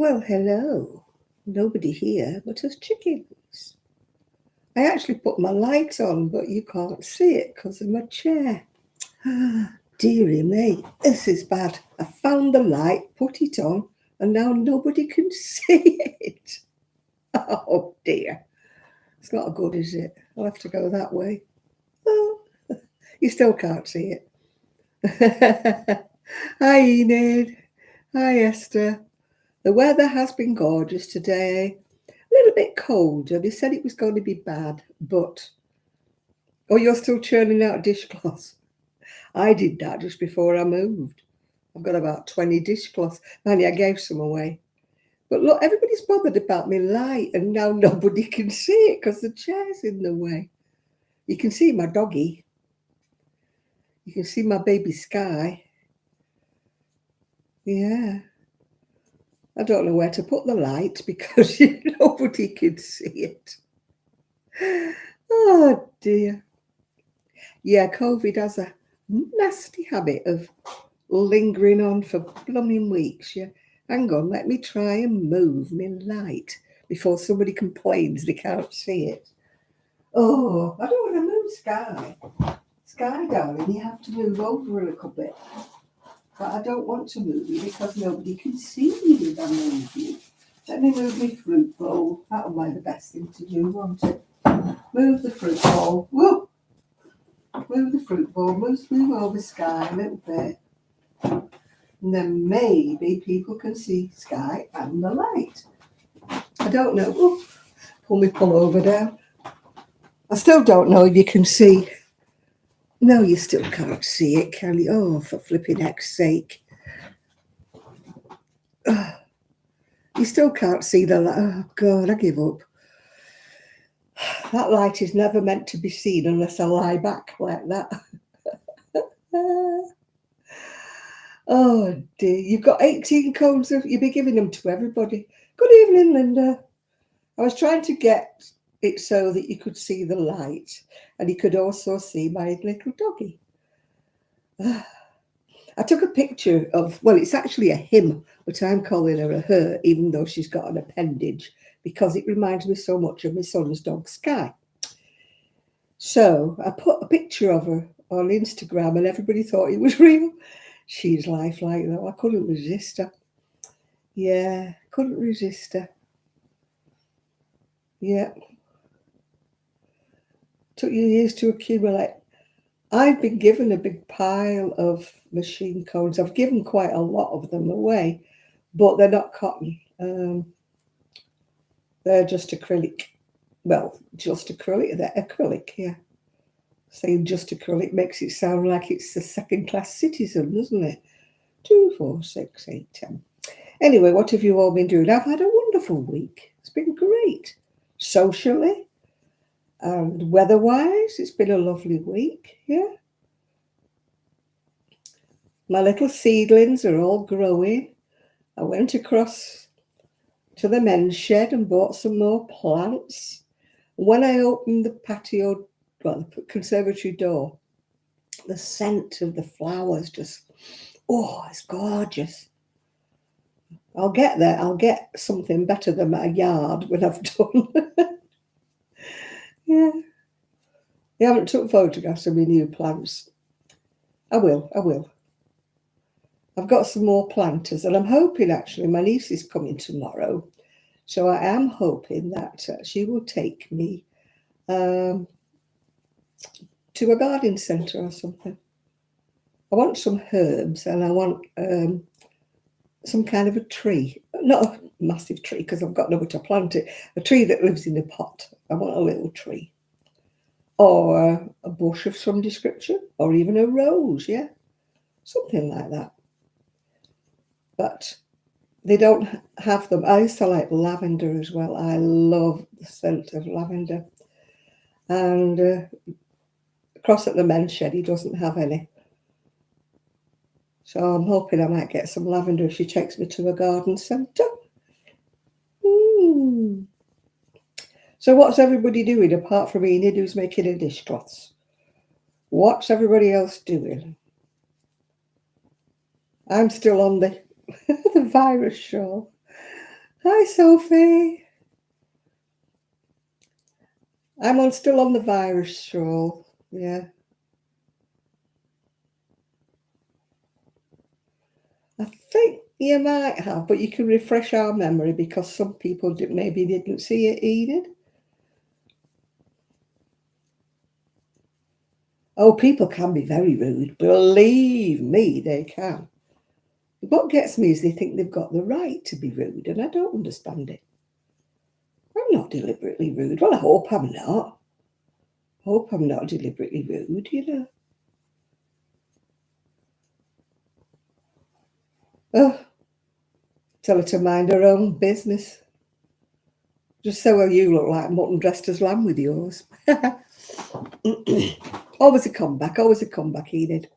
Well, hello. Nobody here but us chickens. I actually put my light on, but you can't see it because of my chair. Dearie me, this is bad. I found the light, put it on, and now nobody can see it. Oh dear. It's not good, is it? I'll have to go that way. Oh, you still can't see it. Hi, Enid. Hi, Esther. The weather has been gorgeous today. A little bit colder. They said it was going to be bad, but... Oh, you're still churning out dishcloths. I did that just before I moved. I've got about 20 dishcloths. Manny, I gave some away. But look, everybody's bothered about my light, and now nobody can see it because the chair's in the way. You can see my doggy. You can see my baby Sky. Yeah. I don't know where to put the light because nobody can see it. Oh, dear. Yeah, COVID has a nasty habit of lingering on for blooming weeks. Yeah, hang on, let me try and move my light before somebody complains they can't see it. Oh, I don't want to move Sky. Sky, darling, you have to move over a little bit. But I don't want to move you because nobody can see you if I move you. Let me move my fruit bowl. That'll be the best thing to do, won't it? Move the fruit bowl. Whoa! Move the fruit bowl. Move over Sky a little bit. And then maybe people can see Sky and the light. I don't know. Oh, pull my pullover down. I still don't know if you can see. No, you still can't see it, can you? Oh, for flipping heck's sake. Oh, you still can't see the light. Oh, God, I give up. That light is never meant to be seen unless I lie back like that. Oh, dear. You've got 18 cones of... You'll be giving them to everybody. Good evening, Linda. I was trying to get it so that you could see the light and you could also see my little doggy. I took a picture of, well, it's actually a him, but I'm calling her a her, even though she's got an appendage, because it reminds me so much of my son's dog, Sky. So I put a picture of her on Instagram and everybody thought it was real. She's lifelike, though. I couldn't resist her. Yeah, couldn't resist her. Yeah. Took you years to accumulate. I've been given a big pile of machine cones. I've given quite a lot of them away, but they're not cotton. They're just acrylic. Well, just acrylic. They're acrylic, yeah. Saying just acrylic makes it sound like it's a second-class citizen, doesn't it? 2, 4, 6, 8, 10. Anyway, what have you all been doing? I've had a wonderful week. It's been great. Socially and weather-wise, it's been a lovely week, yeah. My little seedlings are all growing. I went across to the men's shed and bought some more plants. When I opened the patio, well, the conservatory door, the scent of the flowers just, oh, it's gorgeous. I'll get there. I'll get something better than my yard when I've done. Yeah. I haven't took photographs of my new plants. I will. I've got some more planters, and I'm hoping, actually, my niece is coming tomorrow. So I am hoping that she will take me to a garden centre or something. I want some herbs and I want some kind of a tree. Not a massive tree because I've got nowhere to plant it. A tree that lives in a pot. I want a little tree. Or a bush of some description. Or even a rose, yeah. Something like that. But they don't have them. I used to like lavender as well. I love the scent of lavender. And across at the men's shed, he doesn't have any. So I'm hoping I might get some lavender if she takes me to a garden centre. So what's everybody doing apart from Enid, who's making her dishcloths? What's everybody else doing? I'm still on the the virus show. Hi, Sophie. Still on the virus stroll. Yeah. I think you might have, but you can refresh our memory because some people maybe didn't see it, Enid. Oh, people can be very rude. Believe me, they can. What gets me is they think they've got the right to be rude, and I don't understand it. I'm not deliberately rude. Well, I hope I'm not. Hope I'm not deliberately rude, you know. Oh, tell her to mind her own business. Just so you look like mutton dressed as lamb with yours. Always a comeback, Enid.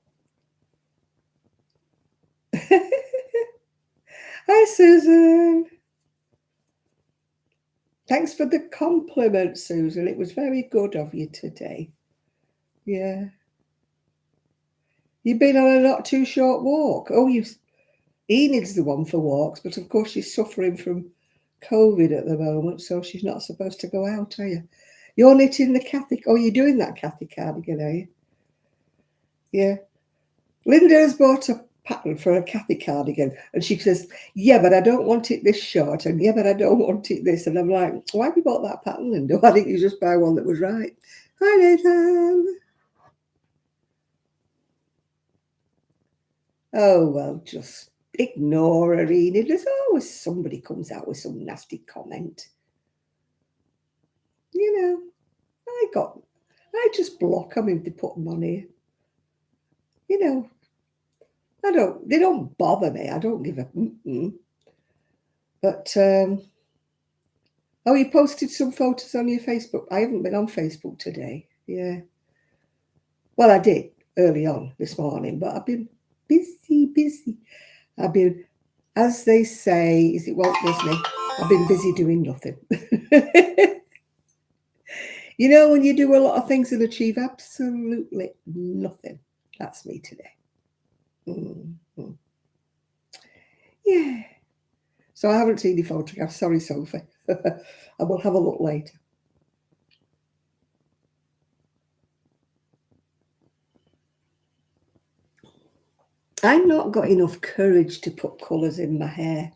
Hi, Susan. Thanks for the compliment, Susan. It was very good of you today. Yeah. You've been on a not too short walk. Oh, Enid's the one for walks, but of course she's suffering from COVID at the moment, so she's not supposed to go out, are you? You're knitting the Kathy. Oh, you're doing that Kathy cardigan, are you? Yeah. Linda's bought a pattern for a Kathy cardigan, and she says, "Yeah, but I don't want it this short," and "Yeah, but I don't want it this." And I'm like, "Why have you bought that pattern, Linda? Why didn't you just buy one that was right?" Hi, Nathan. Oh well, just ignore her, Enid. There's always somebody comes out with some nasty comment. You know, I just block them if they put them on here. You know, they don't bother me. I don't give a. But oh, you posted some photos on your Facebook. I haven't been on Facebook today. Yeah. Well, I did early on this morning, but I've been busy. I've been, as they say, is it Walt Disney? I've been busy doing nothing. You know, when you do a lot of things and achieve absolutely nothing. That's me today. Mm-hmm. Yeah. So I haven't seen the photograph. Sorry, Sophie. I will have a look later. I've not got enough courage to put colours in my hair.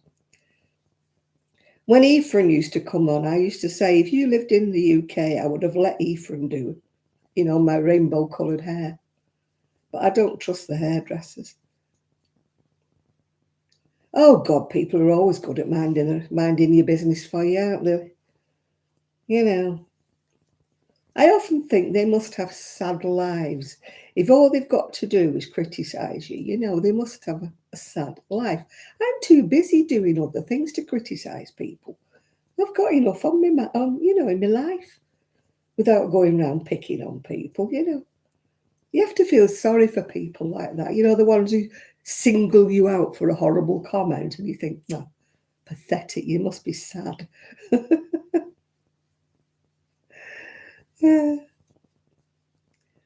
When Ephraim used to come on, I used to say, if you lived in the UK, I would have let Ephraim do, my rainbow coloured hair. But I don't trust the hairdressers. Oh, God, people are always good at minding your business for you, aren't they? You know, I often think they must have sad lives. If all they've got to do is criticise you, they must have a sad life. I'm too busy doing other things to criticise people. I've got enough on in my life without going around picking on people. You have to feel sorry for people like that. The ones who single you out for a horrible comment and you think, no, pathetic, you must be sad. Yeah.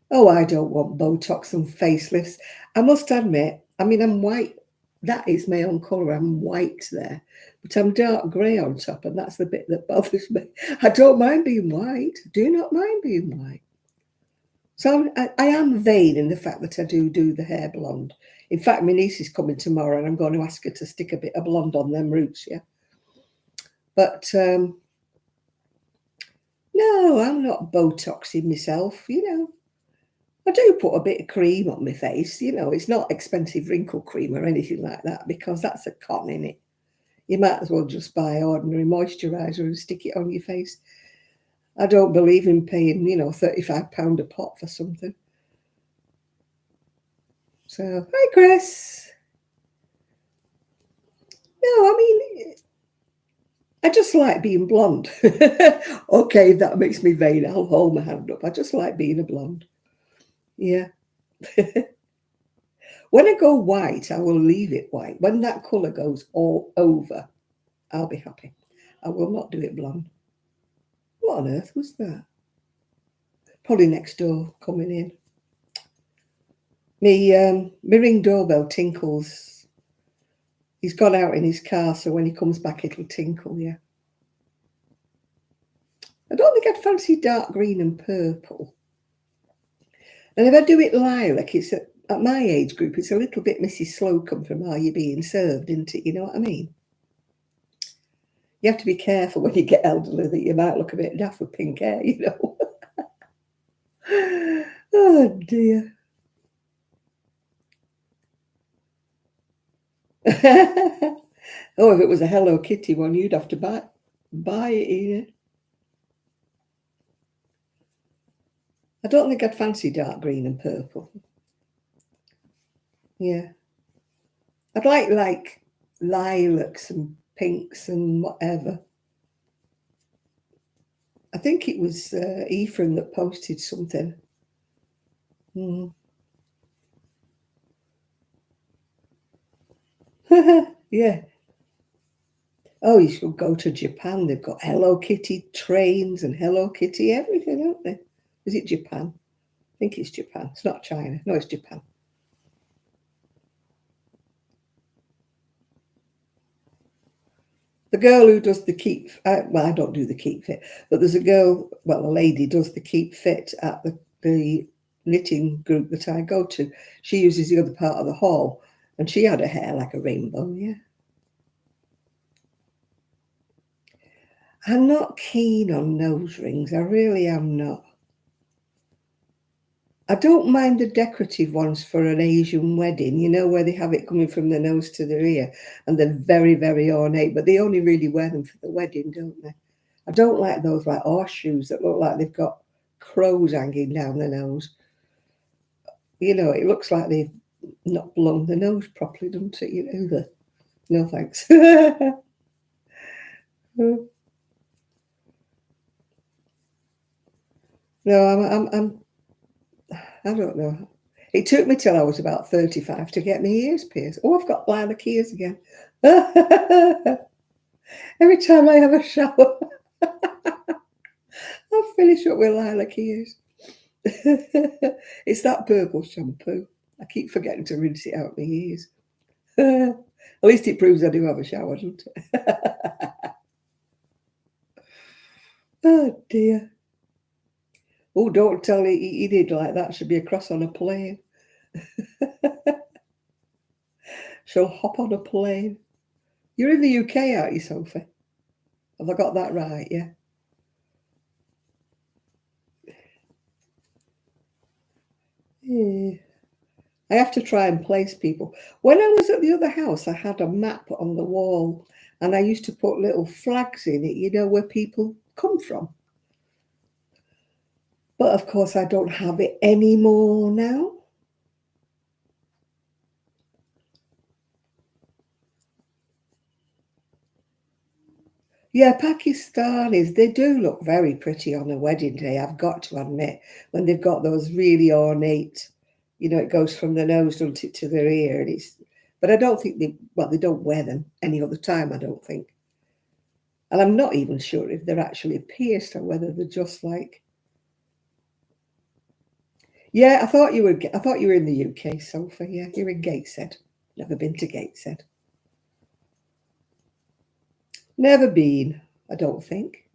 Oh, I don't want Botox and facelifts. I must admit, I'm white. That is my own colour. I'm white there. But I'm dark grey on top, and that's the bit that bothers me. I don't mind being white. Do not mind being white. So I am vain in the fact that I do the hair blonde. In fact, my niece is coming tomorrow, and I'm going to ask her to stick a bit of blonde on them roots, yeah. But no, I'm not Botoxing myself. I do put a bit of cream on my face. It's not expensive wrinkle cream or anything like that because that's a con in it. You might as well just buy ordinary moisturiser and stick it on your face. I don't believe in paying, £35 a pot for something. So, hi, Chris. No, I just like being blonde. Okay, if that makes me vain, I'll hold my hand up. I just like being a blonde. Yeah. When I go white, I will leave it white. When that colour goes all over, I'll be happy. I will not do it blonde. What on earth was that? Probably next door coming in. My ring doorbell tinkles He's gone out in his car, so when he comes back, it'll tinkle, yeah. I don't think I'd fancy dark green and purple. And if I do it lilac, it's at my age group, it's a little bit Mrs. Slocum from Are You Being Served, isn't it? You know what I mean? You have to be careful when you get elderly that you might look a bit daft with pink hair, you know. Oh, dear. Oh, if it was a Hello Kitty one, you'd have to buy it, Edith. I don't think I'd fancy dark green and purple. Yeah. I'd like lilacs and pinks and whatever. I think it was Ephraim that posted something. Yeah. Oh, you should go to Japan. They've got Hello Kitty trains and Hello Kitty everything, haven't they? Is it Japan? I think it's Japan. It's not China. No, it's Japan. The girl who does the keep, well, I don't do the keep fit, but there's a girl, well, a lady does the keep fit at the knitting group that I go to. She uses the other part of the hall, and she had her hair like a rainbow, yeah. I'm not keen on nose rings. I really am not. I don't mind the decorative ones for an Asian wedding, you know, where they have it coming from the nose to the ear, and they're very, very ornate, but they only really wear them for the wedding, don't they? I don't like those like horseshoes that look like they've got crows hanging down the nose. You know, it looks like they've not blown the nose properly, doesn't it? You know, no thanks. No, I don't know. It took me till I was about 35 to get my ears pierced. Oh, I've got lilac ears again. Every time I have a shower, I'll finish up with lilac ears. It's that purple shampoo. I keep forgetting to rinse it out my ears. At least it proves I do have a shower, doesn't it? Oh, dear. Oh, don't tell me he did like that. Should be a cross on a plane. She'll hop on a plane. You're in the UK, aren't you, Sophie? Have I got that right? Yeah. Yeah. I have to try and place people. When I was at the other house, I had a map on the wall and I used to put little flags in it, you know, where people come from. But of course, I don't have it anymore now. Yeah, Pakistanis, they do look very pretty on a wedding day, I've got to admit, when they've got those really ornate, you know, it goes from the nose, doesn't it, to their ear. And but I don't think they don't wear them any other time, I don't think. And I'm not even sure if they're actually pierced or whether they're just like. Yeah, I thought you were in the UK, Sophie. Yeah, you're in Gateshead. Never been to Gateshead. Never been, I don't think.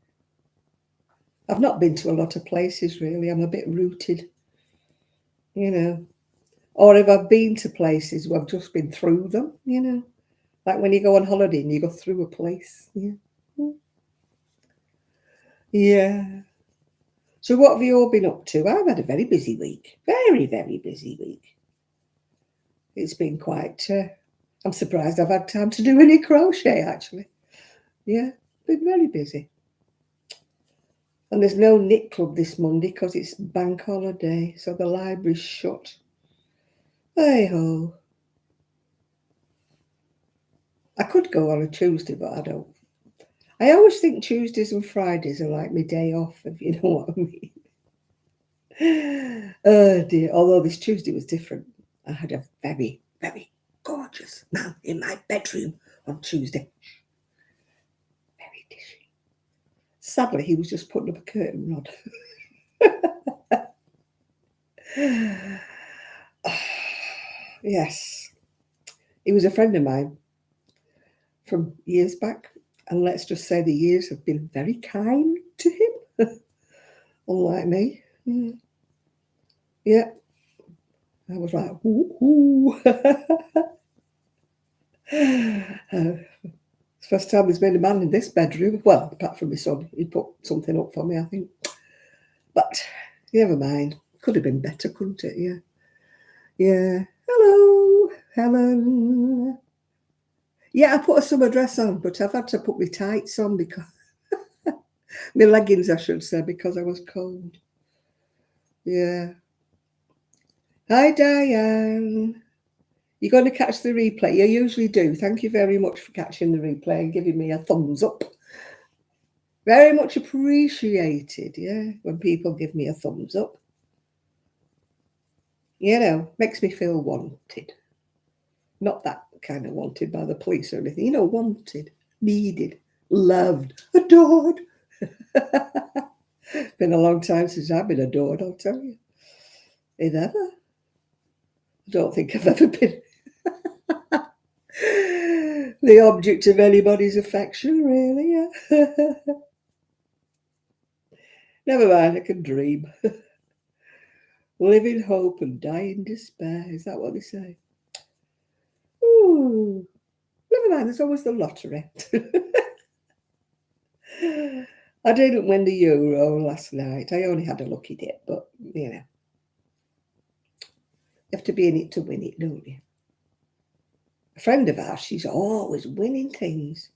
I've not been to a lot of places really. I'm a bit rooted, you know. Or if I've been to places where I've just been through them, you know. Like when you go on holiday and you go through a place. Yeah. Yeah. So what have you all been up to? I've had a very busy week. Very, very busy week. It's been quite I'm surprised I've had time to do any crochet actually. Yeah, been very busy. And there's no knit club this Monday because it's bank holiday, so the library's shut. Hey ho. I could go on a Tuesday, but I don't. I always think Tuesdays and Fridays are like my day off, if you know what I mean. Oh dear. Although this Tuesday was different. I had a very, very gorgeous man in my bedroom on Tuesday. Very dishy. Sadly, he was just putting up a curtain rod. Yes. He was a friend of mine. from years back. And let's just say the years have been very kind to him, unlike me. Yeah. I was like, ooh, ooh. First time there's been a man in this bedroom. Well, apart from my son, he put something up for me, I think. But never mind. Could have been better, couldn't it? Yeah. Yeah. Hello, Helen. Yeah, I put a summer dress on, but I've had to put my tights on because my leggings, I should say, because I was cold. Yeah. Hi, Diane. You're going to catch the replay. You usually do. Thank you very much for catching the replay and giving me a thumbs up. Very much appreciated, yeah, when people give me a thumbs up. You know, makes me feel wanted. Not that kind of wanted by the police or anything. You know, wanted, needed, loved, adored. Been a long time since I've been adored, I'll tell you. If ever. I don't think I've ever been the object of anybody's affection, really. Yeah. Never mind, I can dream. Live in hope and die in despair. Is that what they say? Ooh. Never mind, there's always the lottery. I didn't win the euro last night. I only had a lucky dip, but, you know. You have to be in it to win it, don't you? A friend of ours, she's always winning things.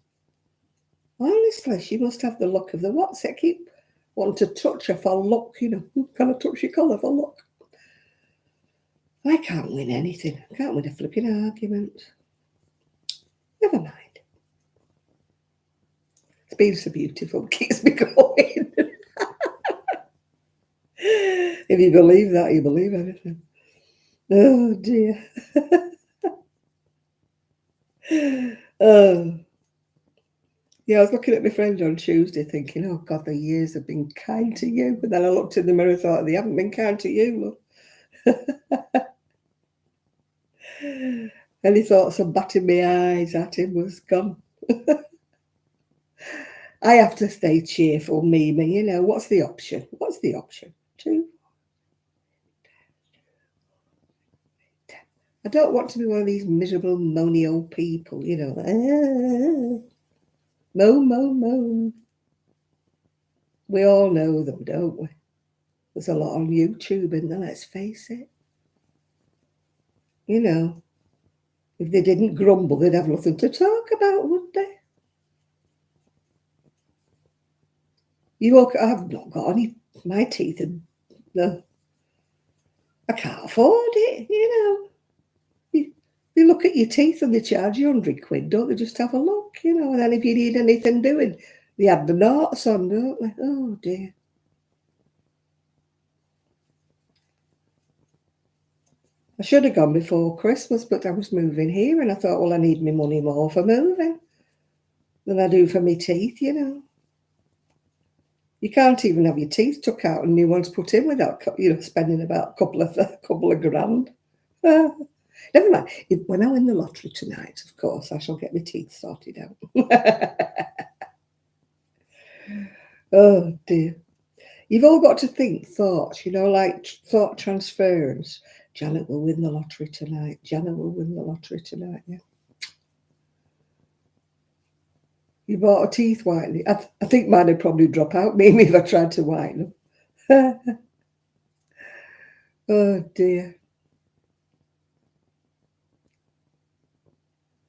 Honestly, she must have the luck of the what's it? Keep wanting to touch her for luck, you know. Can I touch your collar for luck? I can't win anything. I can't win a flipping argument. Never mind. It's been so beautiful. It keeps me going. If you believe that, you believe anything. Oh, dear. Yeah, I was looking at my friend on Tuesday thinking, oh, God, the years have been kind to you. But then I looked in the mirror and thought, they haven't been kind to you, look. Any thoughts of batting my eyes at him was gone. I have to stay cheerful, Mimi. You know, what's the option? What's the option? 2. I don't want to be one of these miserable, moany old people, you know. Moan. We all know them, don't we? There's a lot on YouTube, isn't there? Let's face it. You know, if they didn't grumble, they'd have nothing to talk about, would they? You look, I've not got any, my teeth, and no, I can't afford it, you know. You look at your teeth and they charge you £100, don't they? Just have a look, you know. And then if you need anything doing, they have the knots on, don't they? Oh, dear. I should have gone before Christmas, but I was moving here and I thought, well, I need my money more for moving than I do for my teeth, you know. You can't even have your teeth took out and new ones put in without, you know, spending about a couple of grand. Never mind. When I win the lottery tonight, of course, I shall get my teeth sorted out. Oh, dear. You've all got to think thoughts, you know, like thought transference. Janet will win the lottery tonight. Janet will win the lottery tonight, yeah. You bought a teeth whitening. I think mine would probably drop out, maybe, if I tried to whiten them. Oh, dear.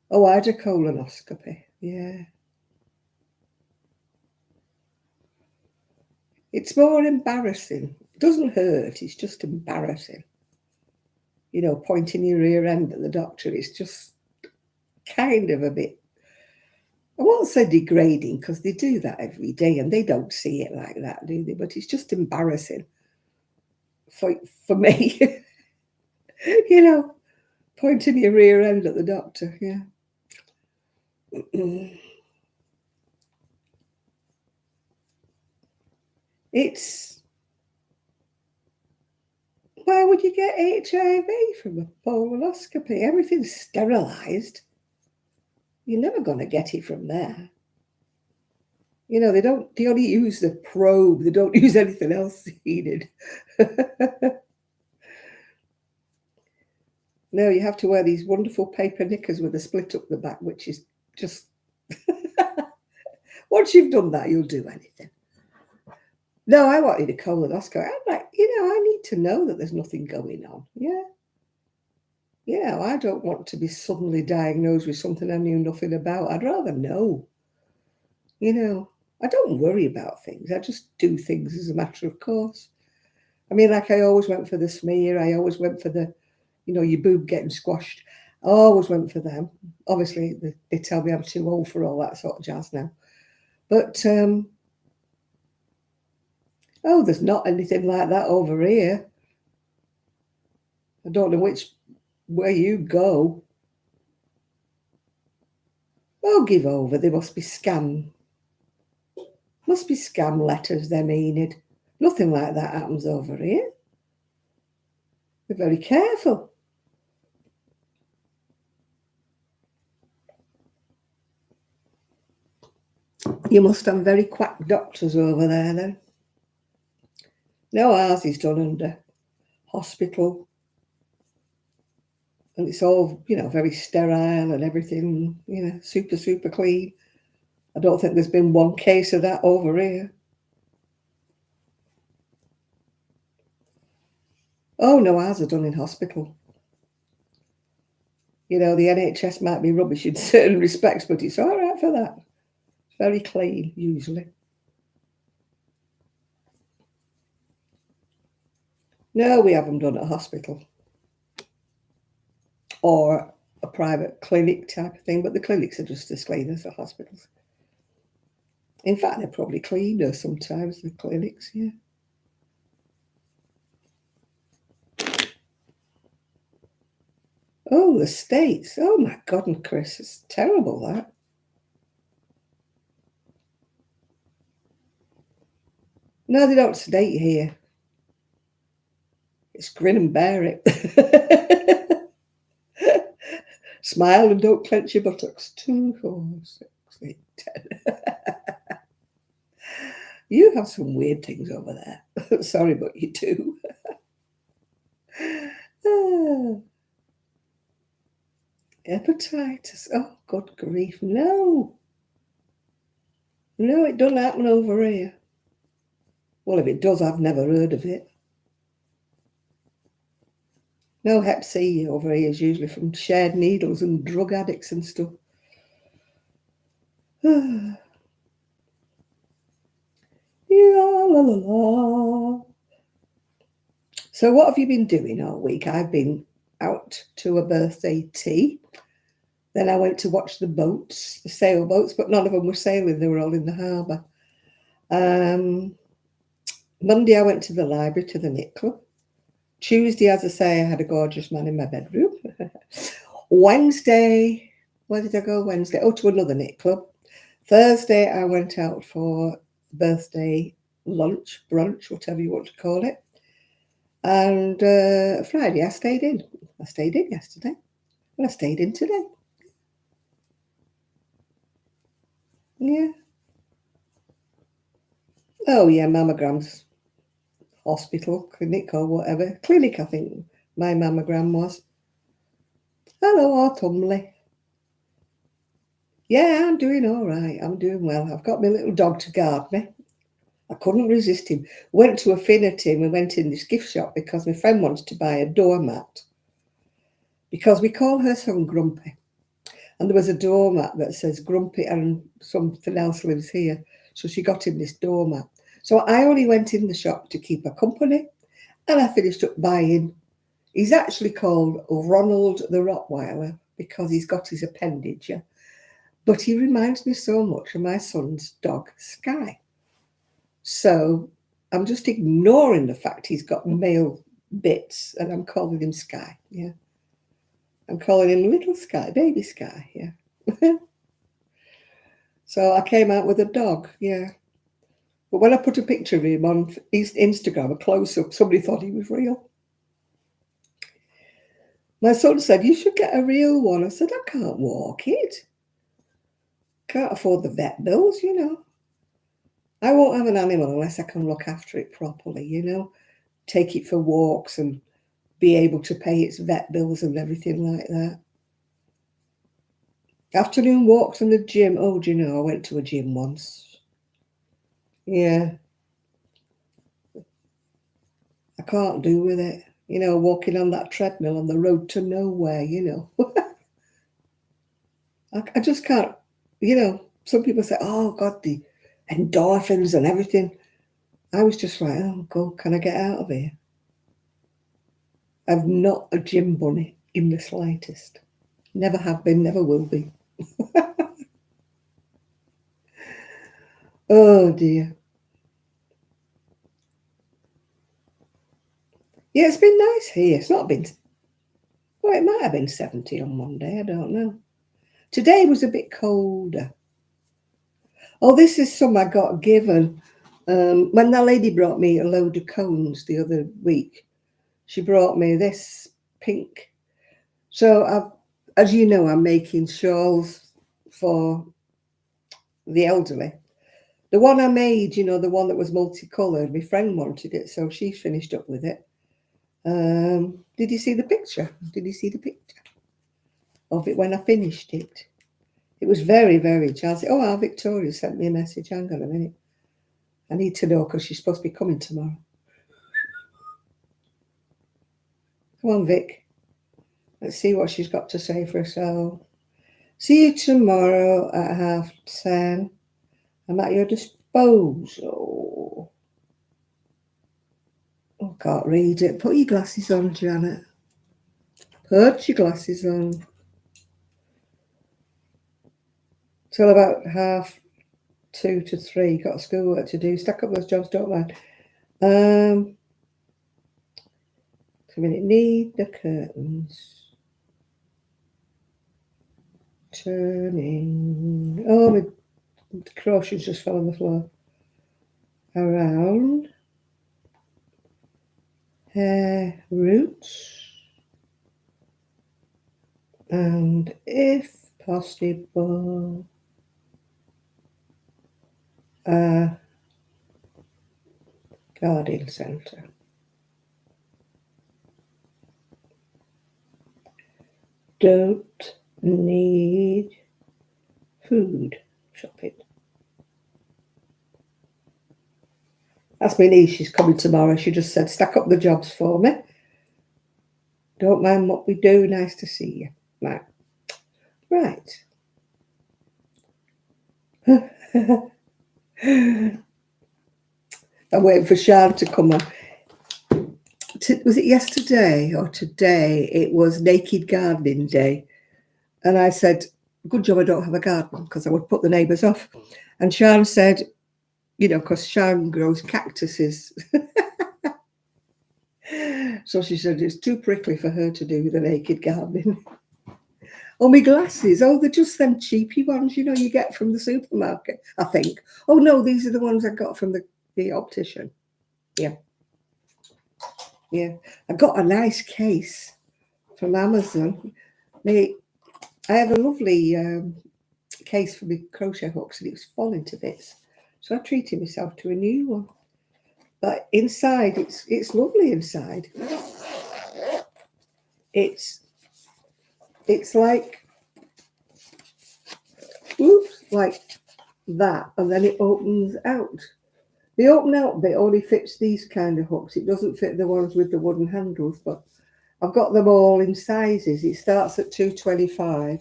Oh, I had a colonoscopy, yeah. It's more embarrassing. It doesn't hurt, it's just embarrassing. You know, pointing your rear end at the doctor, it's just kind of a bit, I won't say degrading, because they do that every day and they don't see it like that, do they? But it's just embarrassing for me. You know, pointing your rear end at the doctor, yeah. It's, why would you get HIV from a colonoscopy? Everything's sterilised. You're never going to get it from there. You know, they only use the probe. They don't use anything else heated. No, you have to wear these wonderful paper knickers with a split up the back, which is just... Once you've done that, you'll do anything. No, I wanted a colonoscopy. I'm like, I need to know that there's nothing going on. Yeah. I don't want to be suddenly diagnosed with something I knew nothing about. I'd rather know. I don't worry about things. I just do things as a matter of course. I mean, like I always went for the smear. I always went for the, your boob getting squashed. I always went for them. Obviously, they tell me I'm too old for all that sort of jazz now. But, there's not anything like that over here. I don't know where you go. Oh, give over. They must be scam. Must be scam letters, they're meaning. Nothing like that happens over here. They're very careful. You must have very quack doctors over there then. No, ours is done under hospital. And it's all, very sterile and everything, super, super clean. I don't think there's been one case of that over here. Oh, no, ours are done in hospital. The NHS might be rubbish in certain respects, but it's all right for that. It's very clean, usually. No, we have them done at a hospital. Or a private clinic type of thing, but the clinics are just as clean as the hospitals. In fact, they're probably cleaner sometimes, the clinics, yeah. Oh, the States. Oh, my God, and Chris, it's terrible, that. No, they don't sedate you here. It's grin and bear it. Smile and don't clench your buttocks. 2, 4, 6, 8, 10. You have some weird things over there. Sorry, but you do. Hepatitis. Oh, good grief. No. No, it doesn't happen over here. Well, if it does, I've never heard of it. No, hep C over here is usually from shared needles and drug addicts and stuff. Yeah, la, la, la. So what have you been doing all week? I've been out to a birthday tea. Then I went to watch the boats, the sailboats, but none of them were sailing. They were all in the harbour. Monday, I went to the library, to the knit club. Tuesday, as I say, I had a gorgeous man in my bedroom. Wednesday, where did I go Wednesday? Oh, to another knit club. Thursday, I went out for birthday lunch, brunch, whatever you want to call it. And Friday, I stayed in. I stayed in yesterday. And I stayed in today. Yeah. Oh, yeah, mammograms. Hospital, clinic or whatever. Clinic, I think my mammogram was. Hello, Autumnly. Yeah, I'm doing all right. I'm doing well. I've got my little dog to guard me. I couldn't resist him. Went to Affinity and we went in this gift shop because my friend wanted to buy a doormat. Because we call her son Grumpy. And there was a doormat that says Grumpy and something else lives here. So she got him this doormat. So I only went in the shop to keep her company. And I finished up buying. He's actually called Ronald the Rottweiler because he's got his appendage. Yeah? But he reminds me so much of my son's dog, Sky. So I'm just ignoring the fact he's got male bits and I'm calling him Sky. Yeah. I'm calling him Little Sky, Baby Sky. Yeah. So I came out with a dog. Yeah. But when I put a picture of him on his Instagram, a close-up, somebody thought he was real. My son said, you should get a real one. I said, I can't walk it. Can't afford the vet bills, you know. I won't have an animal unless I can look after it properly, you know. Take it for walks and be able to pay its vet bills and everything like that. Afternoon walks in the gym. Oh, do you know, I went to a gym once. Yeah. I can't do with it. You know, walking on that treadmill on the road to nowhere, you know. I just can't, you know, some people say, oh, God, the endorphins and everything. I was just like, oh, God, can I get out of here? I'm not a gym bunny in the slightest. Never have been, never will be. Oh, dear. Yeah, it's been nice here. It's not been, well, it might have been 70 on Monday. I don't know. Today was a bit colder. Oh, this is some I got given. When that lady brought me a load of cones the other week, she brought me this pink. So, as you know, I'm making shawls for the elderly. The one I made, you know, the one that was multicoloured, my friend wanted it, so she finished up with it. Did you see the picture? Did you see the picture of it when I finished it? It was very, very jazzy. Oh, our Victoria sent me a message. Hang on a minute. I need to know because she's supposed to be coming tomorrow. Come on, Vic. Let's see what she's got to say for herself. See you tomorrow at 10:30. I'm at your disposal. Oh, can't read it. Put your glasses on, Janet. Put your glasses on. Till about 2 to 3. Got schoolwork to do. Stack up those jobs, don't mind. A minute. Need the curtains. Turning. Oh, my crochets just fell on the floor. Around. Hair roots. And if possible, garden centre. Don't need food shopping. That's my niece. She's coming tomorrow. She just said, stack up the jobs for me. Don't mind what we do. Nice to see you. Right. I'm waiting for Sean to come on. Was it yesterday or today? It was Naked Gardening Day. And I said, good job I don't have a garden because I would put the neighbours off. And Sean said, you know, because Sean grows cactuses. So she said it's too prickly for her to do the naked gardening. Oh, my glasses. Oh, they're just them cheapy ones, you know, you get from the supermarket, I think. Oh, no, these are the ones I got from the optician. Yeah. Yeah. I got a nice case from Amazon. I have a lovely case for my crochet hooks and it was falling to bits. So I treated myself to a new one. But inside, it's lovely inside. It's like, oops, like that, and then it opens out. The open out bit only fits these kind of hooks. It doesn't fit the ones with the wooden handles, but I've got them all in sizes. It starts at 225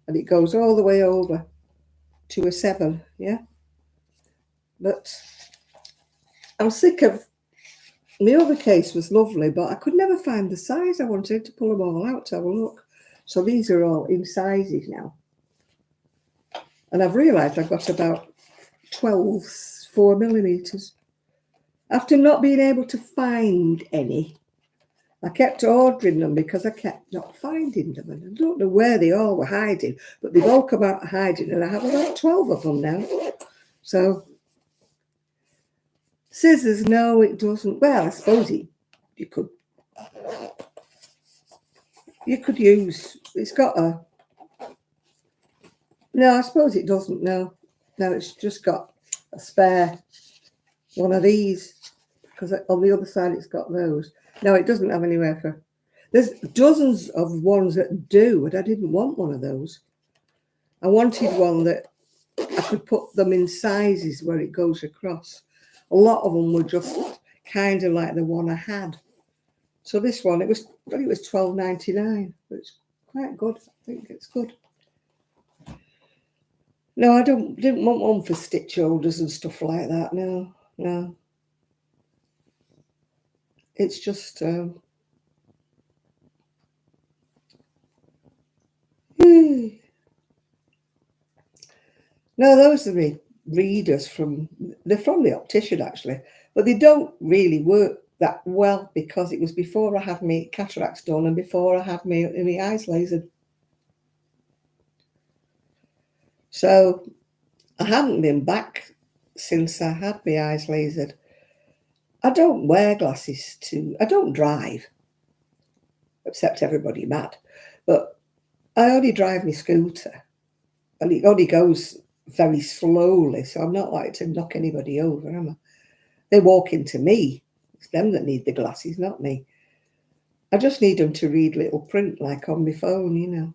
and it goes all the way over to a 7, yeah? But I'm sick of, my other case was lovely, but I could never find the size I wanted to pull them all out to have a look. So these are all in sizes now. And I've realised I've got about 12 4mm. After not being able to find any, I kept ordering them because I kept not finding them. And I don't know where they all were hiding, but they've all come out of hiding and I have about 12 of them now. So, scissors, no, it doesn't. Well, I suppose you could use, it's got No, I suppose it doesn't. No, it's just got a spare one of these, because on the other side it's got those. No, it doesn't have anywhere for. There's dozens of ones that do, but I didn't want one of those. I wanted one that I could put them in sizes where it goes across. A lot of them were just kind of like the one I had. So this one, it was $12.99, but it's quite good. I think it's good. No, I didn't want one for stitch holders and stuff like that. No. It's just no, those are the readers they're from the optician actually, but they don't really work that well because it was before I had my cataracts done and before I had my eyes lasered. So I haven't been back since I had my eyes lasered. I don't wear glasses I don't drive, except everybody mad, but I only drive my scooter and it only goes very slowly, so I'm not like to knock anybody over, am I? They walk into me. It's them that need the glasses, not me. I just need them to read little print like on my phone, you know.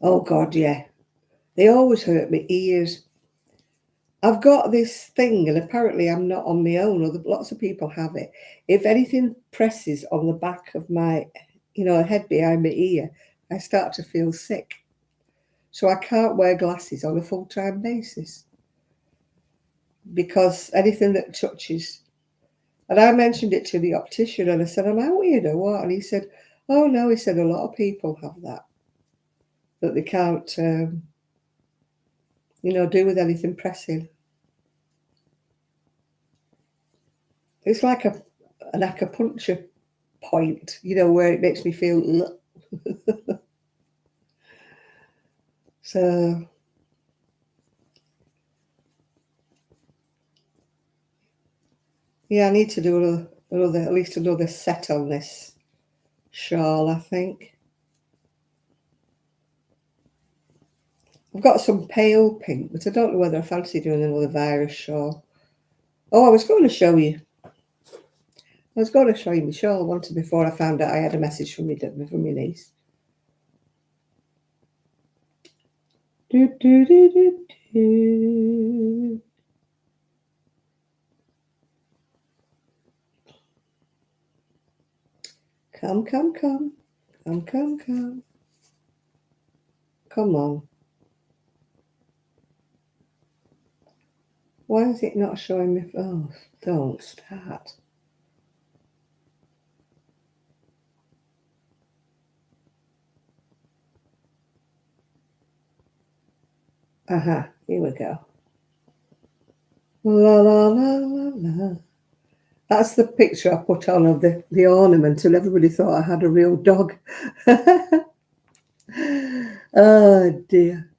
Oh, God, yeah. They always hurt my ears. I've got this thing, and apparently I'm not on my own. Lots of people have it. If anything presses on the back of my, head behind my ear, I start to feel sick. So I can't wear glasses on a full-time basis because anything that touches. And I mentioned it to the optician and I said, am I weird or what? And he said, oh, no, he said, a lot of people have that they can't, do with anything pressing. It's like an acupuncture point, where it makes me feel. So, yeah, I need to do at least another set on this shawl, I think. I've got some pale pink, but I don't know whether I fancy doing another virus shawl. Oh, I was going to show you my shawl I wanted before I found out I had a message from my niece. Do, do, do, do, do. Come. Come on. Why is it not showing me? Oh, don't start. Aha, here we go. La la la la la. That's the picture I put on of the ornament, and everybody thought I had a real dog. Oh dear.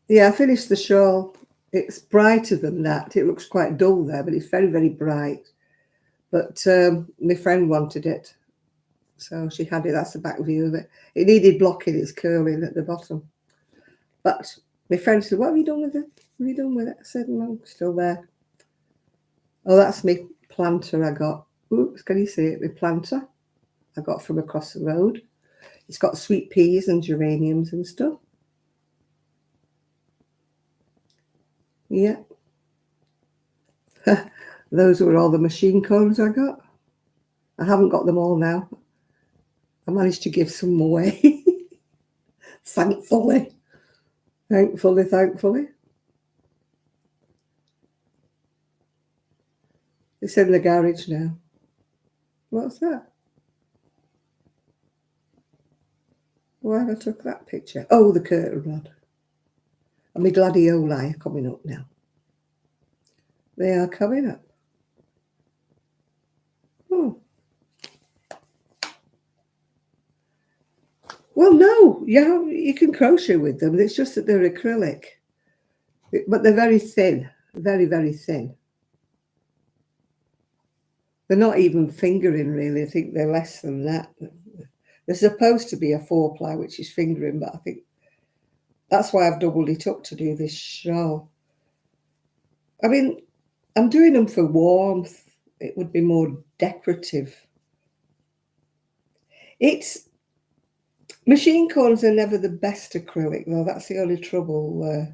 Yeah, I finished the shawl. It's brighter than that. It looks quite dull there, but it's very, very bright. But my friend wanted it, so she had it. That's the back view of it. It needed blocking. It's curling at the bottom. But my friend said, what have you done with it? What have you done with it? I said, no, still there. Oh, that's my planter I got. Oops, can you see it? My planter I got from across the road. It's got sweet peas and geraniums and stuff. Yeah. Those were all the machine cones I got. I haven't got them all now. I managed to give some away. Thankfully. It's in the garage now. What's that? Why have I took that picture? Oh, the curtain rod. And my gladioli are coming up now. They are coming up. Oh. Well, no, yeah, you can crochet with them. It's just that they're acrylic. But they're very thin. Very, very thin. They're not even fingering really. I think they're less than that. There's supposed to be a 4-ply, which is fingering, but I think that's why I've doubled it up to do this shawl. I mean, I'm doing them for warmth. It would be more decorative. Machine corns are never the best acrylic, though. That's the only trouble,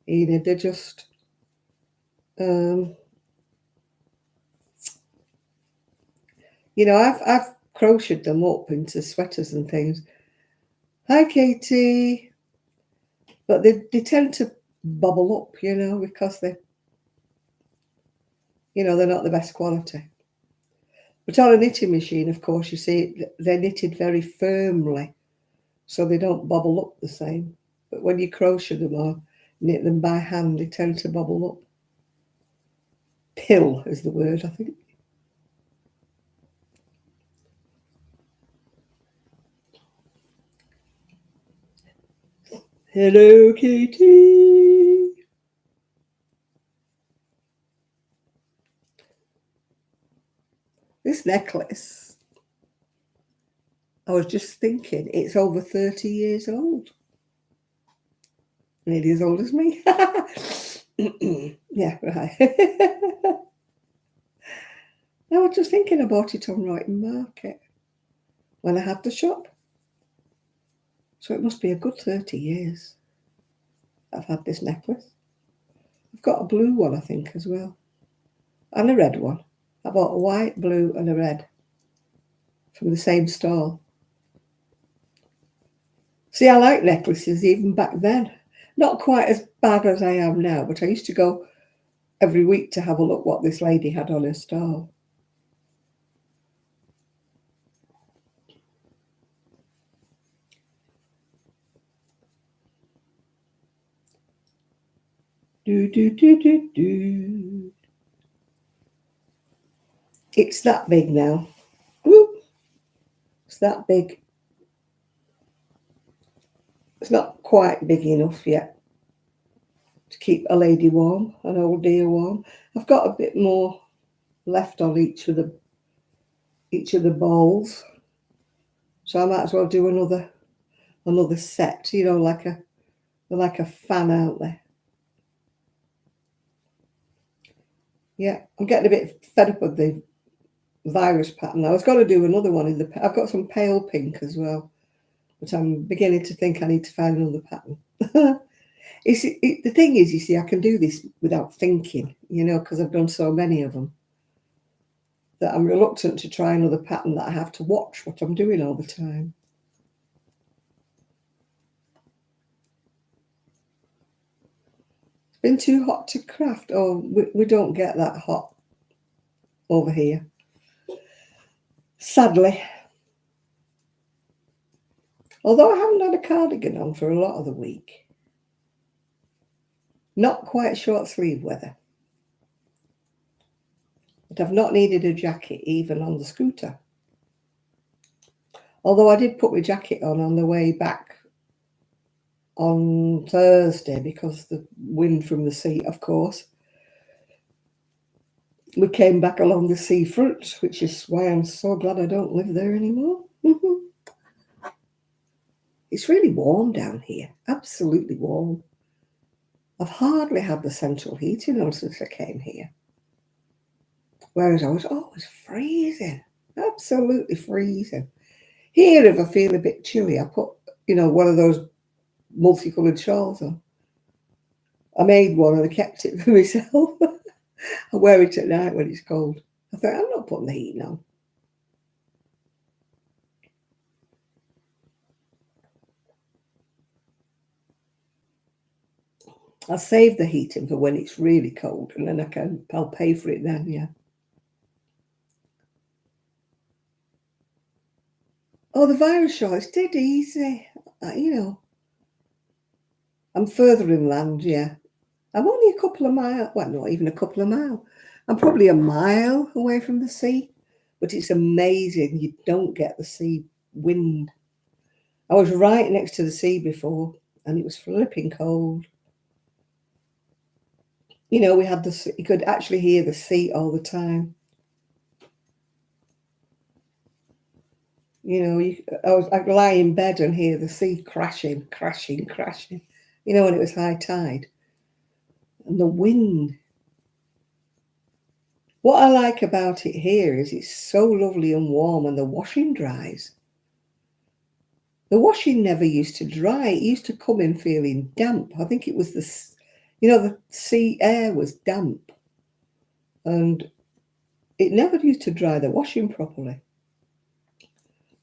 Enid. They're just... you know, I've crocheted them up into sweaters and things. Hi, Katie. But they tend to bubble up, you know, because they're not the best quality. But on a knitting machine, of course, you see, they're knitted very firmly, so they don't bubble up the same. But when you crochet them or knit them by hand, they tend to bubble up. Pill is the word, I think. Hello, Katie. This necklace, I was just thinking, it's over 30 years old. Nearly as old as me. Yeah, right. I was just thinking about it on Royton Market when I had the shop. So it must be a good 30 years I've had this necklace. I've got a blue one, I think, as well. And a red one. I bought a white, blue and a red from the same stall. See, I like necklaces even back then. Not quite as bad as I am now, but I used to go every week to have a look what this lady had on her stall. Do. It's that big now. Whoop. It's that big. It's not quite big enough yet to keep a lady warm, an old dear warm. I've got a bit more left on each of the bowls, so I might as well do another set. You know, like a fan out there. Yeah, I'm getting a bit fed up with the virus pattern. I was going to do another one I've got some pale pink as well, but I'm beginning to think I need to find another pattern. The thing is, you see, I can do this without thinking, you know, because I've done so many of them, that I'm reluctant to try another pattern that I have to watch what I'm doing all the time. It's been too hot to craft. Oh, we don't get that hot over here, sadly. Although I haven't had a cardigan on for a lot of the week. Not quite short sleeve weather. But I've not needed a jacket even on the scooter. Although I did put my jacket on the way back on Thursday because the wind from the sea, of course. We came back along the seafront, which is why I'm so glad I don't live there anymore. It's really warm down here, absolutely warm. I've hardly had the central heating on since I came here. Whereas I was always freezing, absolutely freezing. Here, if I feel a bit chilly, I put, one of those multicoloured shawls on. I made one and I kept it for myself. I wear it at night when it's cold. I thought, I'm not putting the heating on. I'll save the heating for when it's really cold, and then I'll pay for it then, yeah. Oh, the virus shawl, it's dead easy. I'm further inland, yeah. I'm only a couple of miles, well, not even a couple of miles. I'm probably a mile away from the sea, but it's amazing. You don't get the sea wind. I was right next to the sea before, and it was flipping cold. We had you could actually hear the sea all the time. You know, I'd lie in bed and hear the sea crashing, crashing, crashing. You know, when it was high tide. And the wind. What I like about it here is it's so lovely and warm and the washing dries. The washing never used to dry. It used to come in feeling damp. I think it was the sea air was damp. And it never used to dry the washing properly.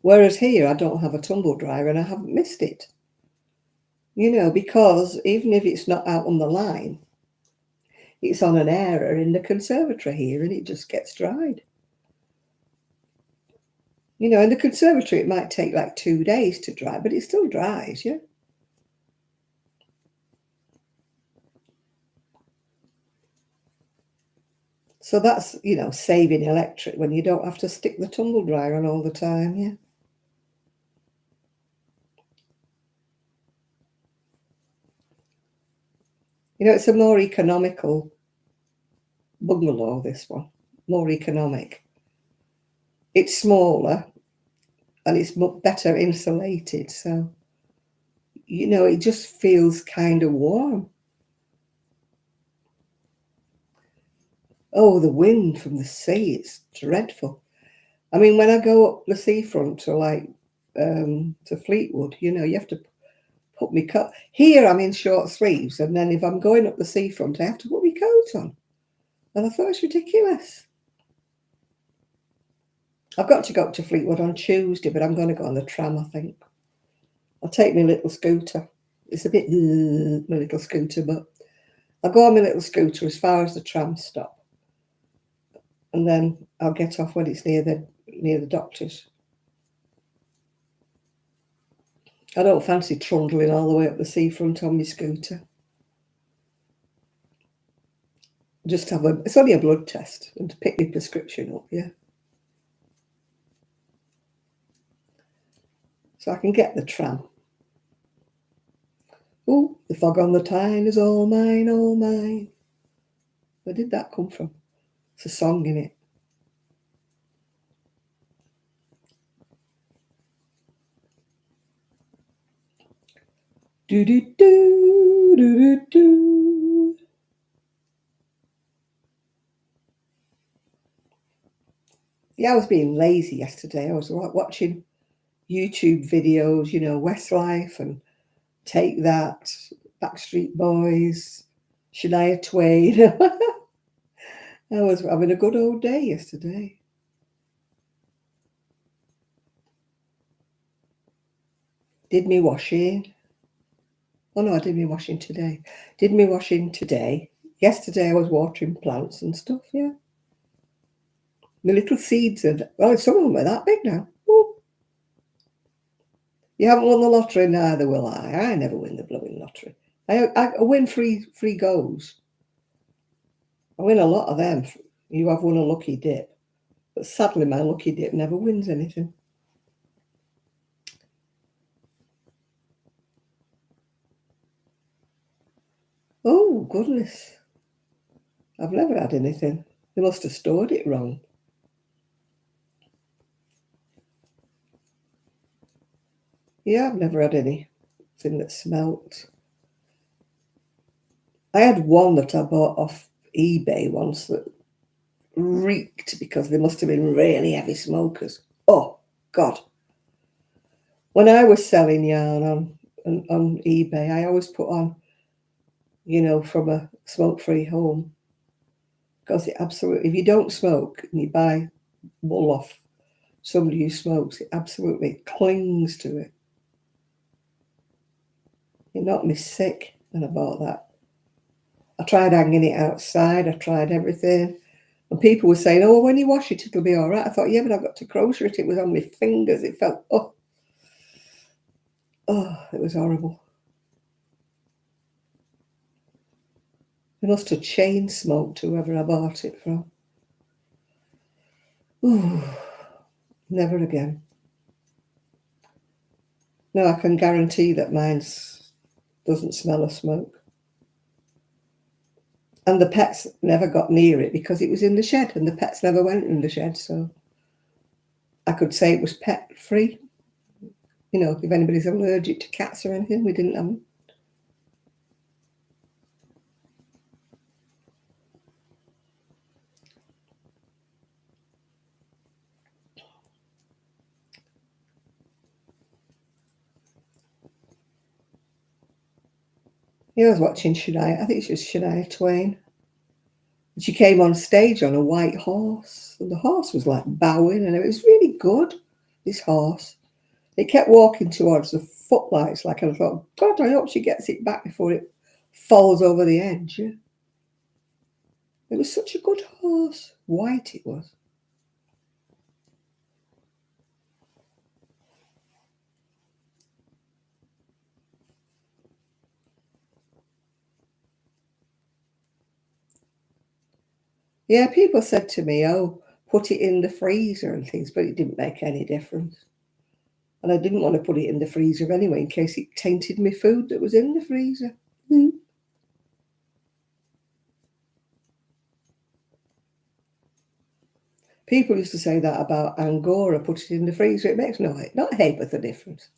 Whereas here, I don't have a tumble dryer and I haven't missed it. You know, because even if it's not out on the line, it's on an area in the conservatory here and it just gets dried. You know, in the conservatory, it might take like 2 days to dry, but it still dries, yeah? So that's, you know, saving electric when you don't have to stick the tumble dryer on all the time, yeah? You know, it's a more economical bungalow, this one, more economic. It's smaller and it's much better insulated, so, you know, it just feels kind of warm. Oh, the wind from the sea, it's dreadful. I mean, when I go up the seafront to Fleetwood, you know, you have to put my coat. Here I'm in short sleeves, and then if I'm going up the seafront, I have to put my coat on. And I thought it's ridiculous. I've got to go up to Fleetwood on Tuesday, but I'm going to go on the tram, I think. I'll take my little scooter. It's a bit, my little scooter, but I'll go on my little scooter as far as the tram stop. And then I'll get off when it's near the doctor's. I don't fancy trundling all the way up the seafront on my scooter. Just it's only a blood test and to pick my prescription up, yeah. So I can get the tram. Oh, the fog on the Tyne is all mine, all mine. Where did that come from? It's a song in it. Do do do do do do. Yeah, I was being lazy yesterday. I was watching YouTube videos, you know, Westlife and Take That, Backstreet Boys, Shania Twain. I was having a good old day yesterday. Did me washing. Oh no, I did me washing today. Did me washing today. Yesterday I was watering plants and stuff, yeah. The little seeds well, some of them are that big now. Ooh. You haven't won the lottery, neither will I. I never win the blowing lottery. I win free goes. I win a lot of them. You have won a lucky dip. But sadly, my lucky dip never wins anything. Oh, goodness. I've never had anything. They must have stored it wrong. Yeah, I've never had anything that smelt. I had one that I bought off eBay once that reeked because they must have been really heavy smokers. Oh, God. When I was selling yarn on eBay, I always put on, you know, from a smoke-free home. Because it absolutely, if you don't smoke and you buy wool off somebody who smokes, it absolutely clings to it. It knocked me sick when I bought that. I tried hanging it outside. I tried everything. And people were saying, oh, when you wash it, it'll be all right. I thought, yeah, but I've got to crochet it. It was on my fingers. It felt, it was horrible. They must have chain smoked whoever I bought it from. Ooh, never again. No, I can guarantee that mine doesn't smell of smoke. And the pets never got near it because it was in the shed and the pets never went in the shed. So I could say it was pet free. You know, if anybody's allergic to cats or anything, we didn't have them. I was watching Shania, I think it was Shania Twain. And she came on stage on a white horse. And the horse was like bowing, and it was really good, this horse. It kept walking towards the footlights, like I thought, God, I hope she gets it back before it falls over the edge. It was such a good horse. White it was. Yeah, people said to me, oh, put it in the freezer and things, but it didn't make any difference. And I didn't want to put it in the freezer anyway, in case it tainted my food that was in the freezer. People used to say that about Angora, put it in the freezer. It makes not a heap of a difference.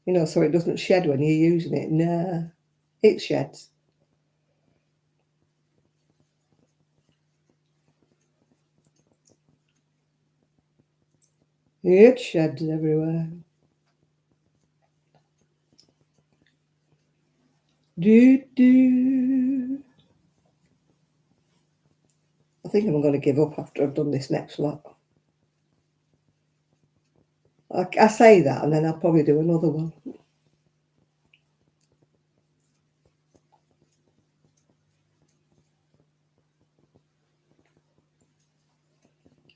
You know, so it doesn't shed when you're using it. Nah, it sheds. It sheds everywhere. Do. I think I'm going to give up after I've done this next lot. I say that, and then I'll probably do another one.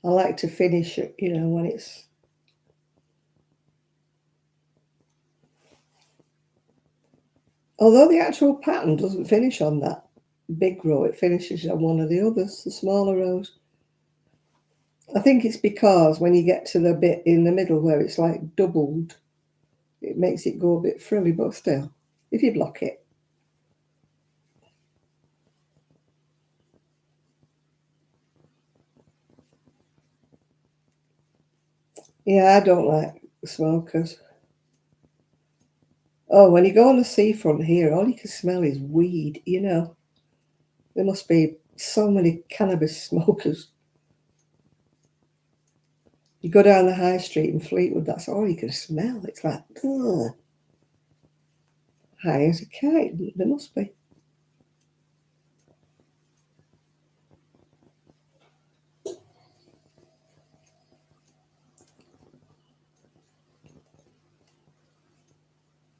I like to finish it, you know, when it's... Although the actual pattern doesn't finish on that big row, it finishes on one of the others, the smaller rows. I think it's because when you get to the bit in the middle where it's like doubled, it makes it go a bit frilly, but still, if you block it. Yeah, I don't like smokers. Oh, when you go on the seafront here, all you can smell is weed, you know. There must be so many cannabis smokers. You go down the high street in Fleetwood, that's all you can smell. It's like, ugh. High as a kite. There must be.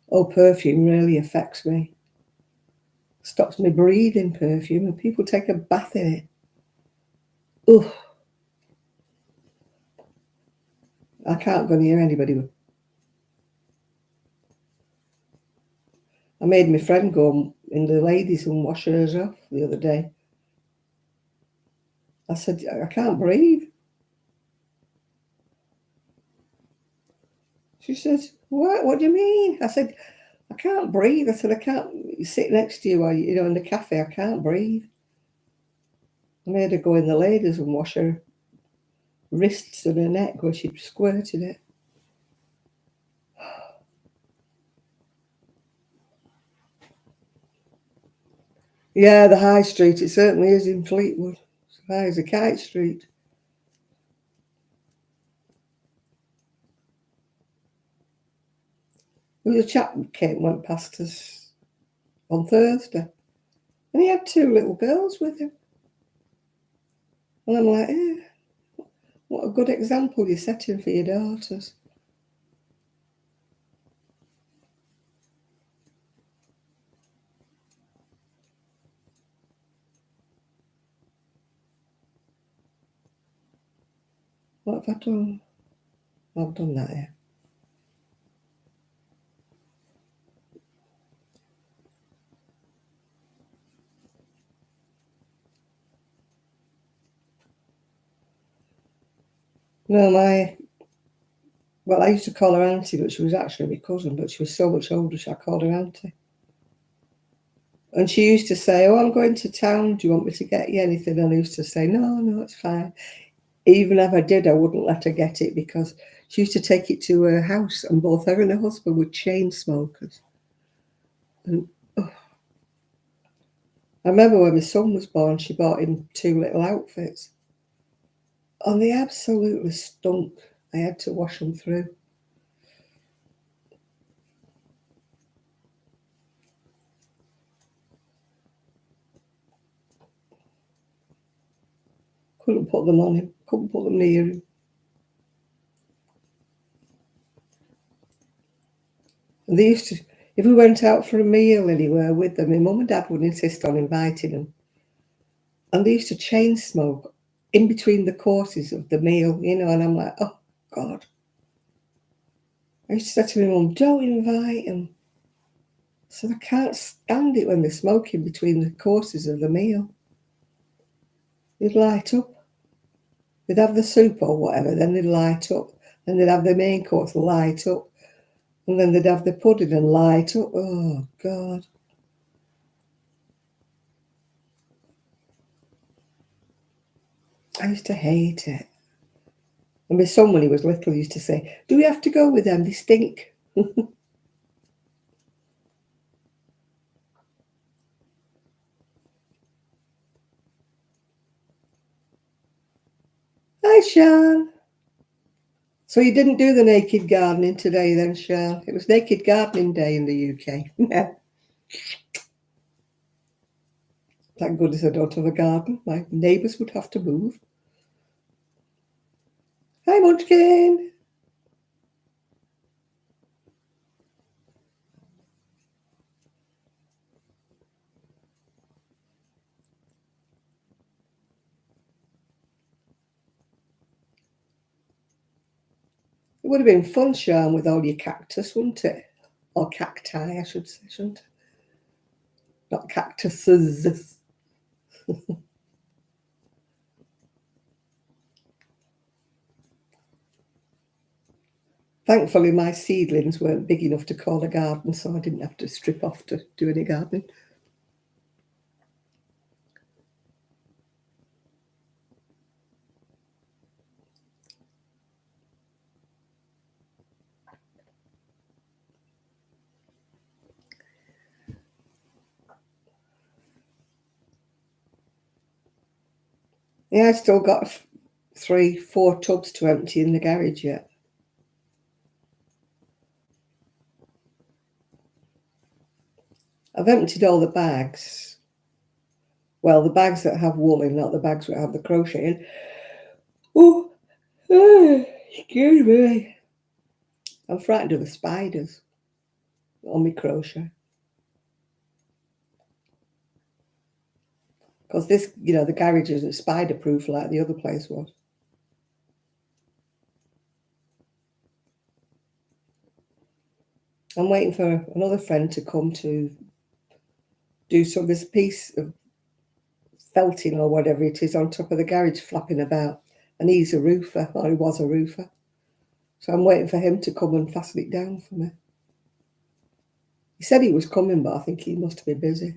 Oh, perfume really affects me. Stops me breathing, perfume, and people take a bath in it. Ugh. I can't go near anybody with... I made my friend go in the ladies and wash hers off the other day. I said, I can't breathe. She says, what do you mean? I said, I can't breathe. I said, I can't sit next to you while you know, in the cafe. I can't breathe. I made her go in the ladies and wash her wrists and her neck where she'd squirted it. Yeah, the high street, it certainly is in Fleetwood. It's high as a kite street. There was a chap who went past us on Thursday, and he had two little girls with him. And I'm like, what a good example you're setting for your daughters. What have I done? I've done that, yeah. No, I used to call her auntie, but she was actually my cousin, but she was so much older, so I called her auntie. And she used to say, oh, I'm going to town. Do you want me to get you anything? And I used to say, no, it's fine. Even if I did, I wouldn't let her get it because she used to take it to her house and both her and her husband were chain smokers. And oh, I remember when my son was born, she bought him 2 little outfits. And they absolutely stunk. I had to wash them through. Couldn't put them on him. Couldn't put them near him. And they used to, if we went out for a meal anywhere with them, my mum and dad would insist on inviting them. And they used to chain smoke in between the courses of the meal, and I'm like, oh, God. I used to say to my mum, don't invite them. So I can't stand it when they're smoking between the courses of the meal. They'd light up. They'd have the soup or whatever, then they'd light up. Then they'd have the main course light up. And then they'd have the pudding and light up. Oh, God. I used to hate it. And my son, when he was little, used to say, do we have to go with them? They stink. Hi, Sean. So you didn't do the naked gardening today then, Sean? It was Naked Gardening Day in the UK. Thank goodness I don't have a garden. My neighbours would have to move. Hi, Munchkin. It would have been fun, Sean, with all your cactus, wouldn't it? Or cacti, I should say, shouldn't it? Not cactuses. Thankfully, my seedlings weren't big enough to call a garden, so I didn't have to strip off to do any gardening. Yeah, I've still got 4 tubs to empty in the garage yet. I've emptied all the bags. Well, the bags that have wool in, not the bags that have the crochet in. Oh, excuse me. I'm frightened of the spiders on my crochet. Because this, the garage isn't spider proof like the other place was. I'm waiting for another friend to come to do this piece of felting or whatever it is on top of the garage flapping about. And he's a roofer, or he was a roofer. So I'm waiting for him to come and fasten it down for me. He said he was coming, but I think he must be busy.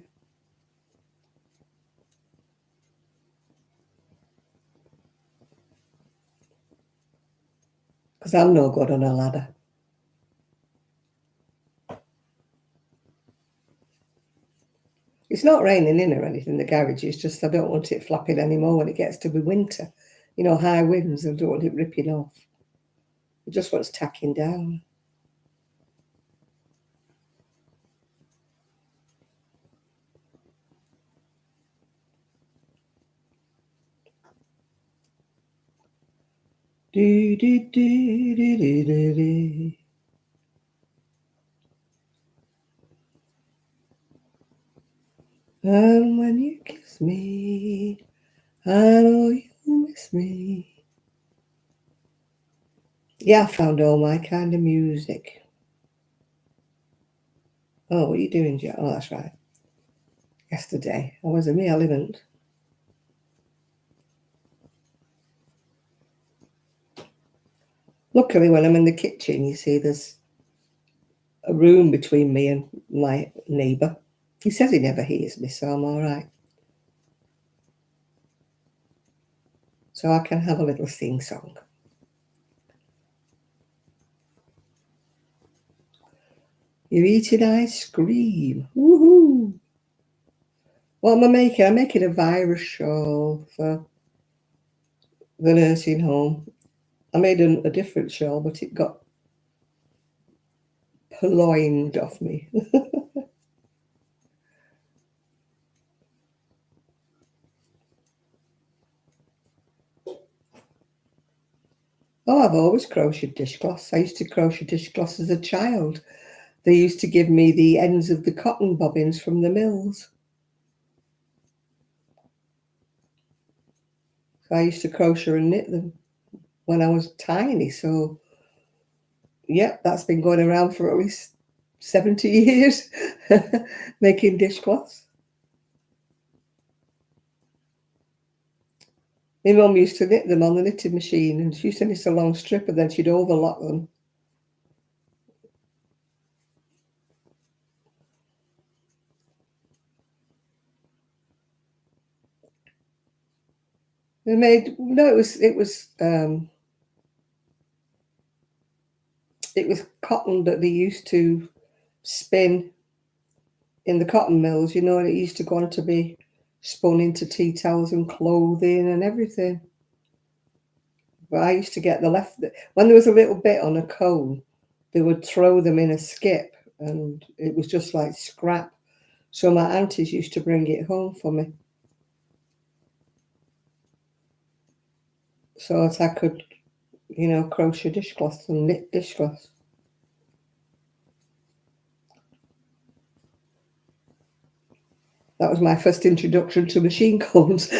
Because I'm no good on a ladder. It's not raining in or anything, the garage. It's just I don't want it flapping anymore when it gets to be winter. High winds, I don't want it ripping off. It just wants tacking down. Do, do, do, do, do, do, do. And when you kiss me, I know you miss me. Yeah, I found all my kind of music. Oh, what are you doing, Jack? Oh, that's right. Yesterday, I was in my element. Luckily, when I'm in the kitchen, you see there's a room between me and my neighbour. He says he never hears me, so I'm all right. So I can have a little sing-song. You're eating ice cream. Woohoo! What am I making? I'm making a virus shawl for the nursing home. I made a different shawl, but it got purloined off me. Oh, I've always crocheted dishcloths. I used to crochet dishcloths as a child. They used to give me the ends of the cotton bobbins from the mills. So I used to crochet and knit them when I was tiny. So, yep, that's been going around for at least 70 years, making dishcloths. My mum used to knit them on the knitting machine, and she used to knit a long strip and then she'd overlock them. They made no, it was cotton that they used to spin in the cotton mills, you know, and it used to go on to be spun into tea towels and clothing and everything. But I used to get the left when there was a little bit on a cone, they would throw them in a skip, and it was just like scrap. So my aunties used to bring it home for me, so that I could, you know, crochet dishcloths and knit dishcloths. That was my first introduction to machine combs.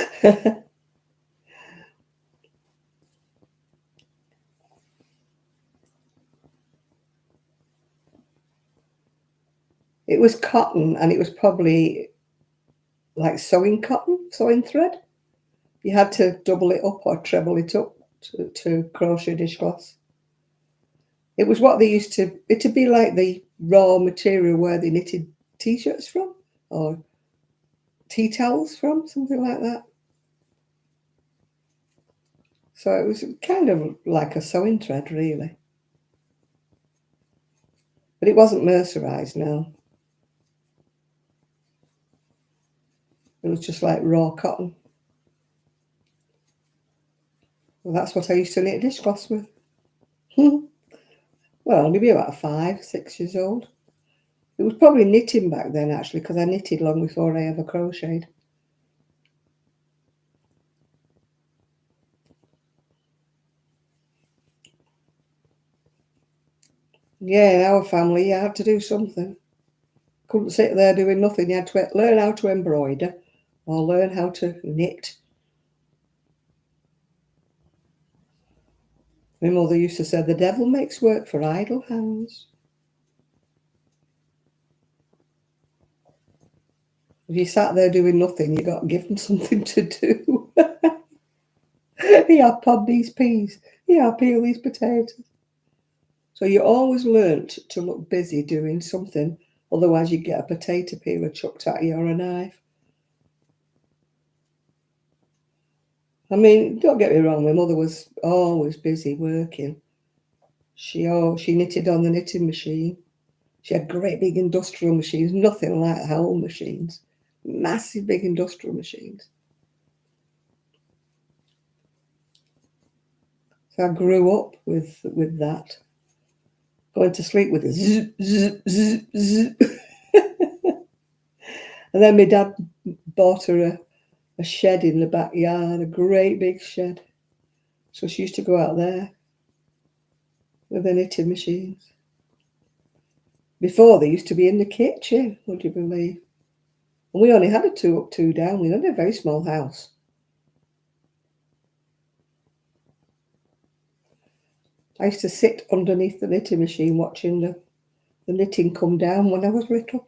It was cotton, and it was probably like sewing cotton, sewing thread. You had to double it up or treble it up to crochet dishcloths. It was what they used to, it'd be like the raw material where they knitted t-shirts from or tea towels from, something like that. So it was kind of like a sewing thread, really. But it wasn't mercerized, no. It was just like raw cotton. Well, that's what I used to knit dishcloths with. Well, maybe about 5, 6 years old. It was probably knitting back then, actually, because I knitted long before I ever crocheted. Yeah, in our family, you had to do something. Couldn't sit there doing nothing. You had to learn how to embroider or learn how to knit. My mother used to say, the devil makes work for idle hands. If you sat there doing nothing, you got given something to do. Yeah, pod these peas. Yeah, peel these potatoes. So you always learnt to look busy doing something, otherwise you'd get a potato peeler chucked at you or a knife. I mean, don't get me wrong, my mother was always busy working. She knitted on the knitting machine. She had great big industrial machines, nothing like home machines. Massive big industrial machines. So I grew up with that. Going to sleep with a zzz, zzz, zzz, zzz. And then my dad bought her a shed in the backyard, a great big shed. So she used to go out there with her knitting machines. Before, they used to be in the kitchen, would you believe? And we only had a 2 up, 2 down. We had a very small house. I used to sit underneath the knitting machine watching the knitting come down when I was little.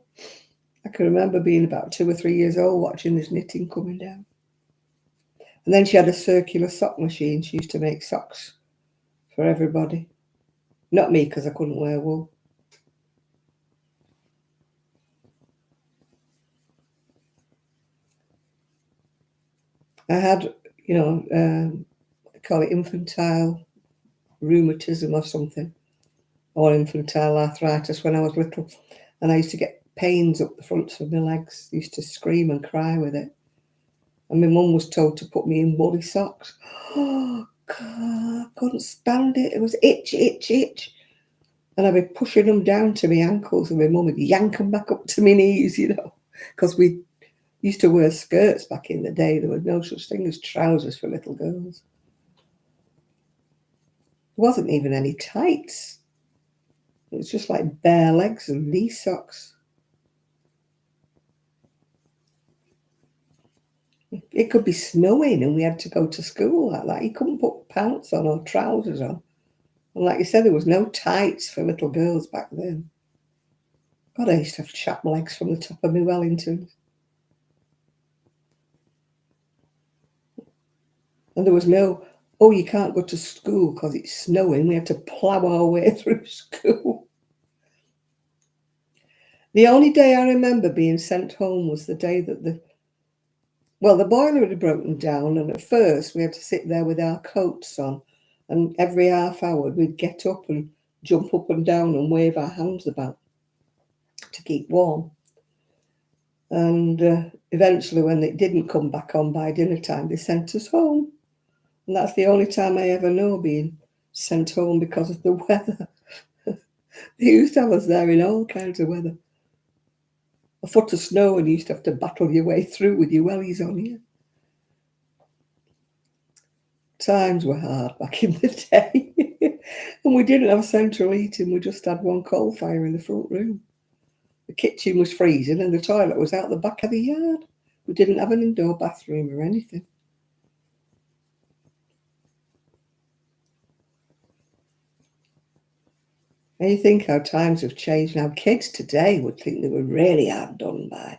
I can remember being about 2 or 3 years old watching this knitting coming down. And then she had a circular sock machine. She used to make socks for everybody. Not me, because I couldn't wear wool. I had, they call it infantile rheumatism or something, or infantile arthritis when I was little. And I used to get pains up the fronts of my legs. I used to scream and cry with it. And my mum was told to put me in woolly socks. Oh, God, I couldn't stand it. It was itch, itch, itch. And I'd be pushing them down to my ankles, and my mum would yank them back up to my knees, because we used to wear skirts back in the day. There was no such thing as trousers for little girls. There wasn't even any tights. It was just like bare legs and knee socks. It could be snowing and we had to go to school like that. You couldn't put pants on or trousers on. And like you said, there was no tights for little girls back then. God, I used to have chapped legs from the top of my Wellingtons. And there was no, oh, you can't go to school because it's snowing. We had to plough our way through school. The only day I remember being sent home was the day that the boiler had broken down, and at first we had to sit there with our coats on, and every half hour we'd get up and jump up and down and wave our hands about to keep warm. And eventually, when it didn't come back on by dinner time, they sent us home. And that's the only time I ever know being sent home because of the weather. They used to have us there in all kinds of weather. A foot of snow and you used to have to battle your way through with your wellies on you. Times were hard back in the day. And we didn't have central heating. We just had one coal fire in the front room. The kitchen was freezing and the toilet was out the back of the yard. We didn't have an indoor bathroom or anything. And you think how times have changed now. Kids today would think they were really hard done by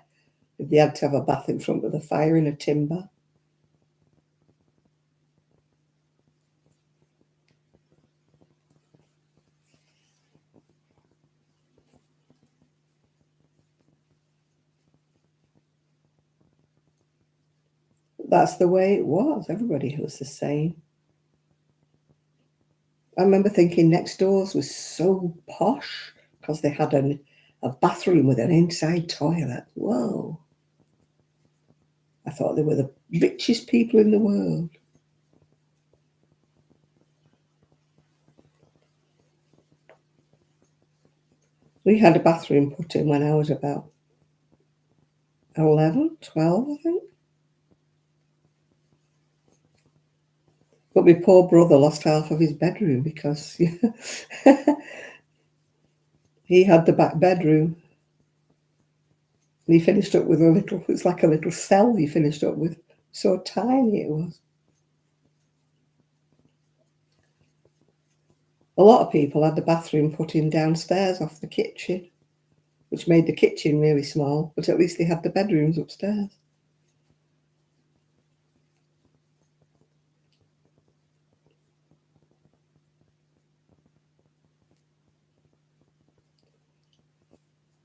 if they had to have a bath in front of the fire in a tin bath. That's the way it was. Everybody was the same. I remember thinking next doors was so posh because they had a bathroom with an inside toilet. Whoa. I thought they were the richest people in the world. We had a bathroom put in when I was about 11, 12, I think. But my poor brother lost half of his bedroom because he had the back bedroom. And he finished up with it's like a little cell he finished up with. So tiny it was. A lot of people had the bathroom put in downstairs off the kitchen, which made the kitchen really small, but at least they had the bedrooms upstairs.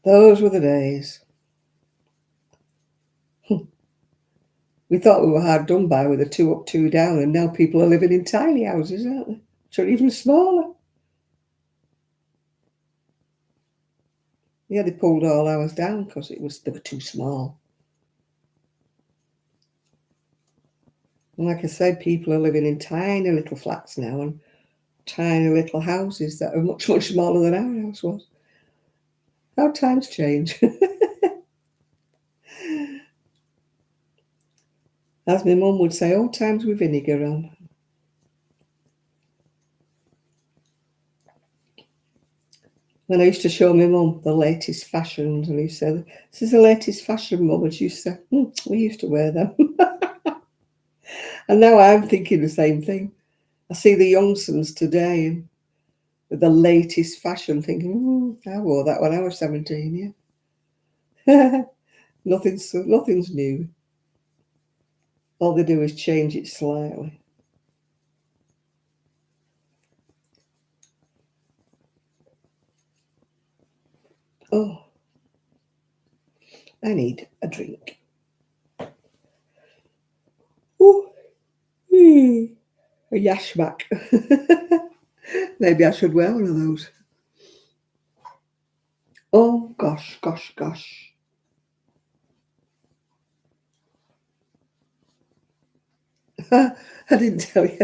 Those were the days. We thought we were hard done by with a 2 up, 2 down, and now people are living in tiny houses, aren't they? Which are even smaller. Yeah, they pulled all ours down because they were too small. And like I said, people are living in tiny little flats now and tiny little houses that are much, much smaller than our house was. How times change. As my mum would say, old times with vinegar on. When I used to show my mum the latest fashions, and he said, "This is the latest fashion, Mum," and she used to say, "We used to wear them." And now I'm thinking the same thing. I see the youngsters today and with the latest fashion, thinking, I wore that when I was 17, yeah. Nothing's new. All they do is change it slightly. Oh, I need a drink. Ooh. A yashmak. Maybe I should wear one of those. Oh, gosh, gosh, gosh. I didn't tell you.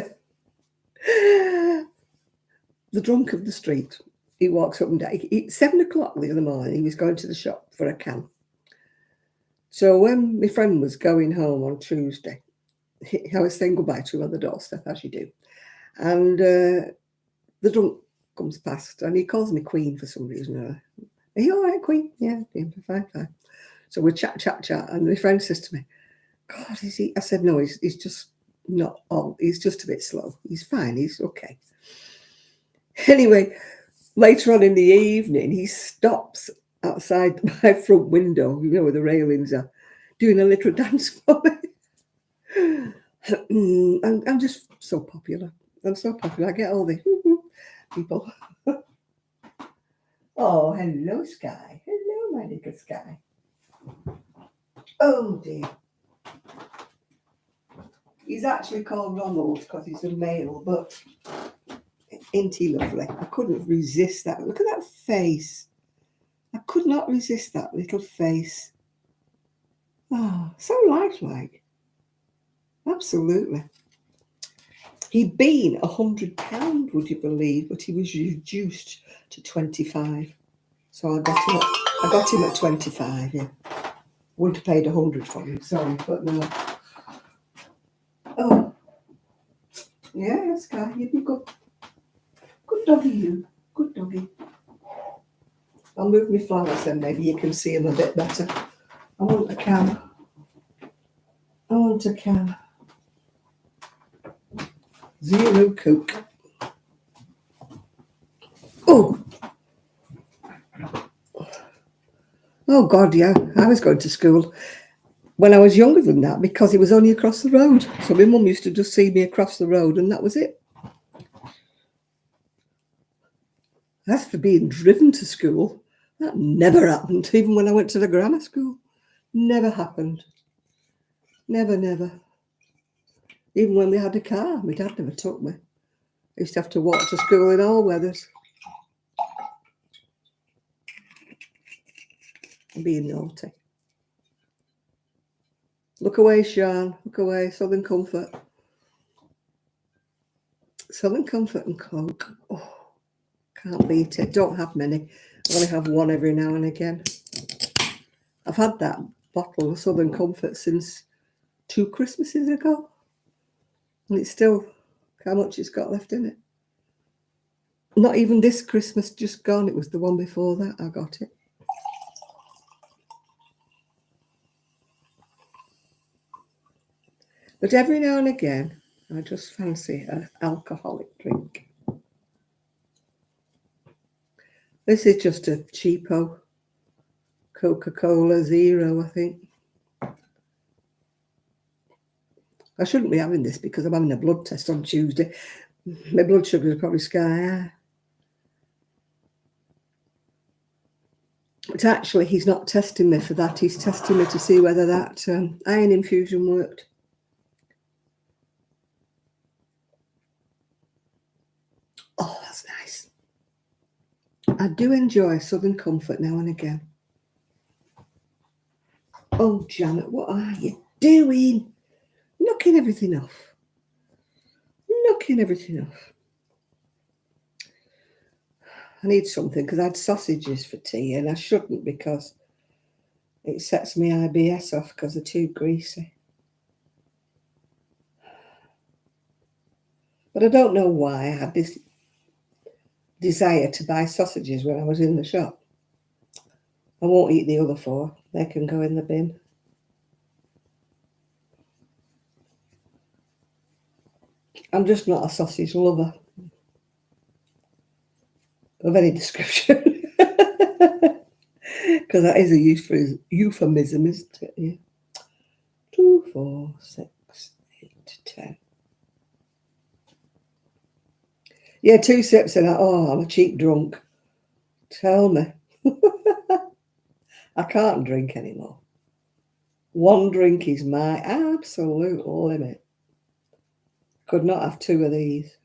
The drunk of the street. He walks up and down. 7 o'clock the other morning, he was going to the shop for a can. So when my friend was going home on Tuesday, I was saying goodbye to him on the doorstep, as you do. And the drunk comes past and he calls me Queen for some reason. Are you all right, Queen? Yeah, fine, fine. So we chat. And my friend says to me, God, is he? I said, no, he's just not all. He's just a bit slow. He's fine. He's okay. Anyway, later on in the evening, he stops outside my front window, you know, where the railings are, doing a little dance for me. I'm just so popular. I'm so popular. I get all the people. Oh, hello, Sky. Hello, my little Sky. Oh, dear. He's actually called Ronald because he's a male, but ain't he lovely? I couldn't resist that. Look at that face. I could not resist that little face. Oh, so lifelike. Absolutely. He'd been £100, would you believe, but he was reduced to 25. So I got him at 25, yeah. Wouldn't have paid 100 for him, sorry, but no. Oh. Yeah, Sky, you'd be good. Good doggy, you. Good doggy. I'll move my flowers then, maybe you can see them a bit better. I want a can. I want a can. Zero Coke. Oh! Oh, God, yeah. I was going to school when I was younger than that because it was only across the road. So my mum used to just see me across the road and that was it. As for being driven to school, that never happened, even when I went to the grammar school. Never happened. Never, never. Even when we had a car, my dad never took me. I used to have to walk to school in all weathers. Being naughty. Look away, Sean. Look away. Southern Comfort. Southern Comfort and Coke. Oh, can't beat it. Don't have many. I only have one every now and again. I've had that bottle of Southern Comfort since 2 Christmases ago. And it's still, how much it's got left in it. Not even this Christmas just gone. It was the one before that I got it. But every now and again, I just fancy an alcoholic drink. This is just a cheapo Coca-Cola Zero, I think. I shouldn't be having this because I'm having a blood test on Tuesday. My blood sugar is probably sky high. But actually, he's not testing me for that. He's testing me to see whether that iron infusion worked. Oh, that's nice. I do enjoy Southern Comfort now and again. Oh, Janet, what are you doing? Knocking everything off. Knocking everything off. I need something because I had sausages for tea and I shouldn't because it sets me IBS off because they're too greasy. But I don't know why I had this desire to buy sausages when I was in the shop. I won't eat the other 4. They can go in the bin. I'm just not a sausage lover of any description. Because that is a euphemism, isn't it? Yeah. 2, 4, 6, 8, 10. Yeah, 2 sips and I'm a cheap drunk. Tell me. I can't drink anymore. 1 drink is my absolute limit. Could not have two of these.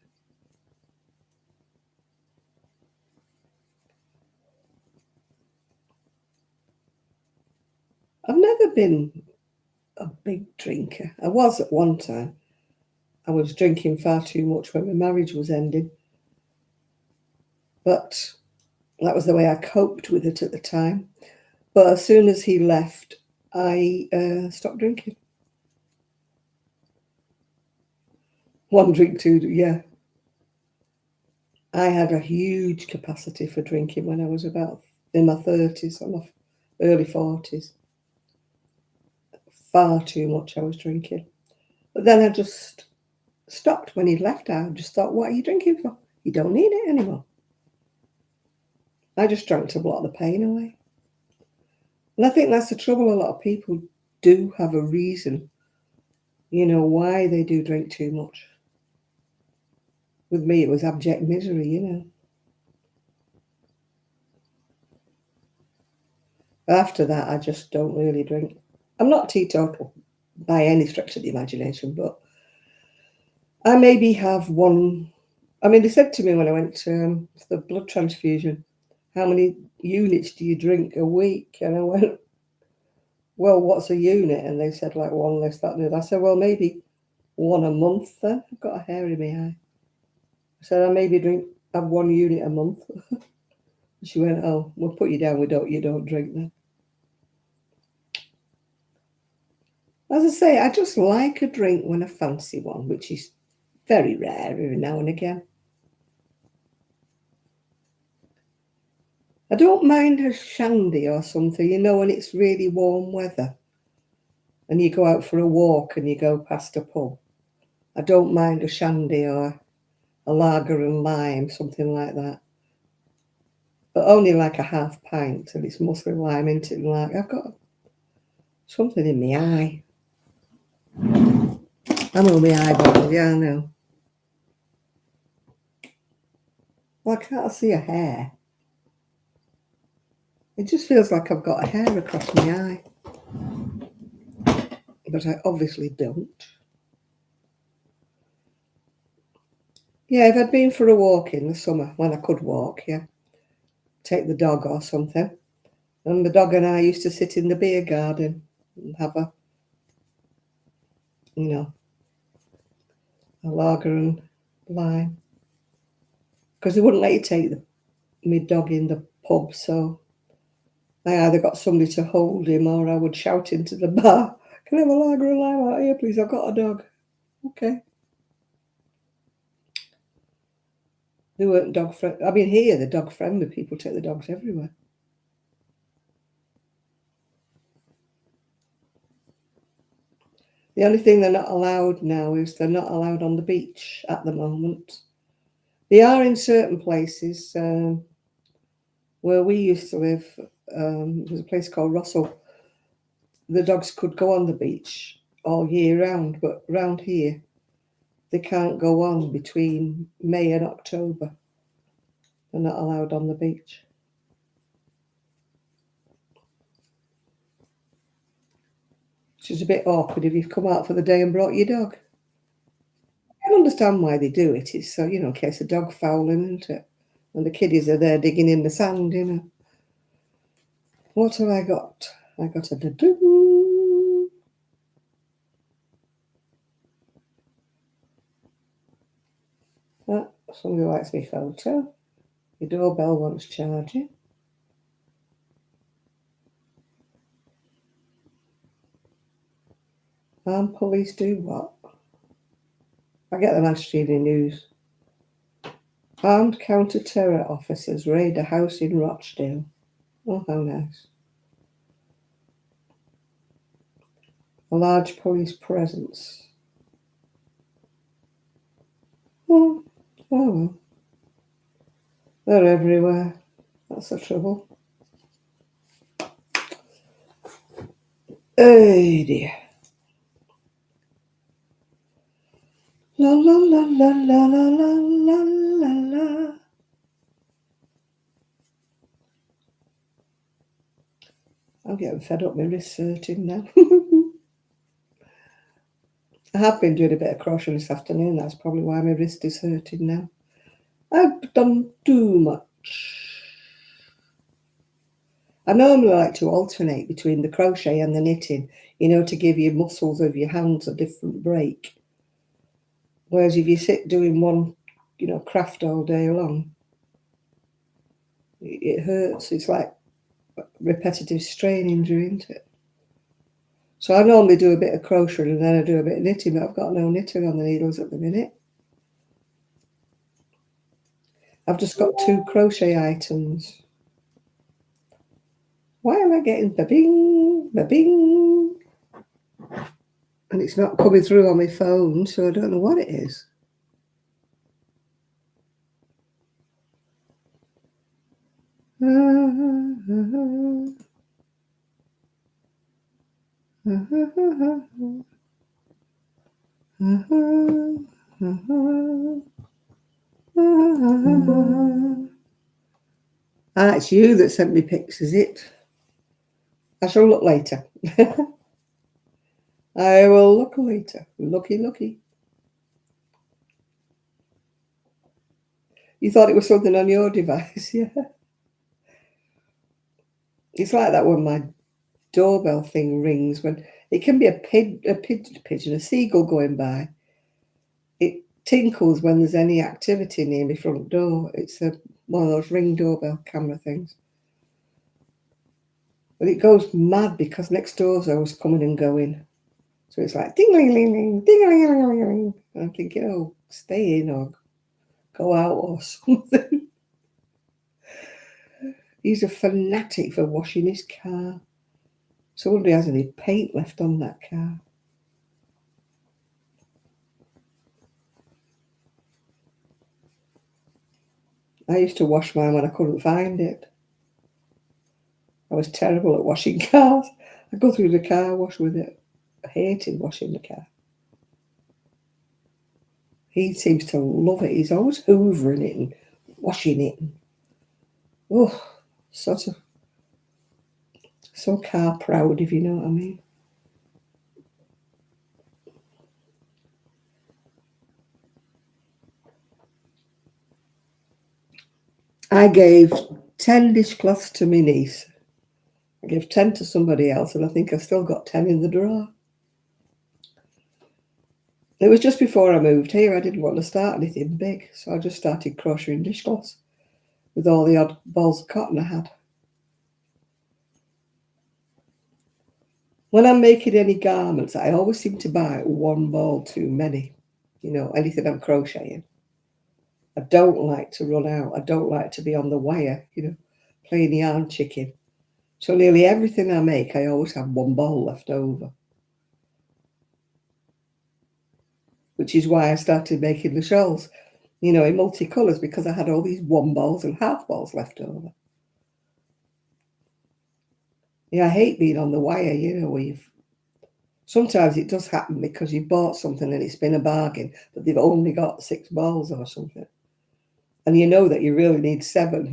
I've never been a big drinker. I was at one time. I was drinking far too much when my marriage was ending. But that was the way I coped with it at the time. But as soon as he left, I stopped drinking. One drink, two, yeah. I had a huge capacity for drinking when I was about in my 30s, or my early 40s. Far too much I was drinking. But then I just stopped when he left. I just thought, what are you drinking for? You don't need it anymore. I just drank to blot the pain away. And I think that's the trouble. A lot of people do have a reason, why they do drink too much. With me, it was abject misery. After that, I just don't really drink. I'm not teetotal by any stretch of the imagination, but I maybe have one. I mean, they said to me when I went to the blood transfusion, how many units do you drink a week? And I went, well, what's a unit? And they said, like, one, this, that, and the other. I said, well, maybe one a month then. I've got a hair in my eye. I said, I maybe have 1 unit a month. She went, oh, we'll put you down. You don't drink then. As I say, I just like a drink when I fancy one, which is very rare every now and again. I don't mind a shandy or something, when it's really warm weather and you go out for a walk and you go past a pub. I don't mind a shandy or a lager and lime, something like that. But only like a half pint, and it's mostly lime, isn't it? Like, I've got something in my eye. I'm on my eyeball, yeah, I know. Well, I can't see a hair. It just feels like I've got a hair across my eye. But I obviously don't. Yeah, if I'd been for a walk in the summer, when I could walk, yeah, take the dog or something. And the dog and I used to sit in the beer garden and have a lager and lime. Because they wouldn't let you take my dog in the pub, so I either got somebody to hold him or I would shout into the bar, can I have a lager and lime out here, please? I've got a dog. Okay. They weren't dog friendly. I mean, here, they're dog friendly. People take the dogs everywhere. The only thing they're not allowed now is they're not allowed on the beach at the moment. They are in certain places. Where we used to live, there's a place called Russell. The dogs could go on the beach all year round, but round here, they can't go on between May and October. They're not allowed on the beach. Which is a bit awkward if you've come out for the day and brought your dog. I can understand why they do it. It's so, in case of dog fouling, isn't it? And the kiddies are there digging in the sand. What have I got? I got a da-doo. Somebody likes me photo. Your doorbell wants charging. Armed police do what? I get the Manchester News. Armed counter-terror officers raid a house in Rochdale. Oh, how nice. A large police presence. Oh well. They're everywhere. That's the trouble. Oh dear. La la la la la la la la la la. I'm getting fed up with wrist hurting now. I have been doing a bit of crochet this afternoon. That's probably why my wrist is hurting now. I've done too much. I normally like to alternate between the crochet and the knitting, to give your muscles of your hands a different break. Whereas if you sit doing one, craft all day long, it hurts. It's like repetitive strain injury, isn't it? So I normally do a bit of crochet and then I do a bit of knitting, but I've got no knitting on the needles at the minute. I've just got 2 crochet items. Why am I getting ba-bing, ba-bing? And it's not coming through on my phone, so I don't know what it is. It's you that sent me pics, is it? I shall look later. I will look later. Looky. You thought it was something on your device, yeah? It's like that when my doorbell thing rings, when it can be a pigeon, a seagull going by. It tinkles when there's any activity near my front door. It's one of those Ring doorbell camera things. But it goes mad because next door's always coming and going. So it's like ding-a-ling-ling-ling, ding-a-ling-ling-ling. And I'm thinking, oh, stay in or go out or something. He's a fanatic for washing his car. So I wonder if he has any paint left on that car. I used to wash mine when I couldn't find it. I was terrible at washing cars. I'd go through the car wash with it. I hated washing the car. He seems to love it. He's always hoovering it and washing it. Oh, sort of so car proud, if you know what I mean. I gave 10 dishcloths to my niece. I gave 10 to somebody else, and I think I've still got 10 in the drawer. It was just before I moved here. I didn't want to start anything big, so I just started crocheting dishcloths with all the odd balls of cotton I had. When I'm making any garments, I always seem to buy one ball too many. Anything I'm crocheting. I don't like to run out. I don't like to be on the wire, playing yarn chicken. So nearly everything I make, I always have one ball left over. Which is why I started making the shawls, in multicolours, because I had all these one balls and half balls left over. Yeah, I hate being on the wire, where sometimes it does happen because you bought something and it's been a bargain, but they've only got 6 balls or something. And you know that you really need 7,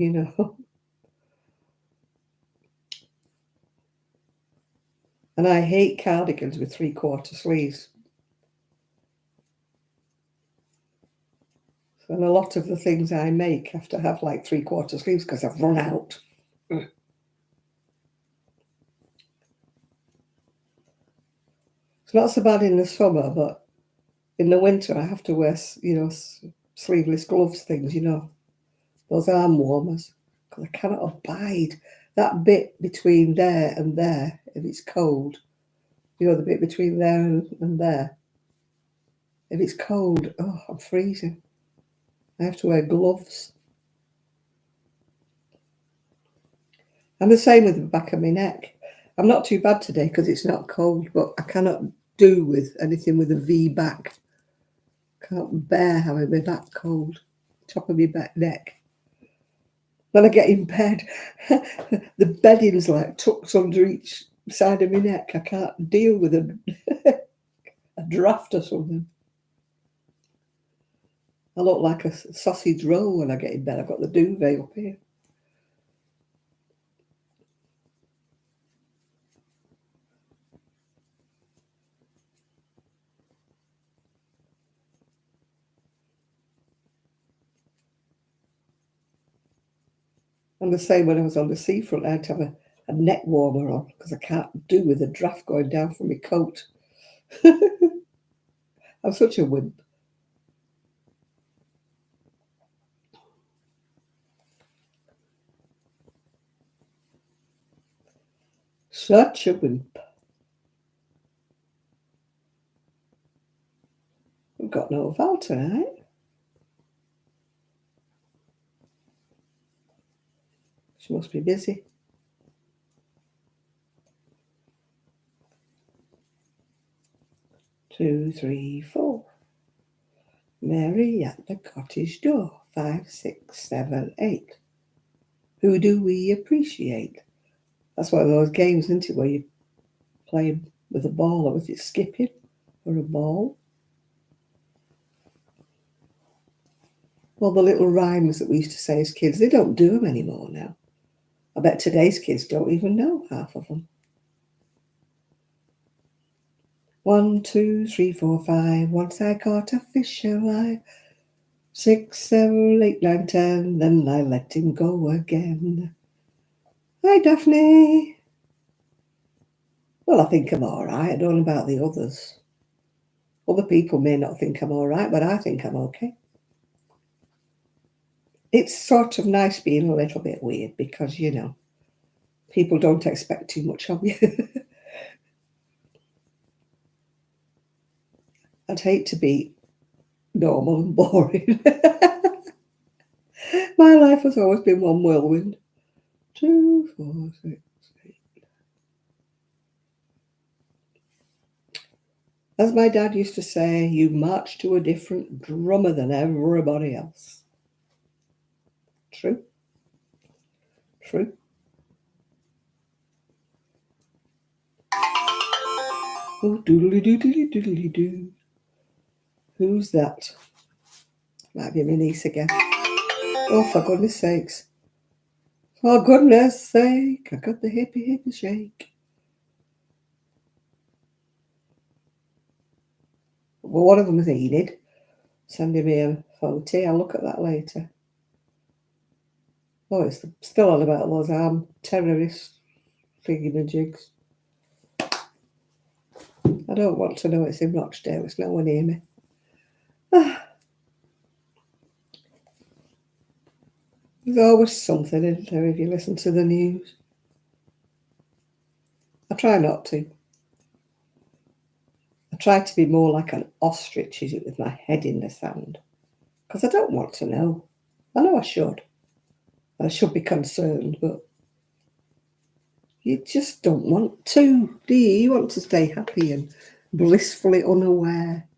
And I hate cardigans with 3/4 sleeves. And a lot of the things I make have to have like 3/4 sleeves because I've run out. It's not so bad in the summer, but in the winter I have to wear, sleeveless gloves things, those arm warmers, because I cannot abide that bit between there and there if it's cold. The bit between there and there. If it's cold, oh, I'm freezing. I have to wear gloves. And the same with the back of my neck. I'm not too bad today because it's not cold, but I cannot do with anything with a V back. Can't bear having my back cold. Top of my back neck. When I get in bed, the bedding's like tucked under each side of my neck. I can't deal with a draft or something. I look like a sausage roll when I get in bed. I've got the duvet up here. And the same when I was on the seafront, I had to have a neck warmer on because I can't do with the draft going down from my coat. I'm such a wimp. Such a wimp. We've got no Val tonight. She must be busy. Two, three, four. Mary at the cottage door. 5, 6, 7, 8. Who do we appreciate? That's one of those games, isn't it, where you play with a ball, or was it skipping or a ball? Well, the little rhymes that we used to say as kids, they don't do them anymore now. I bet today's kids don't even know half of them. 1, 2, 3, 4, 5. Once I caught a fish alive. 6, 7, 8, 9, 10. Then I let him go again. Hi, Daphne. Well, I think I'm all right. I don't know about the others. Other people may not think I'm all right, but I think I'm okay. It's sort of nice being a little bit weird because, you know, people don't expect too much of you. I'd hate to be normal and boring. My life has always been one whirlwind. 2, 4, 6, 8. As my dad used to say, you march to a different drummer than everybody else. True. True. Oh, doodly doodly doodly doo. Who's that? Might be my niece again. Oh, for goodness sakes. For goodness sake, I got the hippie shake. Well, one of them is Enid. Sending me a photo. I'll look at that later. Oh, it's still on about those armed terrorist thingy-majigs. I don't want to know it's in Rochdale. It's nowhere near me. There's always something, isn't there, if you listen to the news? I try not to. I try to be more like an ostrich, is it, with my head in the sand. Because I don't want to know. I know I should. I should be concerned, but you just don't want to, do you? You want to stay happy and blissfully unaware.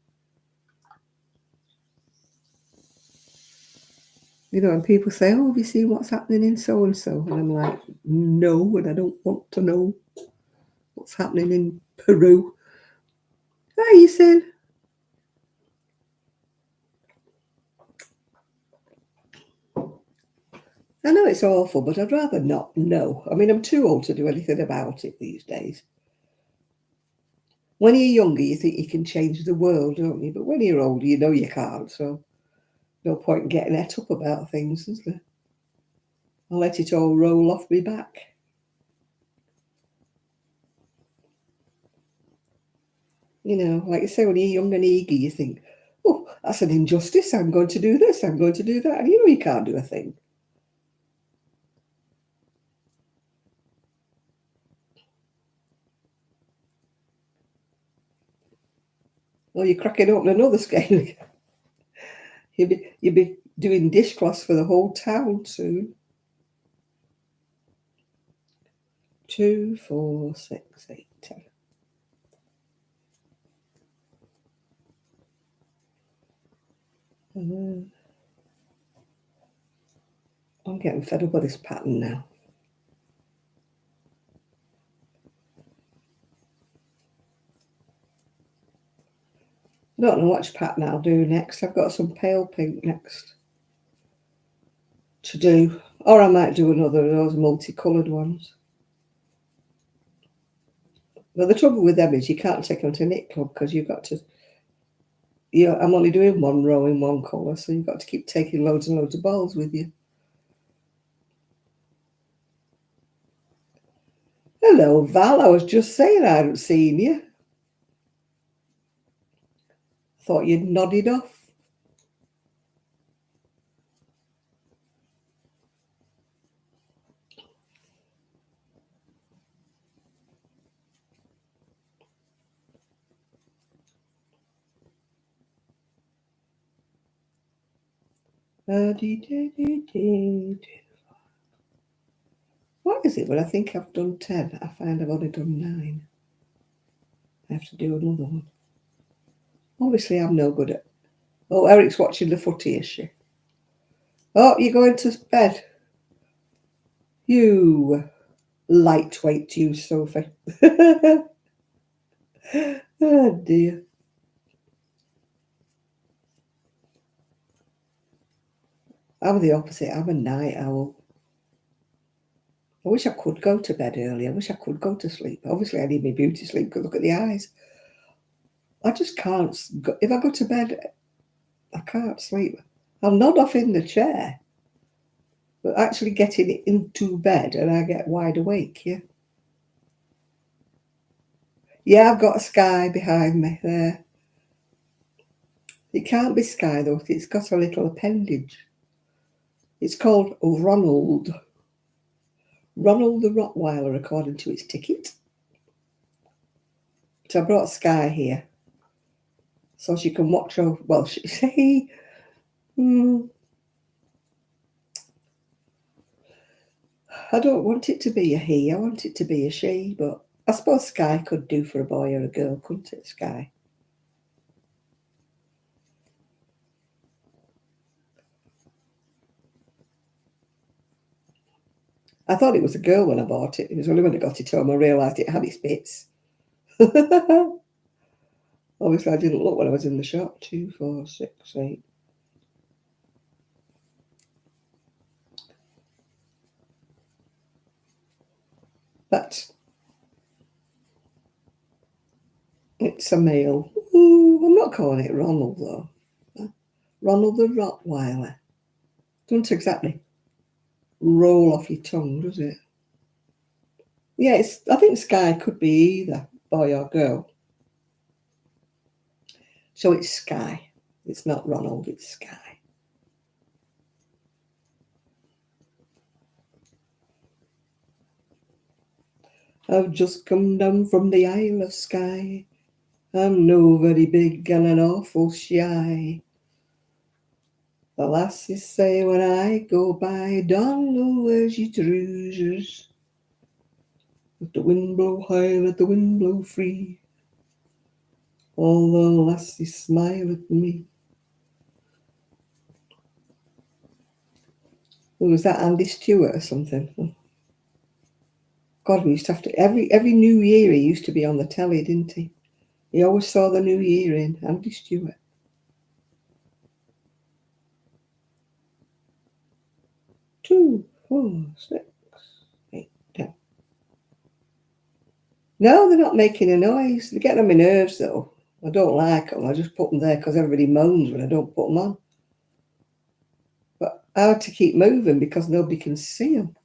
You know, and people say, oh, have you seen what's happening in so-and-so? And I'm like, no, and I don't want to know what's happening in Peru. Hi, you said. I know it's awful, but I'd rather not know. I mean, I'm too old to do anything about it these days. When you're younger, you think you can change the world, don't you? But when you're older, you know you can't. So no point in getting het up about things, is there? I'll let it all roll off me back. You know, like you say, when you're young and eager, you think, oh, that's an injustice. I'm going to do this. I'm going to do that. And you know you can't do a thing. Well, you're cracking open another scale. You'll be doing dishcloths for the whole town soon. 2, 4, 6, 8, 10. I'm getting fed up with this pattern now. I don't know which pattern I'll do next. I've got some pale pink next to do. Or I might do another of those multicoloured ones. But the trouble with them is you can't take them to knit club because you've got to, I'm only doing one row in one colour, so you've got to keep taking loads and loads of balls with you. Hello, Val. I was just saying I hadn't seen you. Thought you'd nodded off. What is it when I think I've done 10? I find I've only done 9. I have to do another one. Obviously, I'm no good at... Oh, Eric's watching the footy, is she? Oh, you're going to bed. You lightweight, you, Sophie. Oh, dear. I'm the opposite. I'm a night owl. I wish I could go to bed early. I wish I could go to sleep. Obviously, I need my beauty sleep because look at the eyes. I just can't. If I go to bed, I can't sleep. I'll nod off in the chair, but actually getting into bed and I get wide awake, yeah. Yeah, I've got a sky behind me there. It can't be Sky though, it's got a little appendage. It's called Ronald. Ronald the Rottweiler, according to its ticket. So I brought Sky here so she can watch her. Well, she I don't want it to be a he, I want it to be a she, but I suppose Sky could do for a boy or a girl, couldn't it, Sky? I thought it was a girl when I bought it. It was only when I got it home I realised it had its bits. Obviously, I didn't look when I was in the shop. 2, 4, 6, 8. But it's a male. Ooh, I'm not calling it Ronald, though. Ronald the Rottweiler. Doesn't exactly roll off your tongue, does it? Yeah, I think Sky could be either boy or girl. So it's Sky. It's not Ronald, it's Sky. I've just come down from the Isle of Skye. I'm no very big and an awful shy. The lassies say when I go by, Donald, where's your trousers? Let the wind blow high, let the wind blow free. All the lassies smile at me. Oh, was that Andy Stewart or something? Oh, God, we used to have to every New Year he used to be on the telly, didn't he? He always saw the New Year in Andy Stewart. 2, 4, 6, 8, 10. No, they're not making a noise. They get on my nerves though. I don't like them. I just put them there because everybody moans when I don't put them on. But I had to keep moving because nobody can see them.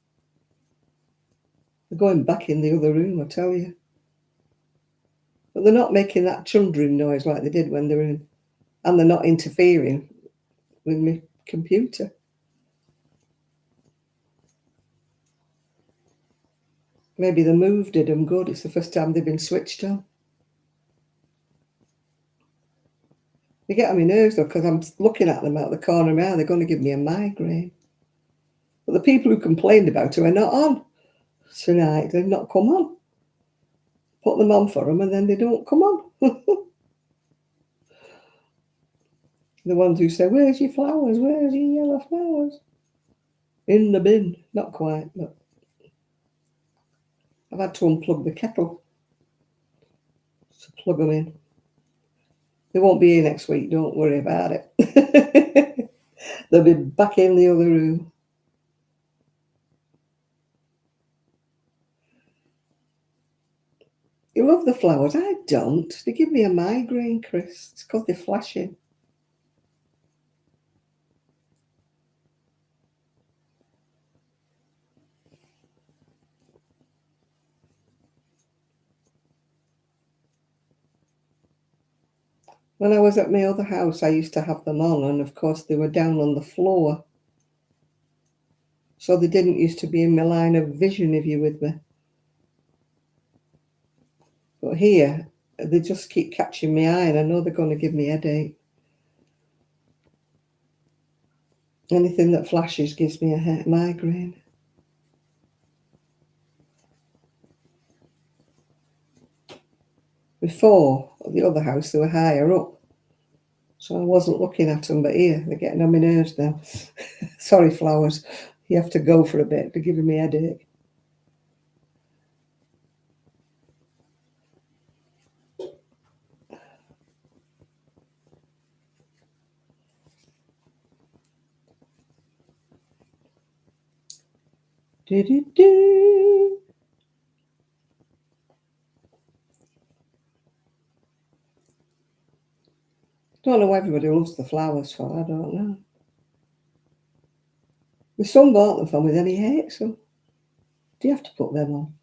They're going back in the other room, I tell you. But they're not making that chundering noise like they did when they were in, and they're not interfering with my computer. Maybe the move did them good. It's the first time they've been switched on. They get on my nerves though because I'm looking at them out the corner of my eye. They're going to give me a migraine. But the people who complained about it are not on tonight. They've not come on. Put them on for them and then they don't come on. The ones who say, where's your flowers? Where's your yellow flowers? In the bin. Not quite, but I've had to unplug the kettle to plug them in. They won't be here next week. Don't worry about it. They'll be back in the other room. You love the flowers? I don't. They give me a migraine, Chris. It's because they're flashing. When I was at my other house, I used to have them on, and of course they were down on the floor. So they didn't used to be in my line of vision, if you're with me. But here, they just keep catching my eye, and I know they're going to give me a headache. Anything that flashes gives me a migraine. Before, at the other house, they were higher up. So I wasn't looking at them, but here, they're getting on my nerves now. Sorry, flowers. You have to go for a bit. They're giving me a headache. Do-do-do. Don't know what everybody loves the flowers for. I don't know. My son bought them for me, then he hates them. Do you have to put them on?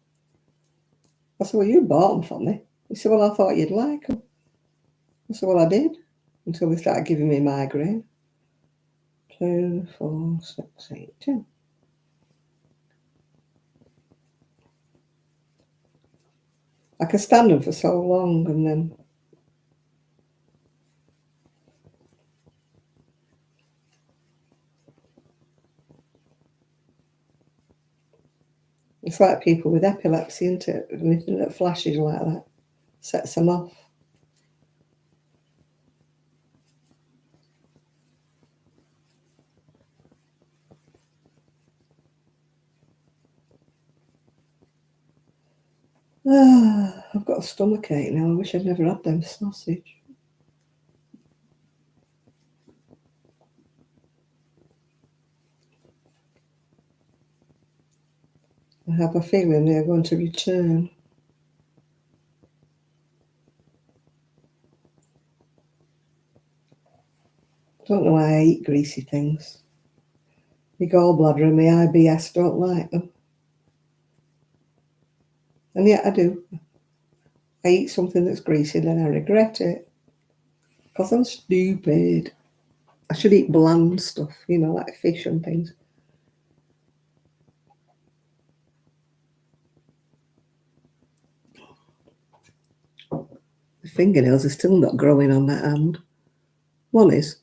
I said, well, you bought them for me. He said, well, I thought you'd like them. I said, well, I did. Until they started giving me migraine. 2, 4, 6, 8, 10. I could stand them for so long, and then it's like people with epilepsy, isn't it? Anything that flashes like that sets them off. I've got a stomachache now. I wish I'd never had them sausage. I have a feeling they're going to return. I don't know why I eat greasy things. My gallbladder and my IBS don't like them. And yet I do. I eat something that's greasy, then I regret it. Because I'm stupid. I should eat bland stuff, like fish and things. The fingernails are still not growing on that hand. One is.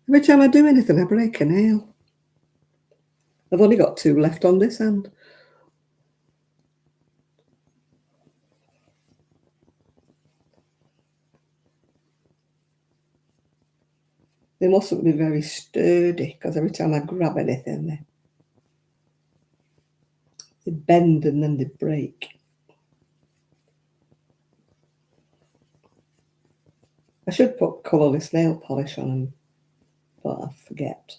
Every time I do anything, I break a nail. I've only got 2 left on this hand. They mustn't be very sturdy, because every time I grab anything, they bend and then they break. I should put colourless nail polish on them, but I forget.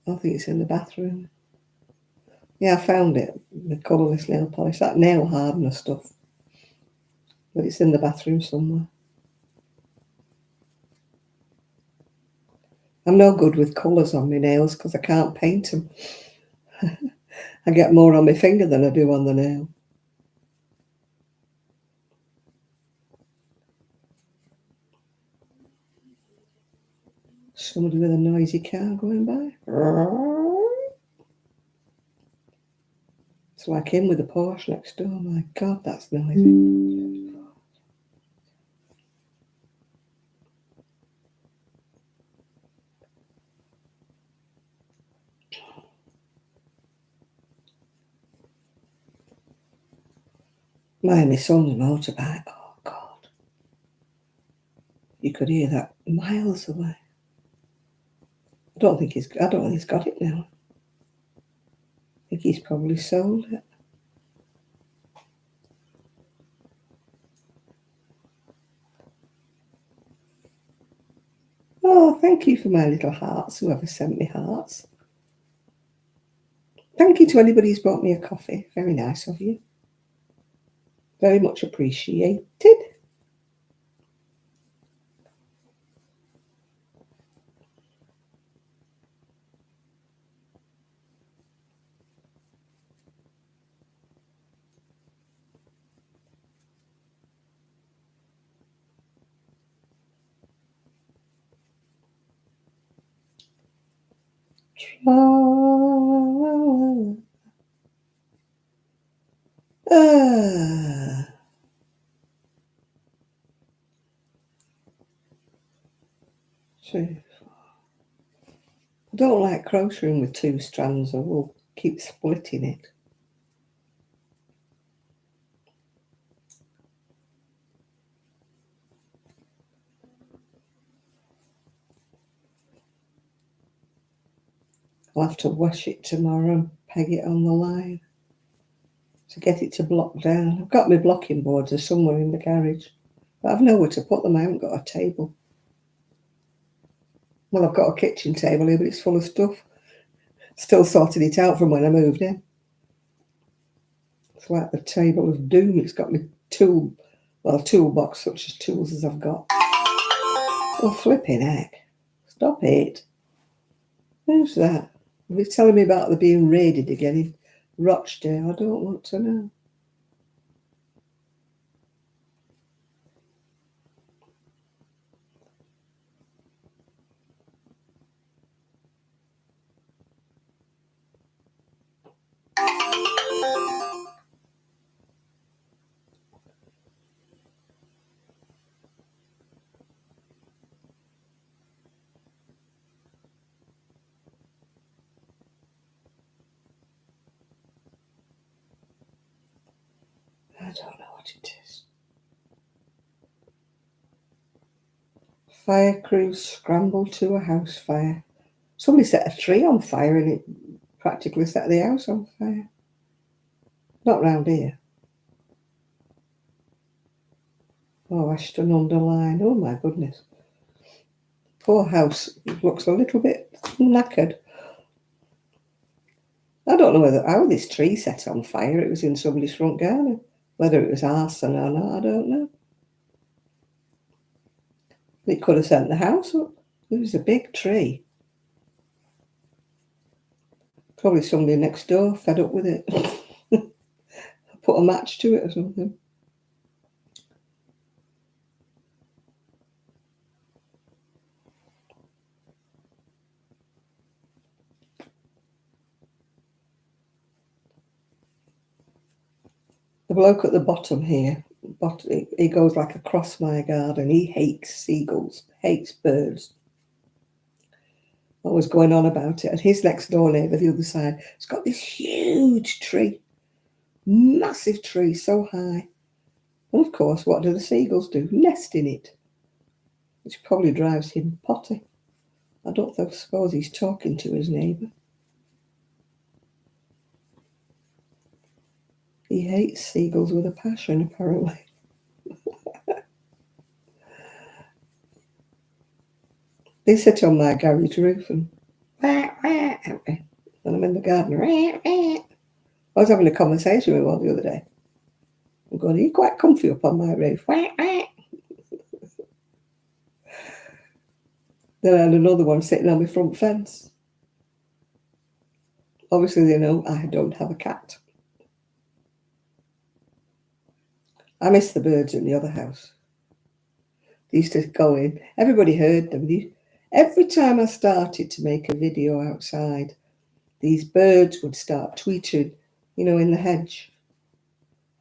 I think it's in the bathroom. Yeah, I found it, the colourless nail polish, that nail hardener stuff. But it's in the bathroom somewhere. I'm no good with colours on my nails because I can't paint them. I get more on my finger than I do on the nail. Somebody with a noisy car going by. It's like him with a Porsche next door. My God, that's noisy. My son's motorbike. Oh, God. You could hear that miles away. I don't think he's got it now. I think he's probably sold it. Oh, thank you for my little hearts, whoever sent me hearts. Thank you to anybody who's bought me a coffee. Very nice of you. Very much appreciated. See. I don't like crocheting with 2 strands. I will keep splitting it. I'll have to wash it tomorrow and peg it on the line to get it to block down. I've got my blocking boards are somewhere in the garage, but I've nowhere to put them. I haven't got a table. Well, I've got a kitchen table here, but it's full of stuff. Still sorting it out from when I moved in. It's like the table of doom. It's got my toolbox, such as tools as I've got. Oh, flipping heck. Stop it. Who's that? If it's telling me about the being raided again in Rochdale, I don't want to know. I don't know what it is. Fire crew scrambled to a house fire. Somebody set a tree on fire and it practically set the house on fire. Not round here. Oh, Ashton underline. Oh my goodness. Poor house looks a little bit knackered. I don't know how this tree set on fire. It was in somebody's front garden. Whether it was arson or not, I don't know. It could have sent the house up. It was a big tree. Probably somebody next door fed up with it. Put a match to it or something. The bloke at the bottom here, he goes like across my garden. He hates seagulls, hates birds. Always going on about it. And his next door neighbour, the other side, has got this huge tree, massive tree, so high. And of course, what do the seagulls do? Nest in it, which probably drives him potty. I don't suppose he's talking to his neighbour. He hates seagulls with a passion, apparently. They sit on my garage roof and I'm in the garden. I was having a conversation with one the other day. I'm going, are you quite comfy up on my roof? Then I had another one sitting on my front fence. Obviously, they know I don't have a cat. I miss the birds in the other house. They used to go in. Everybody heard them. Every time I started to make a video outside, these birds would start tweeting, in the hedge.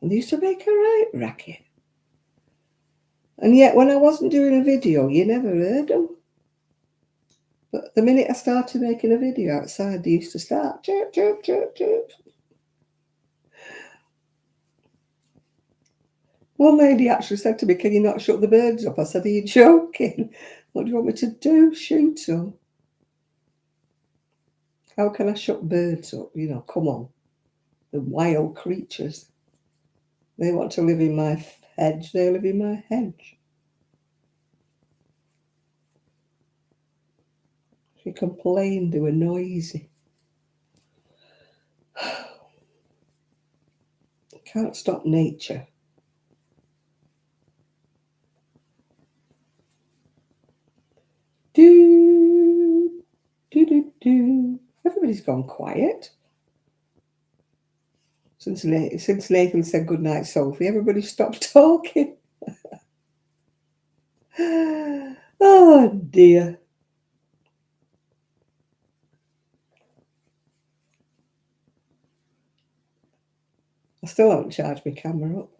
And they used to make a right racket. And yet, when I wasn't doing a video, you never heard them. But the minute I started making a video outside, they used to start chirp, chirp, chirp, chirp. One lady actually said to me, can you not shut the birds up? I said, are you joking? What do you want me to do? Shoot them? How can I shut birds up? Come on. The wild creatures. They want to live in my hedge. They live in my hedge. She complained they were noisy. Can't stop nature. Do, do, do, do. Everybody's gone quiet. Since Nathan said goodnight, Sophie, everybody stopped talking. Oh, dear. I still haven't charged my camera up.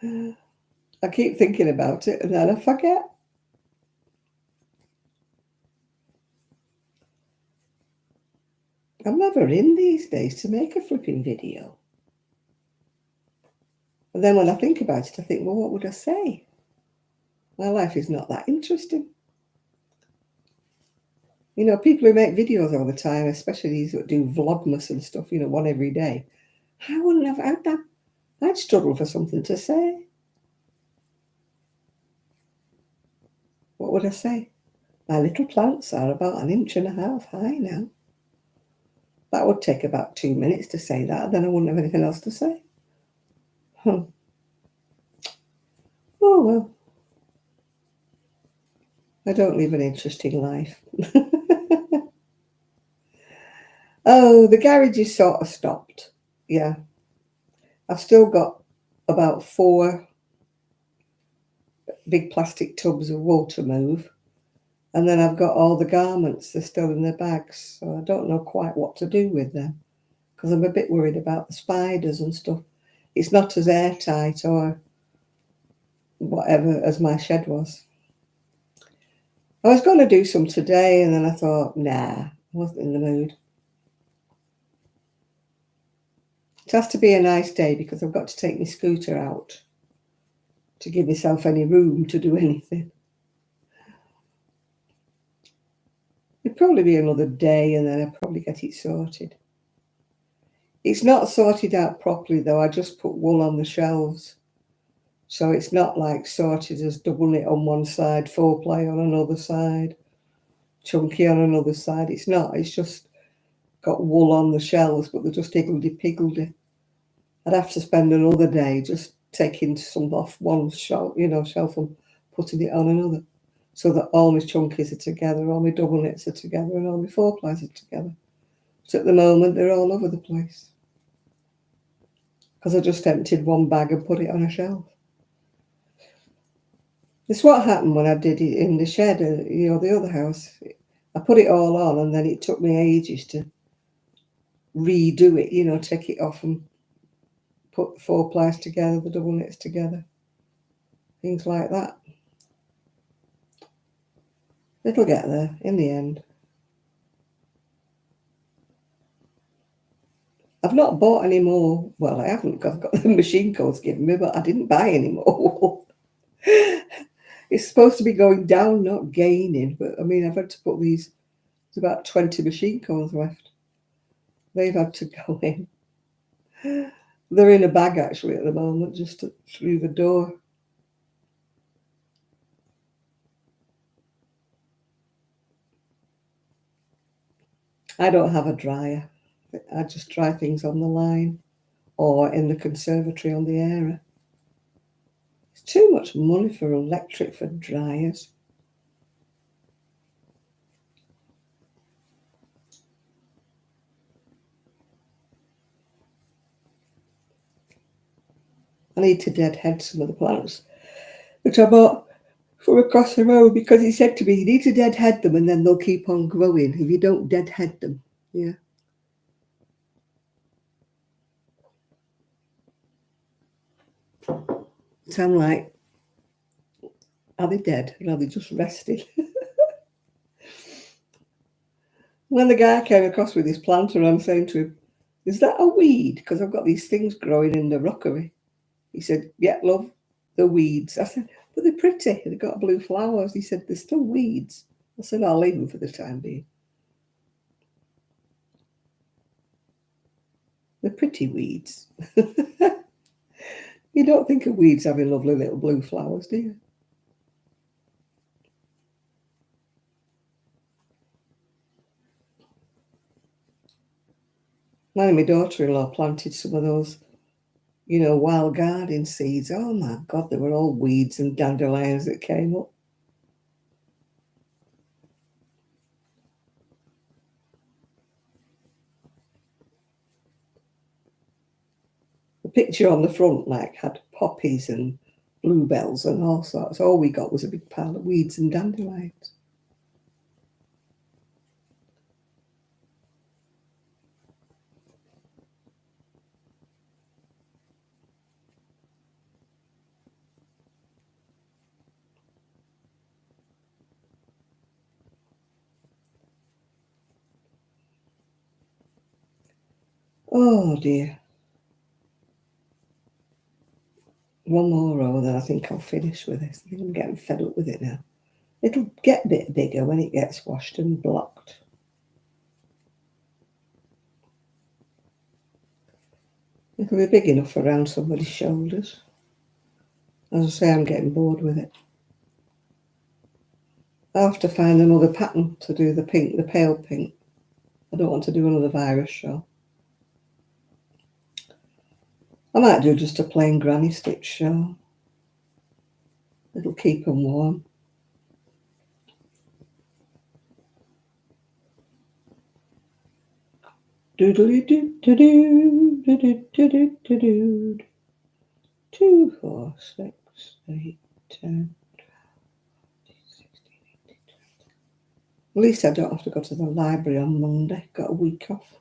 I keep thinking about it and then I forget. I'm never in these days to make a flipping video. And then when I think about it, I think, well, what would I say? My life is not that interesting. You know, people who make videos all the time, especially these that do vlogmas and stuff, you know, one every day. I wouldn't have had that. I'd struggle for something to say. What would I say? My little plants are about 1.5 inches high now. That would take about 2 minutes to say that, then I wouldn't have anything else to say. Oh well. I don't live an interesting life. Oh, the garage is sort of stopped. Yeah. I've still got about 4 big plastic tubs of wool to move. And then I've got all the garments, they're still in their bags. So I don't know quite what to do with them because I'm a bit worried about the spiders and stuff. It's not as airtight or whatever as my shed was. I was going to do some today and then I thought, nah, I wasn't in the mood. It has to be a nice day because I've got to take my scooter out to give myself any room to do anything. It'd probably be another day and then I'd probably get it sorted. It's not sorted out properly though. I just put wool on the shelves. So it's not like sorted as double knit on one side, 4-ply on another side, chunky on another side. It's not. It's just got wool on the shelves, but they're just higgledy-piggledy. I'd have to spend another day just taking some off one shelf, shelf and putting it on another, so that all my chunkies are together, all my double knits are together, and all my 4-plies are together. But at the moment, they're all over the place because I just emptied one bag and put it on a shelf. It's what happened when I did it in the shed, the other house. I put it all on, and then it took me ages to redo it. Take it off and put 4-plies together, the double knits together, things like that. It'll get there in the end. I've not bought any more. Well, I haven't. I've got the machine codes given me, but I didn't buy any more. It's supposed to be going down, not gaining. But I mean, I've had to put these. There's about 20 machine codes left. They've had to go in. They're in a bag actually at the moment, just through the door. I don't have a dryer. I just dry things on the line or in the conservatory on the area. It's too much money for electric for dryers. I need to deadhead some of the plants, which I bought from across the road because he said to me, you need to deadhead them and then they'll keep on growing if you don't deadhead them. Yeah. So I'm like, are they dead or are they just resting? When the guy came across with his planter, I'm saying to him, is that a weed? Because I've got these things growing in the rockery. He said, yeah, love, the weeds. I said, but they're pretty. They've got blue flowers. He said, they're still weeds. I said, I'll leave them for the time being. They're pretty weeds. You don't think of weeds having lovely little blue flowers, do you? My daughter-in-law planted some of those, wild garden seeds. Oh my God, they were all weeds and dandelions that came up. The picture on the front, had poppies and bluebells and all sorts. All we got was a big pile of weeds and dandelions. Oh dear. One more row, then I think I'll finish with this. I think I'm getting fed up with it now. It'll get a bit bigger when it gets washed and blocked. It'll be big enough around somebody's shoulders. As I say, I'm getting bored with it. I'll have to find another pattern to do the pink, the pale pink. I don't want to do another virus shawl. I might do just a plain granny stitch shawl. It'll keep them warm. Doodly doo doo doo doo doo doo doo doo. 2, 4, 6, 8, 10, 16, 18, 20. At least I don't have to go to the library on Monday. Got a week off.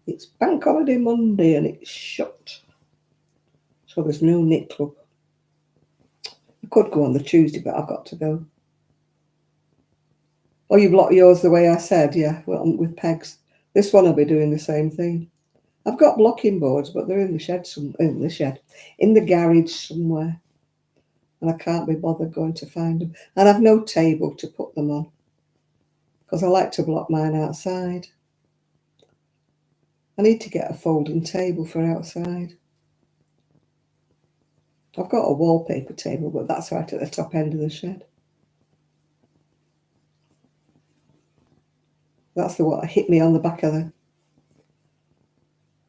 It's Bank Holiday Monday and it's shut. So there's no knit club. I could go on the Tuesday, but I've got to go. Oh, you blocked yours the way I said, yeah, well, with pegs. This one will be doing the same thing. I've got blocking boards, but they're in the shed, in the garage somewhere. And I can't be bothered going to find them. And I've no table to put them on, because I like to block mine outside. I need to get a folding table for outside. I've got a wallpaper table, but that's right at the top end of the shed. That's the one that hit me on the back of the...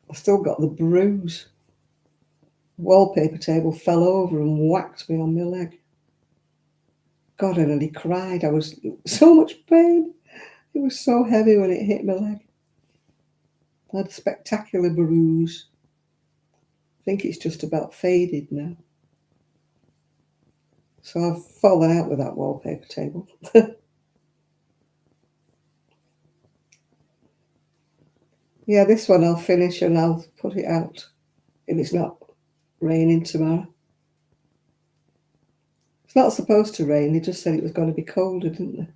I've still got the bruise. The wallpaper table fell over and whacked me on my leg. God, I nearly cried. I was so much pain. It was so heavy when it hit my leg. I had a spectacular bruise. I think it's just about faded now. So I've fallen out with that wallpaper table. Yeah, this one I'll finish and I'll put it out if it's not raining tomorrow. It's not supposed to rain. They just said it was going to be colder, didn't they?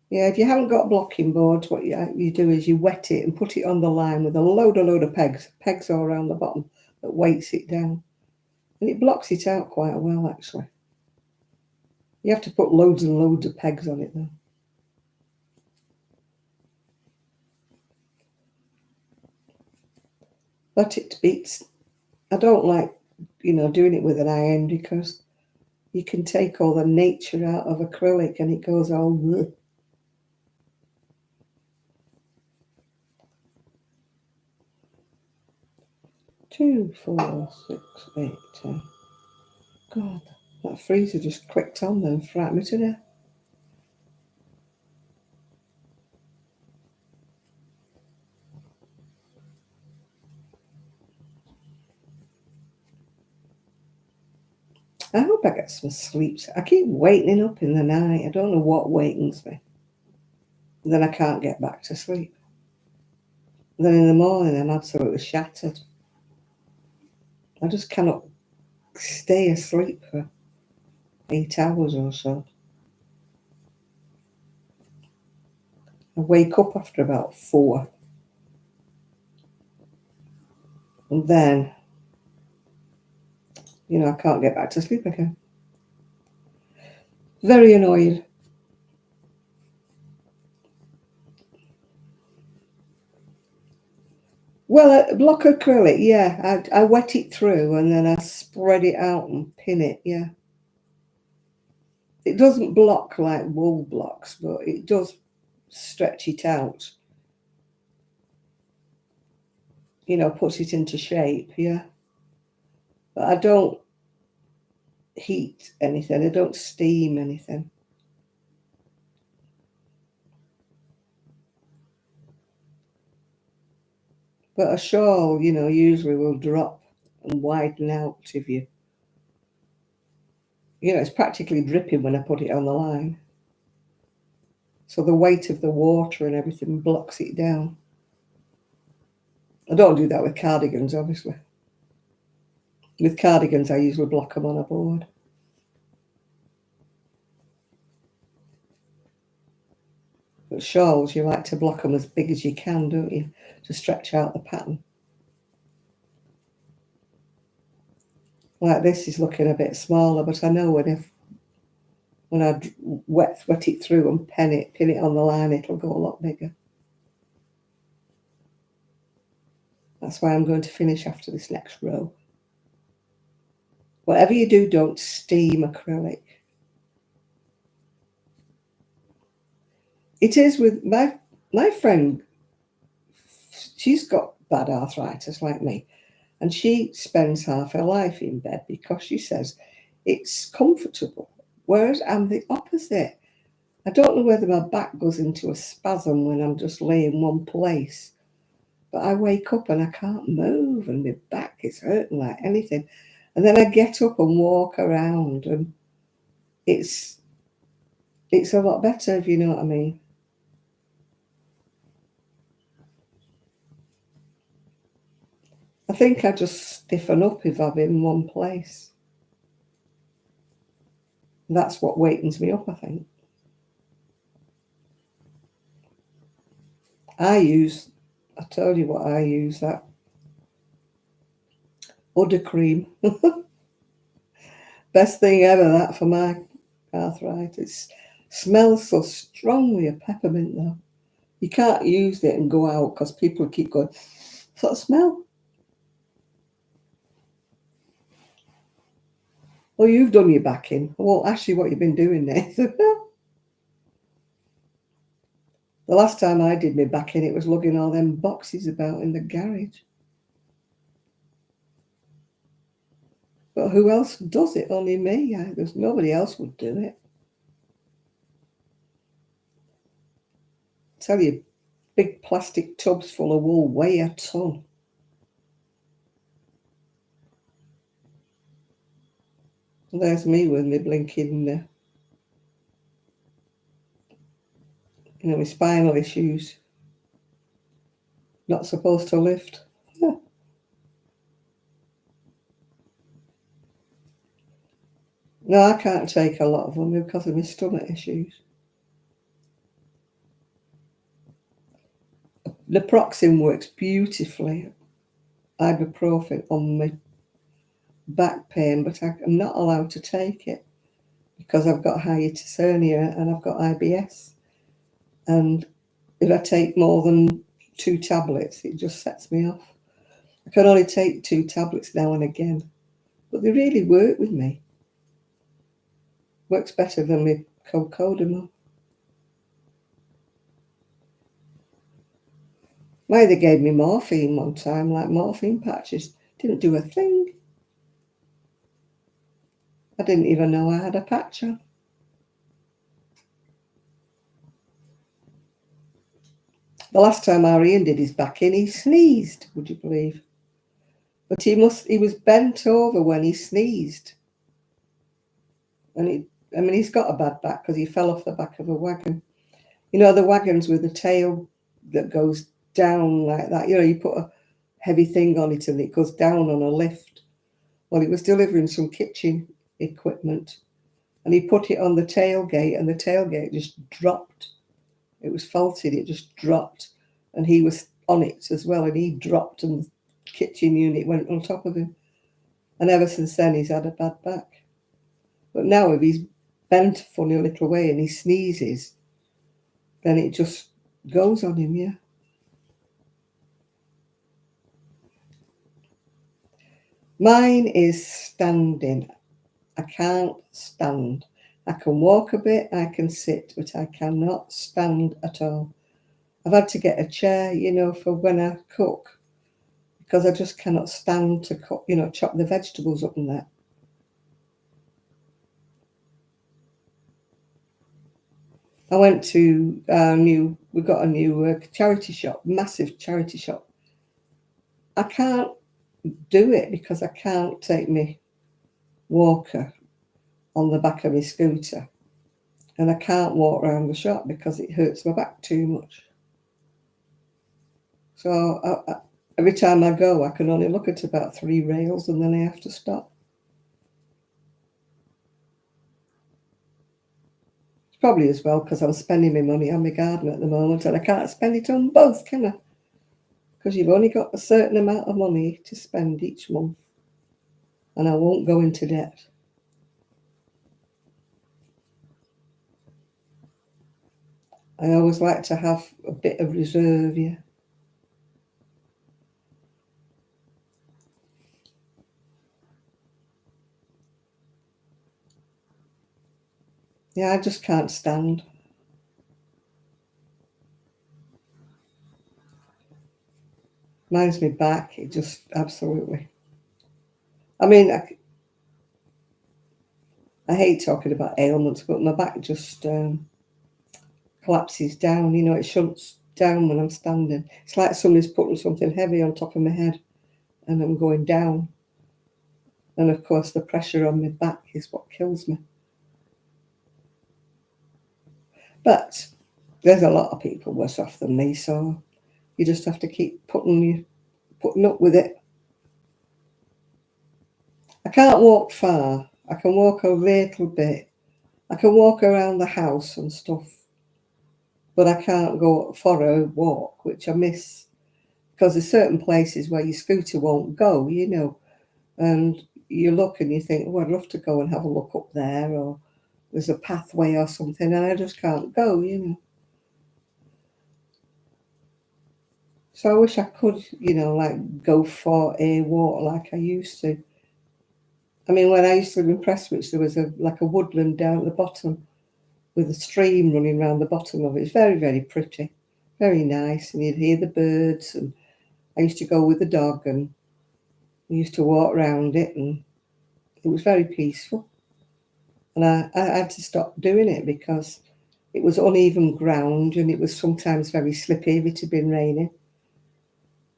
Yeah, if you haven't got blocking boards, what you do is you wet it and put it on the line with a load of pegs all around the bottom that weights it down. And it blocks it out quite well, actually. You have to put loads and loads of pegs on it, though. But it beats... I don't like, doing it with an iron, because you can take all the nature out of acrylic and it goes all... Bleh. 2, 4, 6, 8, 10. God, that freezer just clicked on then and frightened me to death. I hope I get some sleep. I keep waking up in the night. I don't know what wakens me. And then I can't get back to sleep. And then in the morning, I'm absolutely shattered. I just cannot stay asleep for 8 hours or so. I wake up after about 4. And then, I can't get back to sleep again. Very annoyed. Well, block acrylic, yeah. I wet it through and then I spread it out and pin it, yeah. It doesn't block like wool blocks, but it does stretch it out. Puts it into shape, yeah. But I don't heat anything. I don't steam anything. But a shawl, usually will drop and widen out if you... it's practically dripping when I put it on the line. So the weight of the water and everything blocks it down. I don't do that with cardigans, obviously. With cardigans, I usually block them on a board. But shawls, you like to block them as big as you can, don't you? To stretch out the pattern. Like this is looking a bit smaller, but I know when I wet it through and pin it on the line, it'll go a lot bigger. That's why I'm going to finish after this next row. Whatever you do, don't steam acrylic. It is with my friend, she's got bad arthritis like me, and she spends half her life in bed because she says it's comfortable, whereas I'm the opposite. I don't know whether my back goes into a spasm when I'm just laying one place, but I wake up and I can't move and my back is hurting like anything. And then I get up and walk around and it's a lot better, if you know what I mean. I think I just stiffen up if I'm in one place. That's what wakens me up, I think. I told you what I use, that udder cream. Best thing ever, that, for my arthritis. Smells so strongly of peppermint, though. You can't use it and go out because people keep going, what's that smell? Well, you've done your back in. I won't ask you what you've been doing there. The last time I did my back in, it was lugging all them boxes about in the garage. But who else does it? Only me. There's nobody else would do it. I tell you, big plastic tubs full of wool weigh a ton. And there's me with my blinking, my spinal issues. Not supposed to lift. No, I can't take a lot of them because of my stomach issues. Naproxen works beautifully, ibuprofen, on my back pain, but I'm not allowed to take it because I've got hiatus hernia and I've got IBS. And if I take more than 2 tablets, it just sets me off. I can only take 2 tablets now and again, but they really work with me. Works better than my cocodamol. They gave me morphine one time, like morphine patches. Didn't do a thing. I didn't even know I had a patch on. The last time our Ian did his back in, he sneezed, would you believe? But he was bent over when he sneezed. And he's got a bad back because he fell off the back of a wagon. You know, the wagons with the tail that goes down like that. You know, you put a heavy thing on it and it goes down on a lift. Well, he was delivering some kitchen equipment and he put it on the tailgate and the tailgate just dropped. It was faulted, it just dropped. And he was on it as well and he dropped and the kitchen unit went on top of him. And ever since then, he's had a bad back. But now if he's bent a funny little way and he sneezes, then it just goes on him, yeah. Mine is standing. I can't stand. I can walk a bit, I can sit, but I cannot stand at all. I've had to get a chair, for when I cook, because I just cannot stand to cook, chop the vegetables up and that. I went to we got a new charity shop, massive charity shop. I can't do it because I can't take my walker on the back of my scooter. And I can't walk around the shop because it hurts my back too much. So every time I go, I can only look at about 3 rails and then I have to stop. It's probably as well because I'm spending my money on my garden at the moment and I can't spend it on both, can I? Because you've only got a certain amount of money to spend each month. And I won't go into debt. I always like to have a bit of reserve, yeah. Yeah, I just can't stand. Mine's my back. It just absolutely. I mean, I hate talking about ailments, but my back just collapses down. You know, it shunts down when I'm standing. It's like somebody's putting something heavy on top of my head and I'm going down. And of course, the pressure on my back is what kills me. But there's a lot of people worse off than me, so you just have to keep putting up with it. I can't walk far. I can walk a little bit. I can walk around the house and stuff, but I can't go for a walk, which I miss because there's certain places where your scooter won't go, you know, and you look and you think, oh, I'd love to go and have a look up there, or there's a pathway or something, and I just can't go, you know. So I wish I could, you know, like go for a walk like I used to. I mean, when I used to live in Prestwich, there was like a woodland down at the bottom with a stream running around the bottom of it. It's very, very pretty, very nice, and you'd hear the birds. And I used to go with the dog, and we used to walk around it, and it was very peaceful. And I had to stop doing it because it was uneven ground, and it was sometimes very slippy if it had been raining.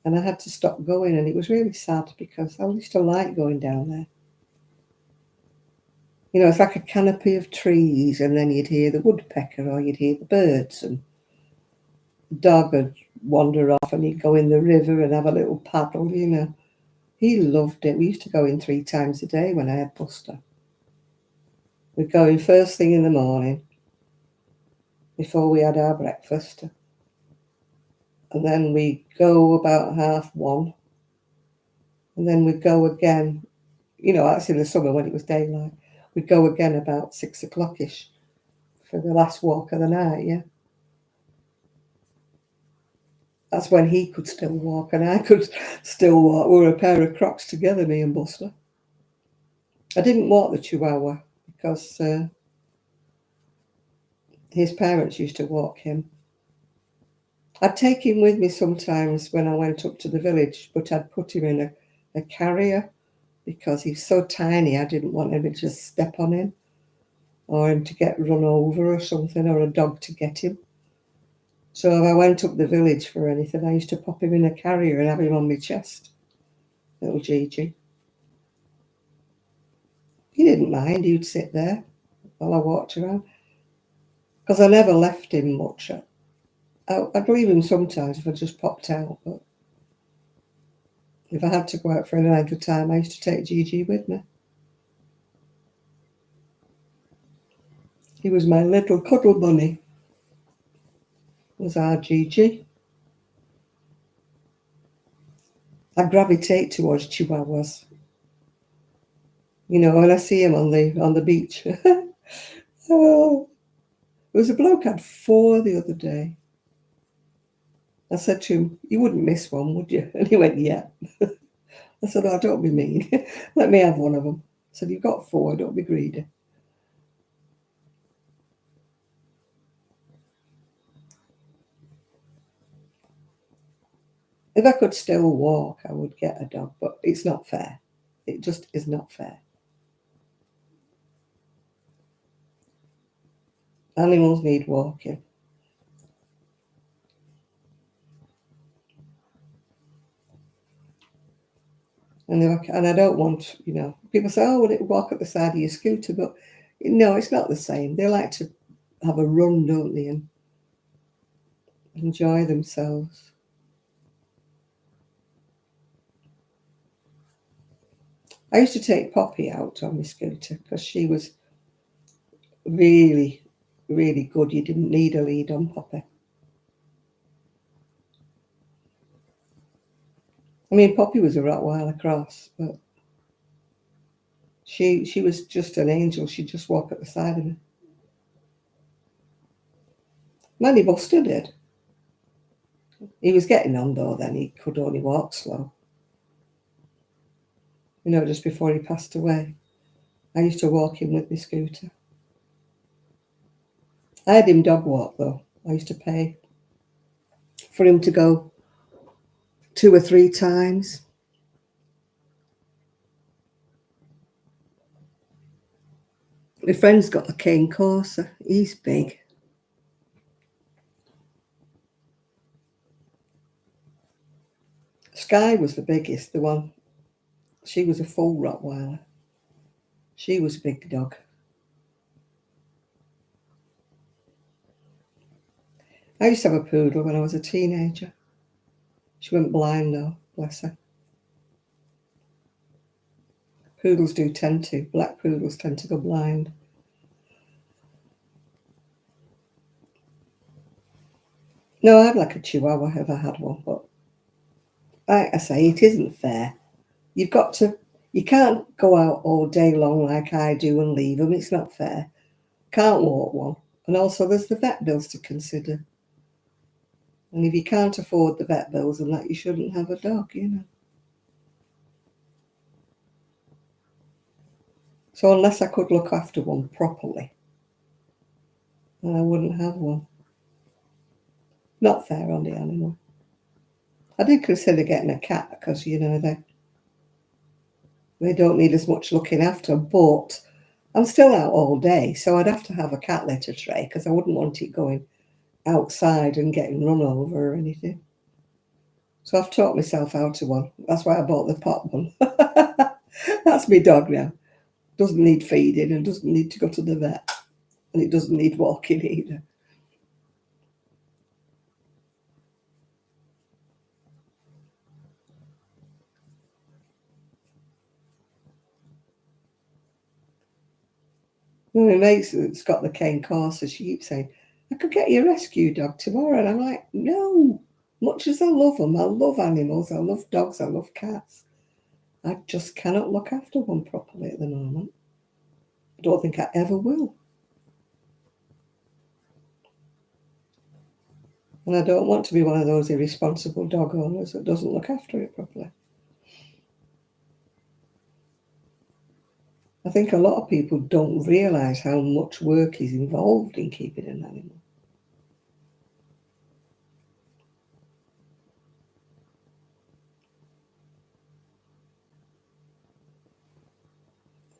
And I had to stop going, and it was really sad because I used to like going down there. You know, it's like a canopy of trees, and then you'd hear the woodpecker or you'd hear the birds, and the dog would wander off and he'd go in the river and have a little paddle, you know. He loved it. We used to go in 3 times a day when I had Buster. We'd go in first thing in the morning before we had our breakfast, and then we'd go about 1:30, and then we'd go again, you know, that's in the summer when it was daylight. We'd go again about 6 o'clock-ish for the last walk of the night, yeah. That's when he could still walk and I could still walk. We were a pair of Crocs together, me and Buster. I didn't walk the Chihuahua because his parents used to walk him. I'd take him with me sometimes when I went up to the village, but I'd put him in a carrier because he's so tiny. I didn't want him to just step on him or him to get run over or something, or a dog to get him. So if I went up the village for anything, I used to pop him in a carrier and have him on my chest. Little Gigi. He didn't mind. He'd sit there while I walked around because I never left him much. I'd leave him sometimes if I just popped out, but if I had to go out for any length of time, I used to take Gigi with me. He was my little cuddle bunny, was our Gigi. I gravitate towards Chihuahuas. You know, when I see him on the beach. Oh, there was a bloke I had 4 the other day. I said to him, you wouldn't miss one, would you? And he went, yeah. I said, oh, don't be mean. Let me have one of them. I said, you've got 4, don't be greedy. If I could still walk, I would get a dog, but it's not fair. It just is not fair. Animals need walking. And I don't want, you know, people say, oh, well, it walk at the side of your scooter, but no, it's not the same. They like to have a run, don't they, and enjoy themselves. I used to take Poppy out on my scooter because she was really, really good. You didn't need a lead on Poppy. I mean, Poppy was a Rottweiler cross, but she was just an angel. She'd just walk at the side of me. Manny Buster did. He was getting on though then. He could only walk slow. You know, just before he passed away. I used to walk him with my scooter. I had him dog walk though. I used to pay for him to go 2 or 3 times. My friend's got a cane Corsa. He's big. Sky was the biggest, the one. She was a full Rottweiler. She was a big dog. I used to have a poodle when I was a teenager. She went blind though, bless her. Poodles do tend to. Black poodles tend to go blind. No, I'd like a Chihuahua if I had one, but like I say, it isn't fair. You can't go out all day long like I do and leave them. It's not fair. Can't walk one. And also there's the vet bills to consider. And if you can't afford the vet bills and that, you shouldn't have a dog, you know. So unless I could look after one properly, then I wouldn't have one. Not fair on the animal. I did consider getting a cat because, you know, they don't need as much looking after, but I'm still out all day, so I'd have to have a cat litter tray because I wouldn't want it going outside and getting run over or anything. So I've taught myself how to one. That's why I bought the pot one. That's my dog now. Doesn't need feeding and doesn't need to go to the vet. And it doesn't need walking either. Well, my mate's that's got the cane Corsa, she keeps saying, I could get you a rescue dog tomorrow. And I'm like, no. Much as I love them, I love animals, I love dogs, I love cats. I just cannot look after one properly at the moment. I don't think I ever will. And I don't want to be one of those irresponsible dog owners that doesn't look after it properly. I think a lot of people don't realise how much work is involved in keeping an animal.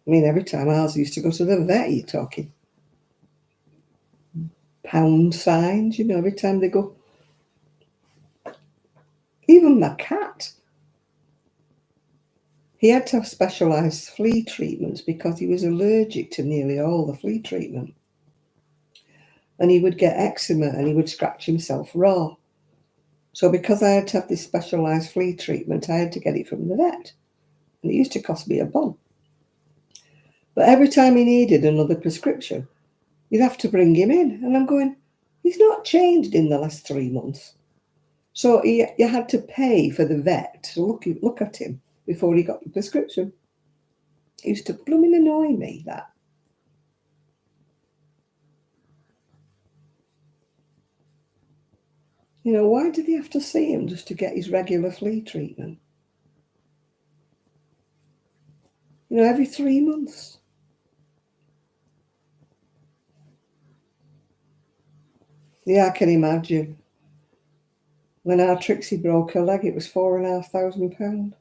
I mean, every time ours used to go to the vet, you're talking pound signs, you know, every time they go. Even my cat, he had to have specialised flea treatments because he was allergic to nearly all the flea treatment. And he would get eczema and he would scratch himself raw. So because I had to have this specialised flea treatment, I had to get it from the vet. And it used to cost me a bomb. But every time he needed another prescription, you'd have to bring him in. And I'm going, he's not changed in the last 3 months. So you had to pay for the vet to look at him before he got the prescription. It used to blooming annoy me, that. You know, why did he have to see him just to get his regular flea treatment? You know, every 3 months. Yeah, I can imagine. When our Trixie broke her leg, it was £4,500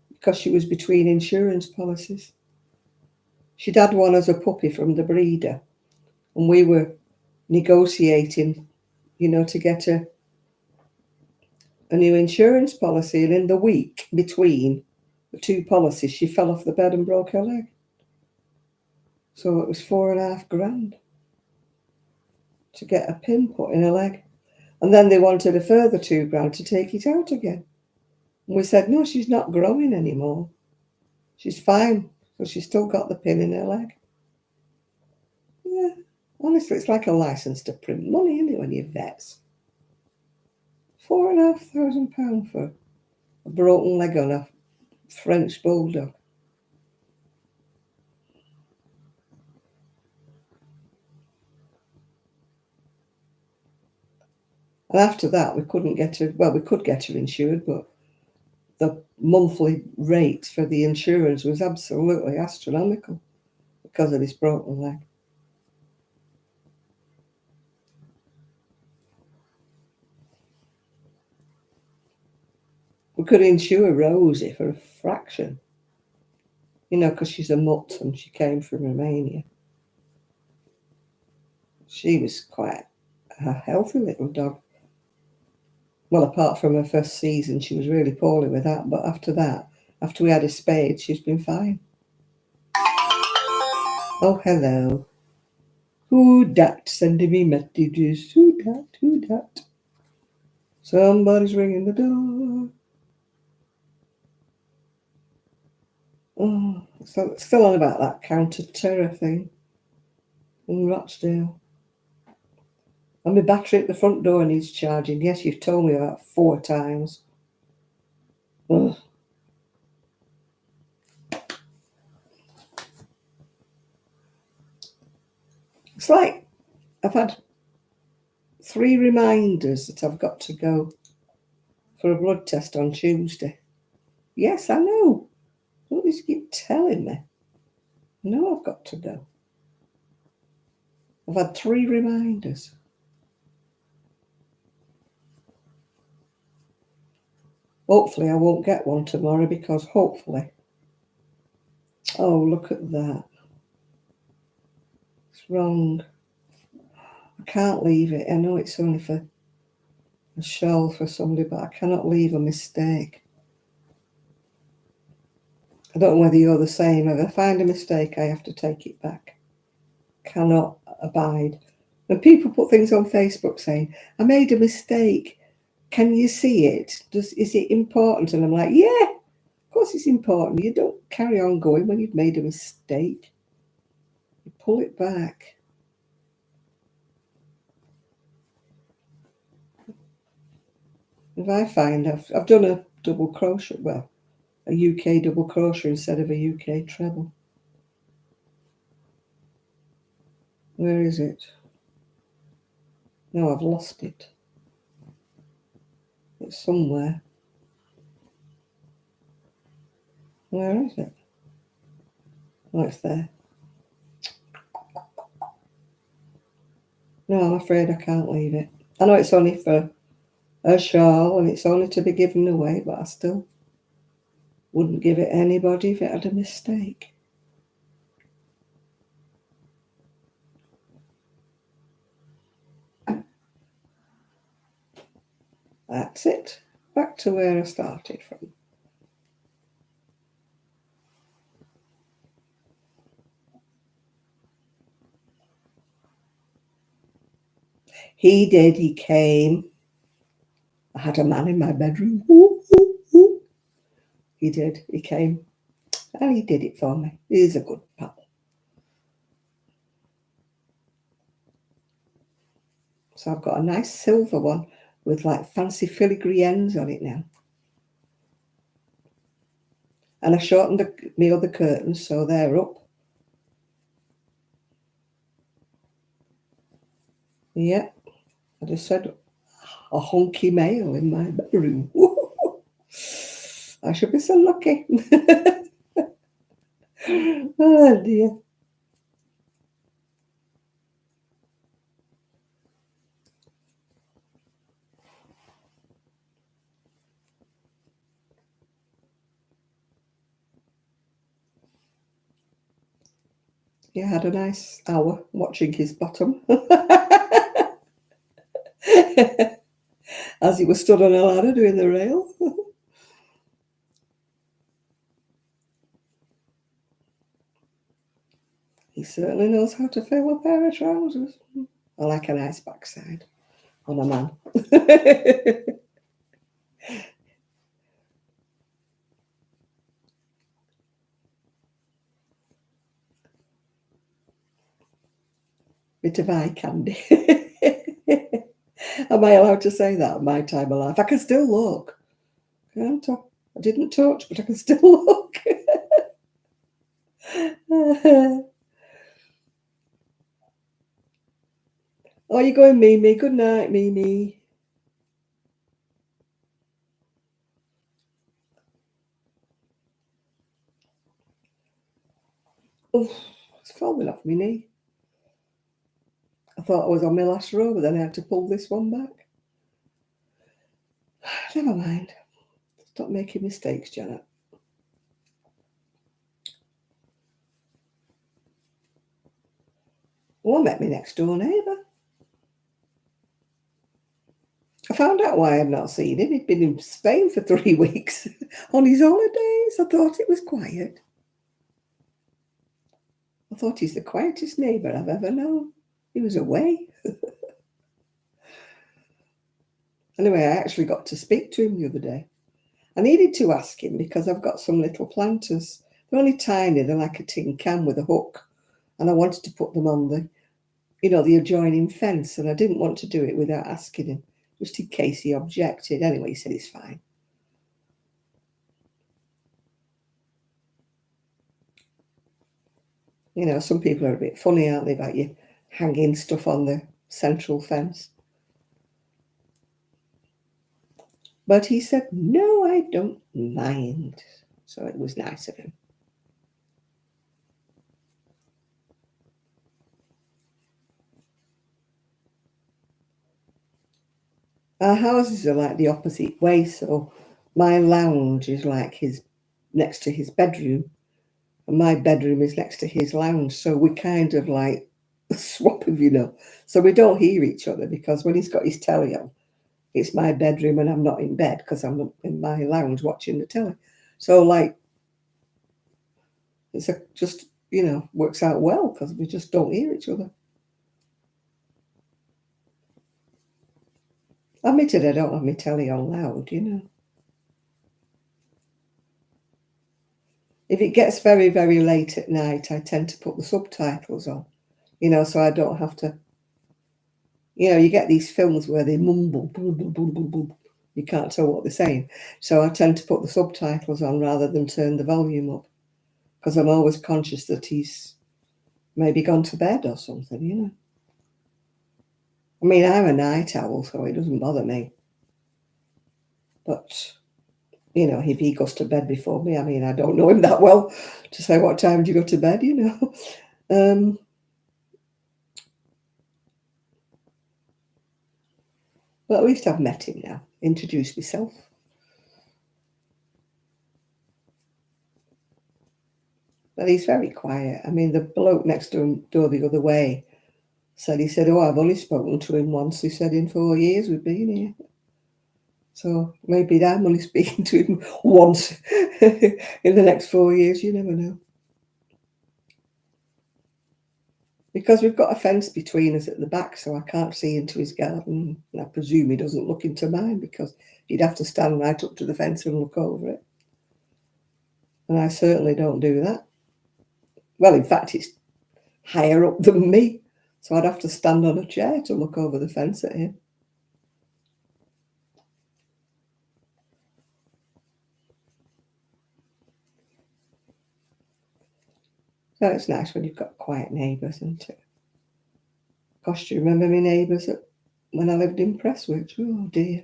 because she was between insurance policies. She'd had one as a puppy from the breeder, and we were negotiating, you know, to get a new insurance policy. And in the week between the 2 policies, she fell off the bed and broke her leg. So it was £4,500 to get a pin put in her leg. And then they wanted a further £2,000 to take it out again. And we said, no, she's not growing anymore. She's fine, because she's still got the pin in her leg. Yeah, honestly, it's like a license to print money, isn't it, when you're vets? £4,500 for a broken leg on a French bulldog. And after that, we couldn't get her, well, we could get her insured, but the monthly rate for the insurance was absolutely astronomical because of this broken leg. We could insure Rosie for a fraction, because she's a mutt and she came from Romania. She was quite a healthy little dog. Well, apart from her first season, she was really poorly with that. But after that, after we had a spade, she's been fine. Oh, hello. Who dat sending me messages? Who dat? Who dat? Somebody's ringing the door. Oh, still on about that counter-terror thing in Rochdale. And my battery at the front door needs charging. Yes, you've told me about 4 times. Ugh. It's like I've had 3 reminders that I've got to go for a blood test on Tuesday. Yes, I know. What does you keep telling me? I know I've got to go. I've had 3 reminders. Hopefully I won't get one tomorrow because hopefully... Oh, look at that. It's wrong. I can't leave it. I know it's only for a shawl for somebody, but I cannot leave a mistake. I don't know whether you're the same. If I find a mistake, I have to take it back. Cannot abide. When people put things on Facebook saying, I made a mistake, can you see it? Is it important? And I'm like, yeah, of course it's important. You don't carry on going when you've made a mistake. You pull it back. If I find I've done a double crochet, well, a UK double crochet instead of a UK treble. Where is it? No, I've lost it. It's somewhere. Where is it? Oh, it's there. No, I'm afraid I can't leave it. I know it's only for a shawl and it's only to be given away, but I still wouldn't give it anybody if it had a mistake. That's it. Back to where I started from. He did. He came. I had a man in my bedroom. Ooh, ooh, ooh. He did. He came. And he did it for me. He's a good pal. So I've got a nice silver one with like fancy filigree ends on it now. And I shortened my other curtains so they're up. Yeah. I just said a hunky male in my bedroom. I should be so lucky. Oh dear. Yeah, I had a nice hour watching his bottom. As he was stood on a ladder doing the rail. He certainly knows how to fill a pair of trousers. I like a nice backside on a man. Bit of eye candy. Am I allowed to say that at my time of life? I can still look. Can't I? I didn't touch, but I can still look. Oh, you're going, Mimi. Good night, Mimi. Oh, it's falling off my knee. I thought I was on my last row, but then I had to pull this one back. Never mind. Stop making mistakes, Janet. Well, I met my next door neighbour. I found out why I'd not seen him. He'd been in Spain for 3 weeks on his holidays. I thought it was quiet. I thought he's the quietest neighbour I've ever known. He was away. Anyway, I actually got to speak to him the other day. I needed to ask him because I've got some little planters. They're only tiny. They're like a tin can with a hook. And I wanted to put them on the adjoining fence. And I didn't want to do it without asking him, just in case he objected. Anyway, he said it's fine. Some people are a bit funny, aren't they, about you hanging stuff on the central fence. But he said, no, I don't mind. So it was nice of him. Our houses are like the opposite way. So my lounge is like next to his bedroom. And my bedroom is next to his lounge. So we kind of like swap of. So we don't hear each other because when he's got his telly on, it's my bedroom and I'm not in bed because I'm in my lounge watching the telly. So like, it's just, works out well because we just don't hear each other. Admitted I don't have my telly on loud. If it gets very, very late at night, I tend to put the subtitles on, so I don't have to, you get these films where they mumble, you can't tell what they're saying. So I tend to put the subtitles on rather than turn the volume up because I'm always conscious that he's maybe gone to bed or something. I mean, I'm a night owl, so it doesn't bother me. But, if he goes to bed before me, I mean, I don't know him that well to say what time do you go to bed, But at least I've met him now, introduced myself. But he's very quiet. I mean, the bloke next door the other way he said, oh, I've only spoken to him once. He said, in 4 years we've been here. So maybe I'm only speaking to him once in the next 4 years. You never know. Because we've got a fence between us at the back, so I can't see into his garden. And I presume he doesn't look into mine because he'd have to stand right up to the fence and look over it. And I certainly don't do that. Well, in fact, it's higher up than me. So I'd have to stand on a chair to look over the fence at him. So it's nice when you've got quiet neighbours, isn't it? Gosh, do you remember my neighbours when I lived in Prestwich? Oh, dear.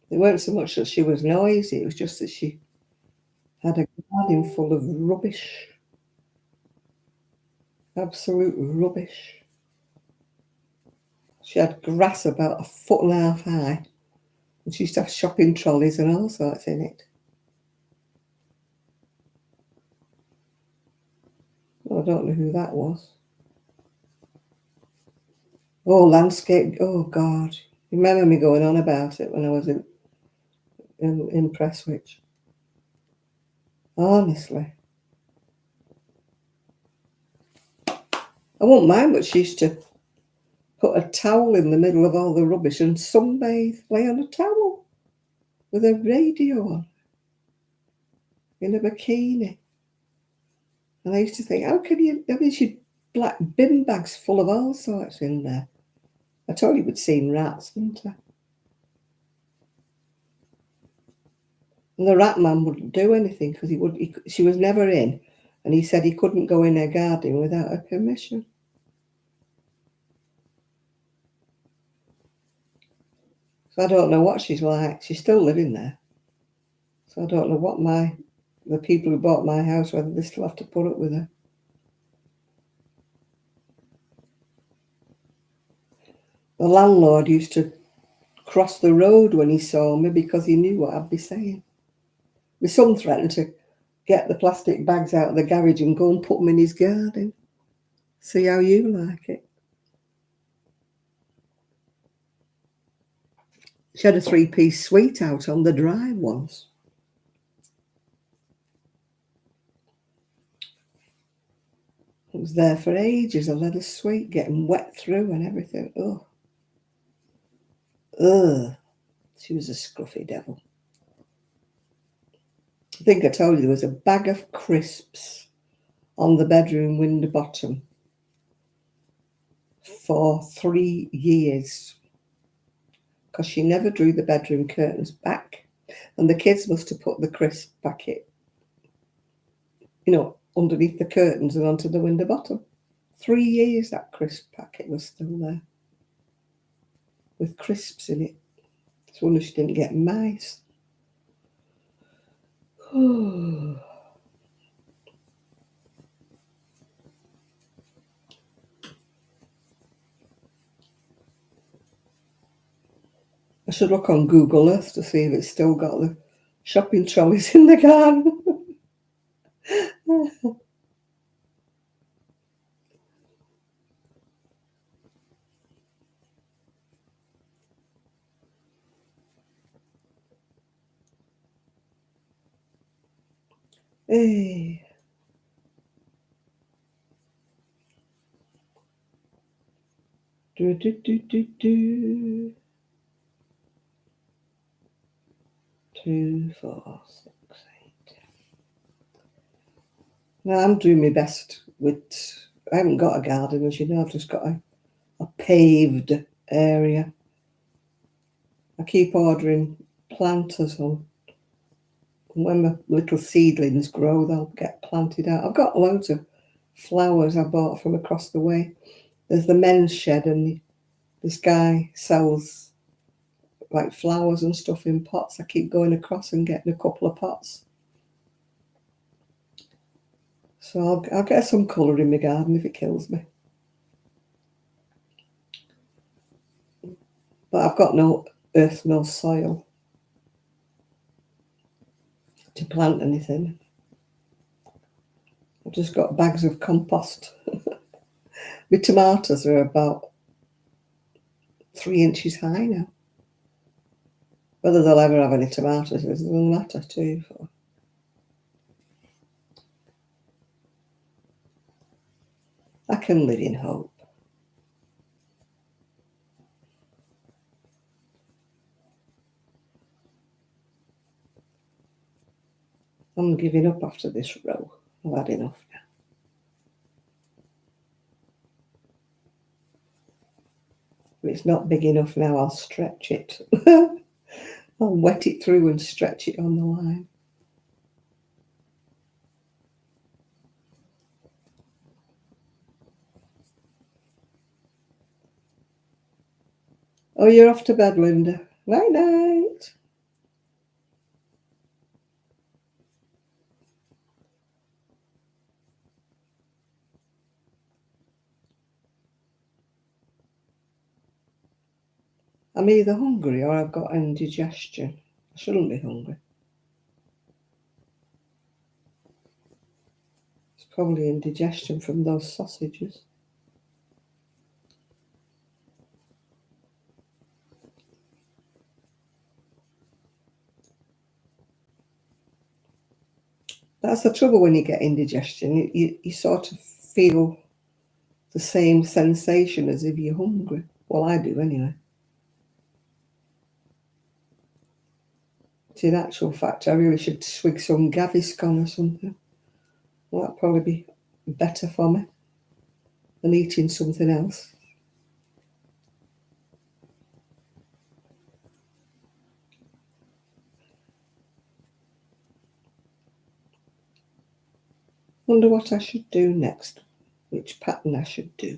It weren't so much that she was noisy, it was just that she had a garden full of rubbish. Absolute rubbish. She had grass about 1.5 foot high. And she used to have shopping trolleys and all sorts in it. Well, I don't know who that was. Oh, landscape. Oh, God. You remember me going on about it when I was in Prestwich? Honestly. I won't mind what she used to put a towel in the middle of all the rubbish and sunbathe, lay on a towel with a radio on in a bikini. And I used to think, how can you, I mean, she'd black bin bags full of all sorts in there. I told you we'd seen rats, didn't I? And the rat man wouldn't do anything because she was never in, and he said he couldn't go in her garden without her permission. So I don't know what she's like. She's still living there. So I don't know what the people who bought my house, whether they still have to put up with her. The landlord used to cross the road when he saw me because he knew what I'd be saying. My son threatened to get the plastic bags out of the garage and go and put them in his garden. See how you like it. She had a 3-piece suite out on the drive once. It was there for ages, a leather suite, getting wet through and everything. Oh. Ugh. She was a scruffy devil. I think I told you there was a bag of crisps on the bedroom window bottom for 3 years because she never drew the bedroom curtains back, and the kids must have put the crisp packet, underneath the curtains and onto the window bottom. 3 years that crisp packet was still there with crisps in it. It's wonder she didn't get mice. I should look on Google Earth to see if it's still got the shopping trolleys in the garden. Hey. Do, do, do, do, do. 2, 4, 6, 8. Now I'm doing my best with. I haven't got a garden, as you know. I've just got a paved area. I keep ordering planters on. When my little seedlings grow, they'll get planted out. I've got loads of flowers I bought from across the way. There's the men's shed, and this guy sells like flowers and stuff in pots. I keep going across and getting a couple of pots. So I'll get some colour in my garden if it kills me. But I've got no earth, no soil to plant anything. I've just got bags of compost. My tomatoes are about 3 inches high now. Whether they'll ever have any tomatoes doesn't matter too. I can live in hope. I'm giving up after this row. I've had enough now. If it's not big enough now, I'll stretch it. I'll wet it through and stretch it on the line. Oh, you're off to bed, Linda. Night-night. I'm either hungry or I've got indigestion. I shouldn't be hungry. It's probably indigestion from those sausages. That's the trouble when you get indigestion. You sort of feel the same sensation as if you're hungry. Well, I do anyway. In actual fact, I really should swig some Gaviscon or something. Well, that'd probably be better for me than eating something else. Wonder what I should do next. Which pattern I should do.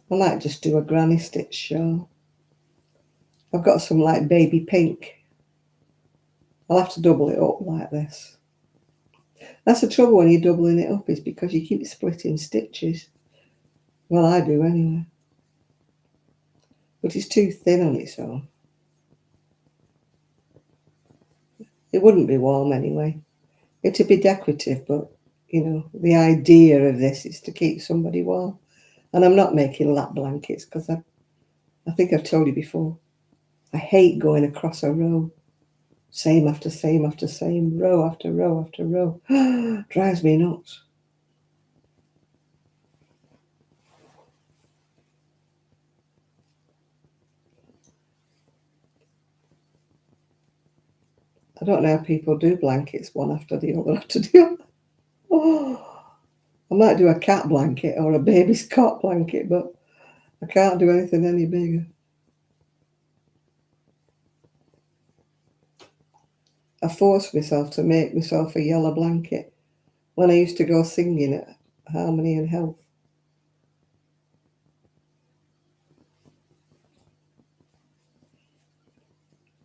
I might just do a granny stitch shawl. I've got some like baby pink. I'll have to double it up like this. That's the trouble when you're doubling it up, is because you keep splitting stitches. Well, I do anyway. But it's too thin on its own. It wouldn't be warm anyway. It'd be decorative, but, you know, the idea of this is to keep somebody warm. And I'm not making lap blankets because I think I've told you before, I hate going across a row. Same after same after same, row after row after row. Drives me nuts. I don't know how people do blankets one after the other after the other. Oh, I might do a cat blanket or a baby's cot blanket, but I can't do anything any bigger. I forced myself to make myself a yellow blanket when I used to go singing at Harmony and Health.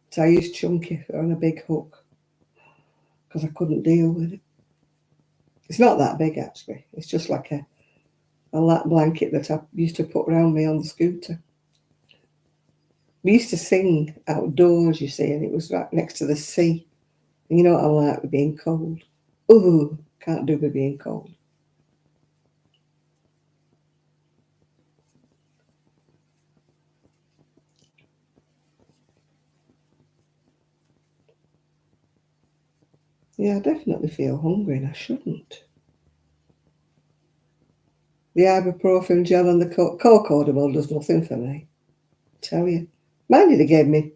So I used chunky on a big hook because I couldn't deal with it. It's not that big actually. It's just like a lap blanket that I used to put around me on the scooter. We used to sing outdoors, you see, and it was right next to the sea. And you know what I'm like with being cold. Ooh, can't do with being cold. Yeah, I definitely feel hungry and I shouldn't. The ibuprofen gel and the cocodamol does nothing for me. I tell you. Mind you, they gave me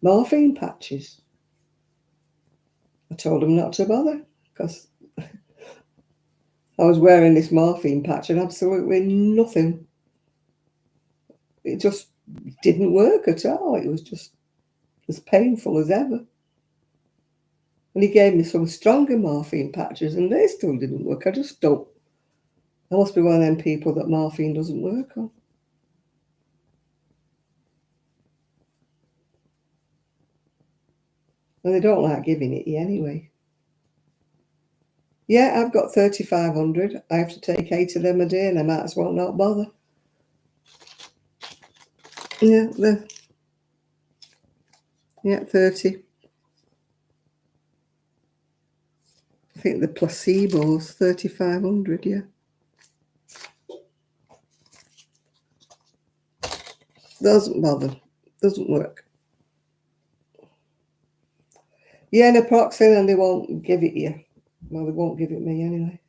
morphine patches. I told them not to bother because I was wearing this morphine patch and absolutely nothing. It just didn't work at all. It was just as painful as ever. And he gave me some stronger morphine patches and they still didn't work. I just don't. I must be one of them people that morphine doesn't work on. And they don't like giving it you anyway. Yeah, I've got 3,500. I have to take 8 of them a day and I might as well not bother. Yeah, 30. I think the placebo's 3,500, yeah. Doesn't bother. Doesn't work. Yeah, naproxen, and they won't give it you. Well, they won't give it me anyway.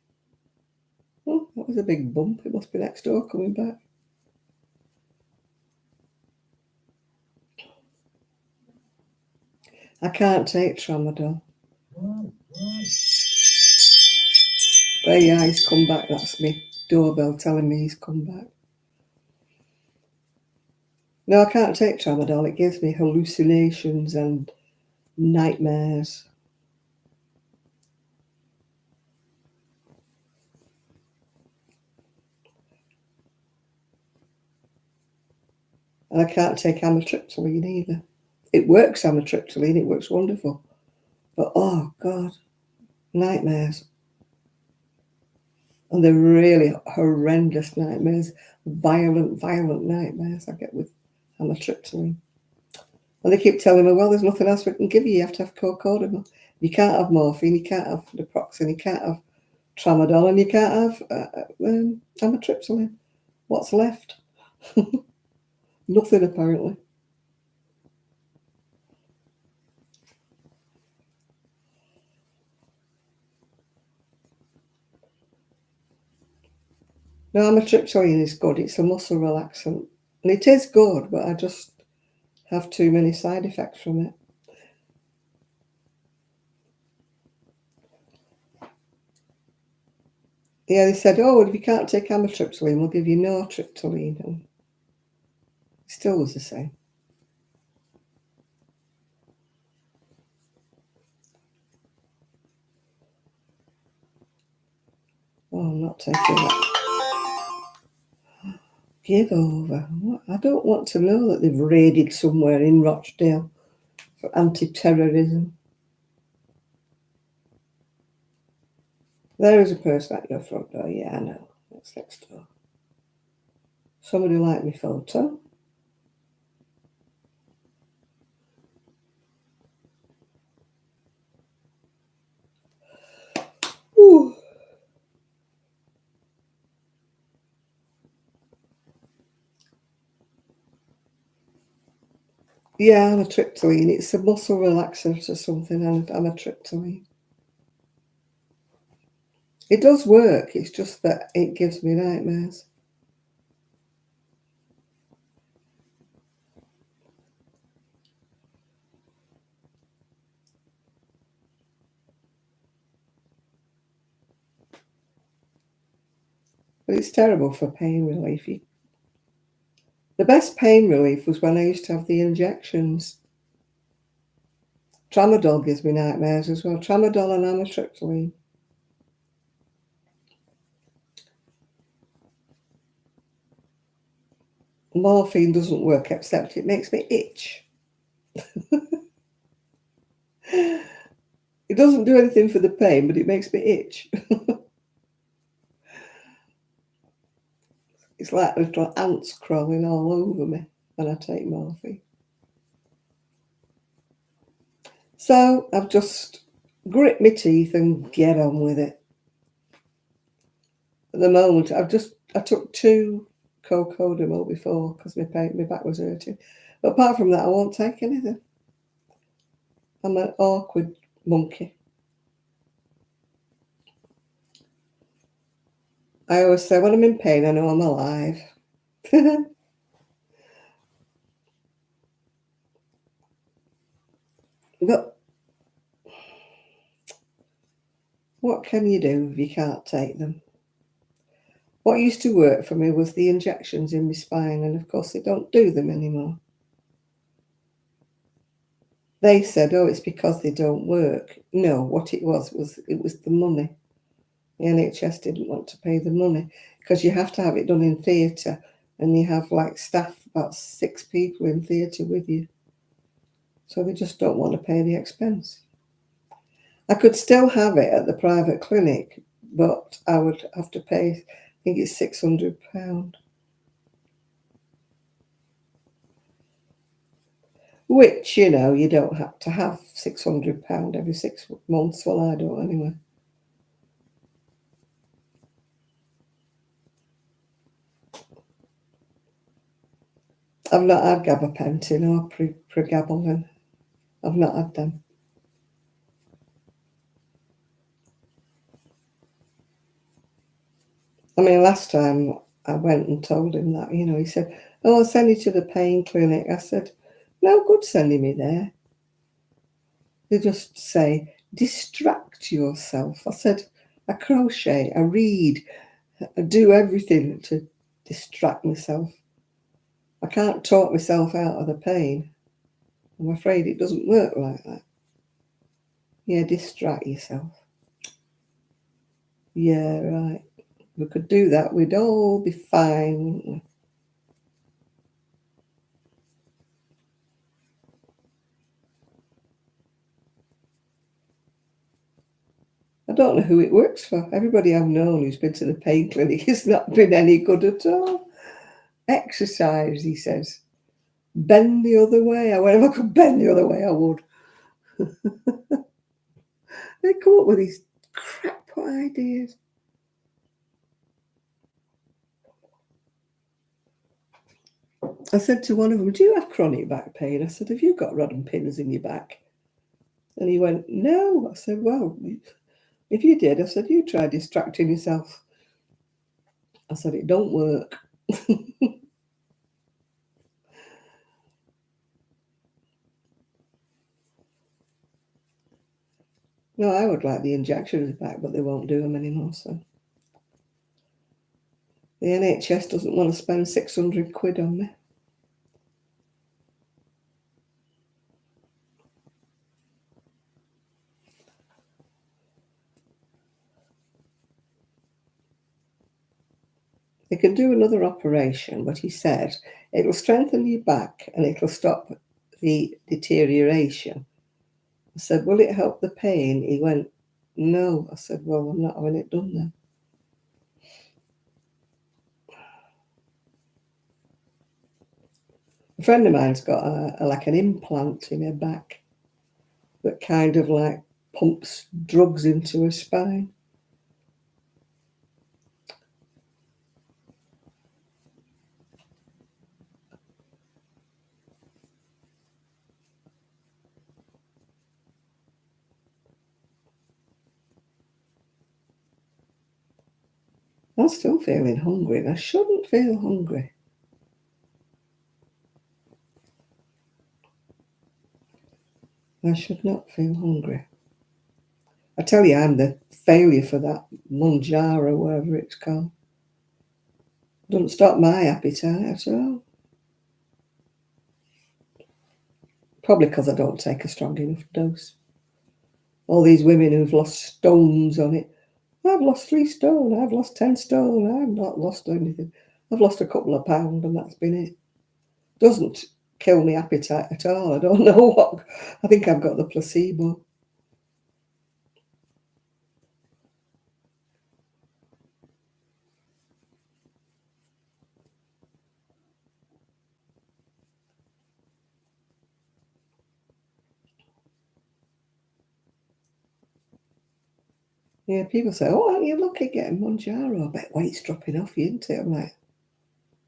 Oh, that was a big bump. It must be next door coming back. I can't take tramadol. There, yeah, he's come back. That's me doorbell telling me he's come back. No, I can't take tramadol. It gives me hallucinations and nightmares. And I can't take amitriptyline either. It works, amitriptyline. It works wonderful. But, oh, God, nightmares. And they're really horrendous nightmares. Violent nightmares I get with amitriptyline. And they keep telling me, well, there's nothing else we can give you. You have to have cocodamol. You can't have morphine. You can't have naproxen. You can't have tramadol. And you can't have amitriptyline. What's left? Nothing, apparently. No, amitriptyline is good. It's a muscle relaxant. And it is good, but I just have too many side effects from it. Yeah, they said, oh, if you can't take amitriptyline, we'll give you nortriptyline. And it still was the same. Oh, I'm not taking that. Give over. What? I don't want to know that they've raided somewhere in Rochdale for anti-terrorism. There is a person at your front door. Yeah, I know. That's next door. Somebody liked my photo. Ooh. Yeah, amitriptyline. It's a muscle relaxant or something, and amitriptyline. It does work. It's just that it gives me nightmares. But it's terrible for pain relief. The best pain relief was when I used to have the injections. Tramadol gives me nightmares as well. Tramadol and amitriptyline. Morphine doesn't work, except it makes me itch. It doesn't do anything for the pain, but it makes me itch. It's like little ants crawling all over me when I take morphine. So I've just grit my teeth and get on with it. At the moment, I took 2 cocodamol before because my back was hurting. But apart from that, I won't take anything. I'm an awkward monkey. I always say when I'm in pain, I know I'm alive. But what can you do if you can't take them? What used to work for me was the injections in my spine, and of course they don't do them anymore. They said, oh, it's because they don't work. No, what it was the money. The NHS didn't want to pay the money because you have to have it done in theatre, and you have like staff, about 6 people in theatre with you. So they just don't want to pay the expense. I could still have it at the private clinic, but I would have to pay, I think it's £600. Which, you know, you don't have to have £600 every 6 months. Well, I don't anyway. I've not had gabapentin or pregabalin. I've not had them. I mean, last time I went and told him that, you know, he said, oh, I'll send you to the pain clinic. I said, no good sending me there. They just say, distract yourself. I said, I crochet, I read, I do everything to distract myself. I can't talk myself out of the pain. I'm afraid it doesn't work like that. Yeah, distract yourself. Yeah, right. We could do that. We'd all be fine, wouldn't we? I don't know who it works for. Everybody I've known who's been to the pain clinic has not been any good at all. Exercise, he says. Bend the other way. I went, if I could bend the other way, I would. They come up with these crap ideas. I said to one of them, do you have chronic back pain? I said, have you got rod and pins in your back? And he went, no. I said, well, if you did, I said, you try distracting yourself I said, it don't work. No, I would like the injections back, but they won't do them anymore. So the NHS doesn't want to spend 600 quid on me. They can do another operation, but he said it'll strengthen your back and it'll stop the deterioration. I said, will it help the pain? He went, no. I said, well, I'm not having it done then. A friend of mine's got like an implant in her back that kind of like pumps drugs into her spine. I'm still feeling hungry, and I shouldn't feel hungry. I should not feel hungry. I tell you, I'm the failure for that Manjaro, whatever it's called. Doesn't stop my appetite at all. Probably because I don't take a strong enough dose. All these women who've lost stones on it. I've lost 3 stone, I've lost 10 stone, I've not lost anything. I've lost a couple of pounds and that's been it. Doesn't kill me appetite at all. I don't know what. I think I've got the placebo. Yeah, people say, oh, aren't you lucky getting Manjaro? I bet weight's dropping off you, isn't it? I'm like,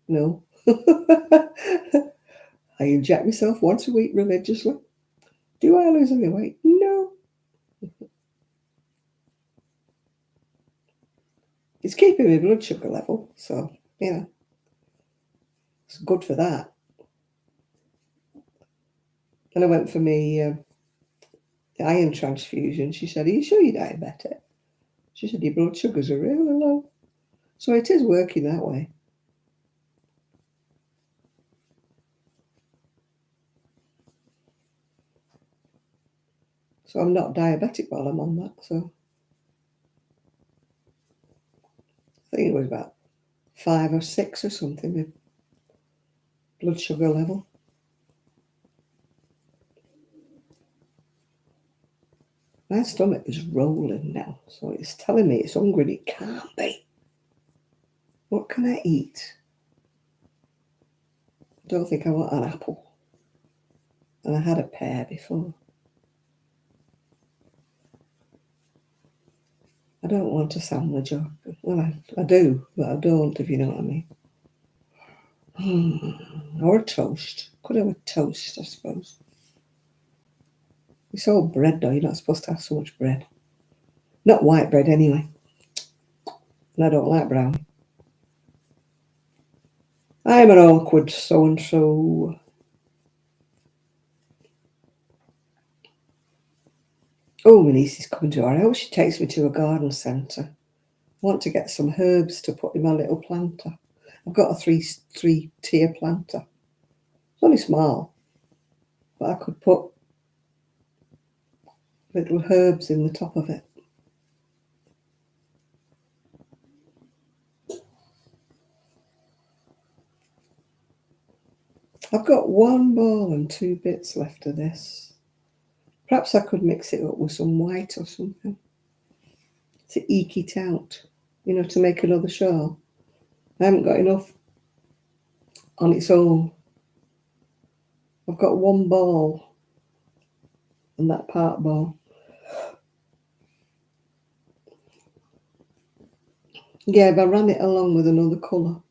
no. I inject myself once a week religiously. Do I lose any weight? No. It's keeping my blood sugar level, so, you know, it's good for that. And I went for my iron transfusion. She said, are you sure you're diabetic? She said, your blood sugars are really low. So it is working that way. So I'm not diabetic while I'm on that. So I think it was about 5 or 6 or something, the blood sugar level. My stomach is rolling now, so it's telling me it's hungry and it can't be. What can I eat? I don't think I want an apple. And I had a pear before. I don't want a sandwich. Well, I do, but I don't, if you know what I mean. Or a toast. Could have a toast, I suppose. It's all bread, though. You're not supposed to have so much bread. Not white bread, anyway. And I don't like brown. I'm an awkward so-and-so. Oh, my niece is coming to our house. She takes me to a garden centre. I want to get some herbs to put in my little planter. I've got a three-tier planter. It's only small, but I could put little herbs in the top of it. I've got 1 ball and 2 bits left of this. Perhaps I could mix it up with some white or something to eke it out, you know, to make another shawl. I haven't got enough on its own. I've got 1 ball and that part ball. Yeah, if I ran it along with another colour,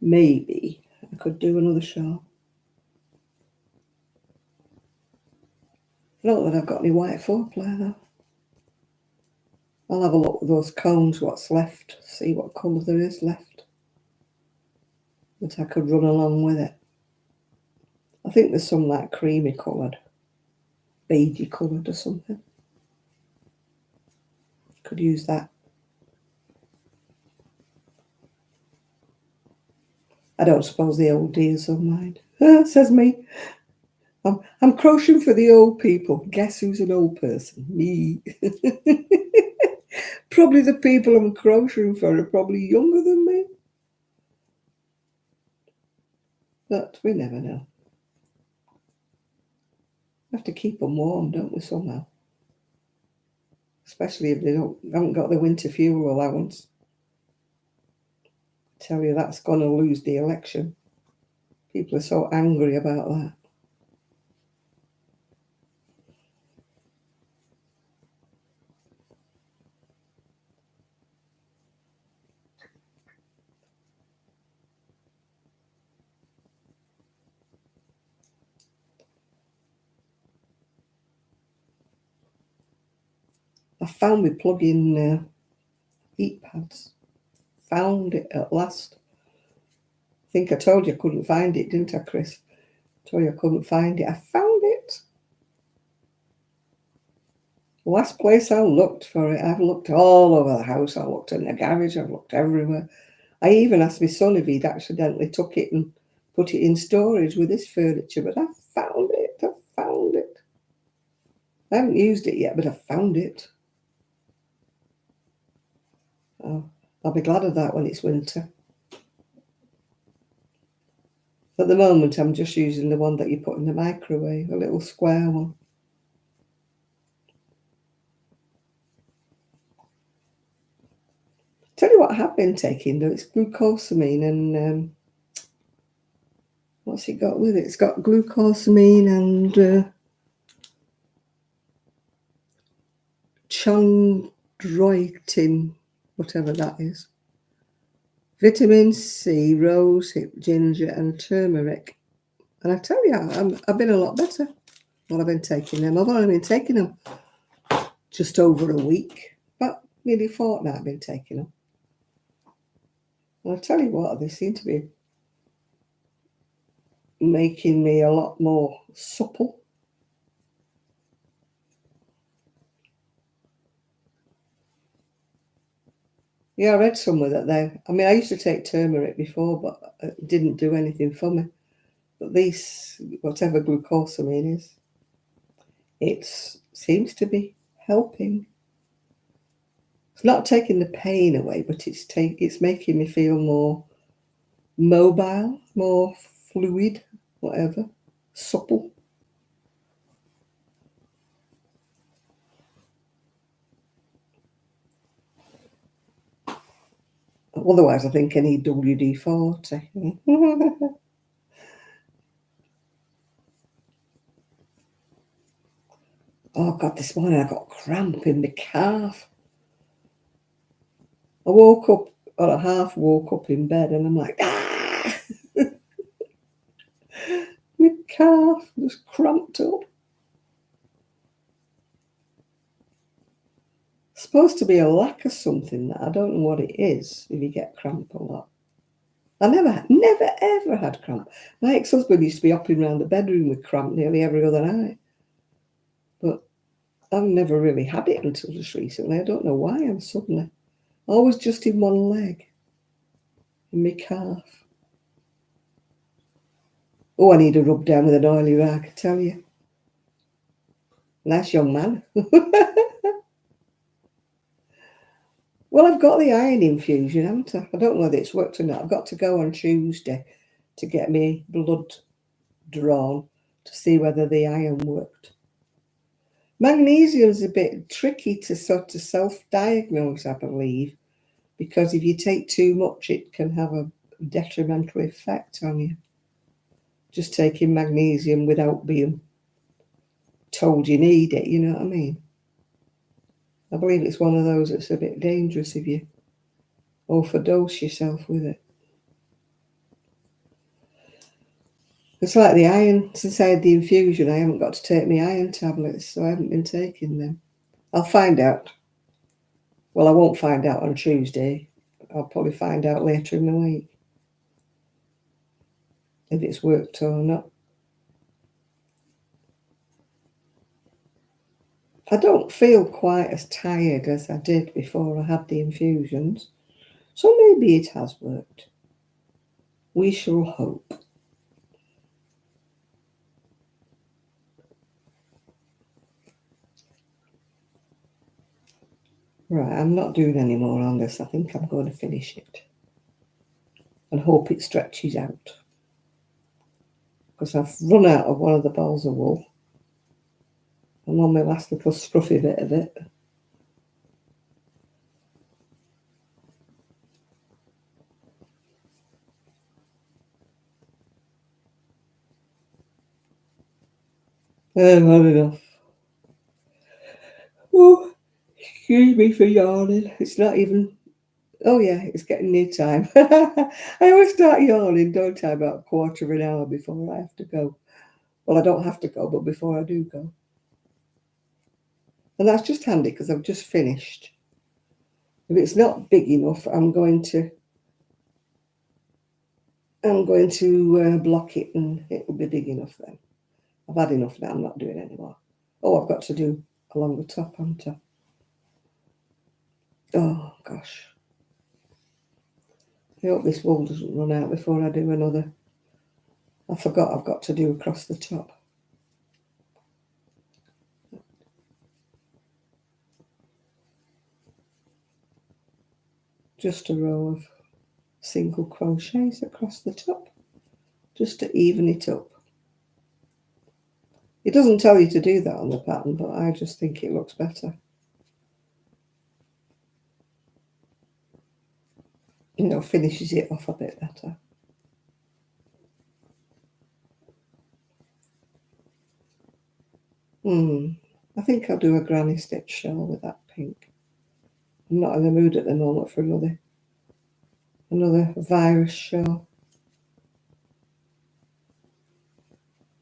maybe I could do another shawl. I don't know that I've got any white foreplay though. I'll have a look at those cones, what's left, see what colour there is left. That I could run along with it. I think there's some like creamy coloured, beigey coloured or something. Could use that. I don't suppose the old dears will mind. Says me. I'm crocheting for the old people. Guess who's an old person? Me. Probably the people I'm crocheting for are probably younger than me. But we never know. We have to keep them warm, don't we, somehow? Especially if they haven't got the winter fuel allowance. I tell you, that's going to lose the election. People are so angry about that. I found my plug-in heat pads. Found it at last. I think I told you I couldn't find it, didn't I, Chris? I told you I couldn't find it. I found it. The last place I looked for it, I've looked all over the house. I looked in the garage. I've looked everywhere. I even asked my son if he'd accidentally took it and put it in storage with his furniture, but I found it. I found it. I haven't used it yet, but I found it. Oh, I'll be glad of that when it's winter. At the moment, I'm just using the one that you put in the microwave, a little square one. Tell you what I have been taking, though, it's glucosamine and what's it got with it? It's got glucosamine and chondroitin, whatever that is. Vitamin C, rosehip, ginger, and turmeric. And I tell you, I've been a lot better while I've been taking them. I've only been taking them just over a week, but nearly a fortnight I've been taking them. And I tell you what, they seem to be making me a lot more supple. Yeah, I read somewhere that I used to take turmeric before, but it didn't do anything for me. But these, whatever glucosamine is, it seems to be helping. It's not taking the pain away, but it's making me feel more mobile, more fluid, whatever, supple. Otherwise, I think I need WD-40. Oh, God, this morning I got cramp in my calf. I woke up, or I half woke up in bed, and I'm like, ah! My calf was cramped up. It's supposed to be a lack of something that I don't know what it is if you get cramp a lot. I never, ever had cramp. My ex-husband used to be hopping around the bedroom with cramp nearly every other night. But I've never really had it until just recently. I don't know why I'm suddenly. Always just in one leg. In my calf. Oh, I need a rub down with an oily rag, I tell you. Nice young man. Well, I've got the iron infusion, haven't I? I don't know whether it's worked or not. I've got to go on Tuesday to get me blood drawn to see whether the iron worked. Magnesium's a bit tricky to sort of self-diagnose, I believe, because if you take too much, it can have a detrimental effect on you. Just taking magnesium without being told you need it, you know what I mean? I believe it's one of those that's a bit dangerous if you overdose yourself with it. It's like the iron. Since I had the infusion, I haven't got to take my iron tablets, so I haven't been taking them. I'll find out. Well, I won't find out on Tuesday. I'll probably find out later in the week if it's worked or not. I don't feel quite as tired as I did before I had the infusions, so maybe it has worked. We shall hope. Right, I'm not doing any more on this. I think I'm going to finish it and hope it stretches out, because I've run out of one of the balls of wool. I'm on my last little scruffy bit of it. Not enough. Oh, excuse me for yawning. It's not even... Oh yeah, it's getting near time. I always start yawning, don't I, about a quarter of an hour before I have to go. Well, I don't have to go, but before I do go. And that's just handy because I've just finished. If it's not big enough, I'm going to block it and it will be big enough then. I've had enough now, I'm not doing any more. Oh, I've got to do along the top, haven't I? Oh, gosh. I hope this wool doesn't run out before I do another. I forgot I've got to do across the top. Just a row of single crochets across the top, just to even it up. It doesn't tell you to do that on the pattern, but I just think it looks better. You know, finishes it off a bit better. I think I'll do a granny stitch shawl with that pink. I'm not in the mood at the moment for another virus shawl.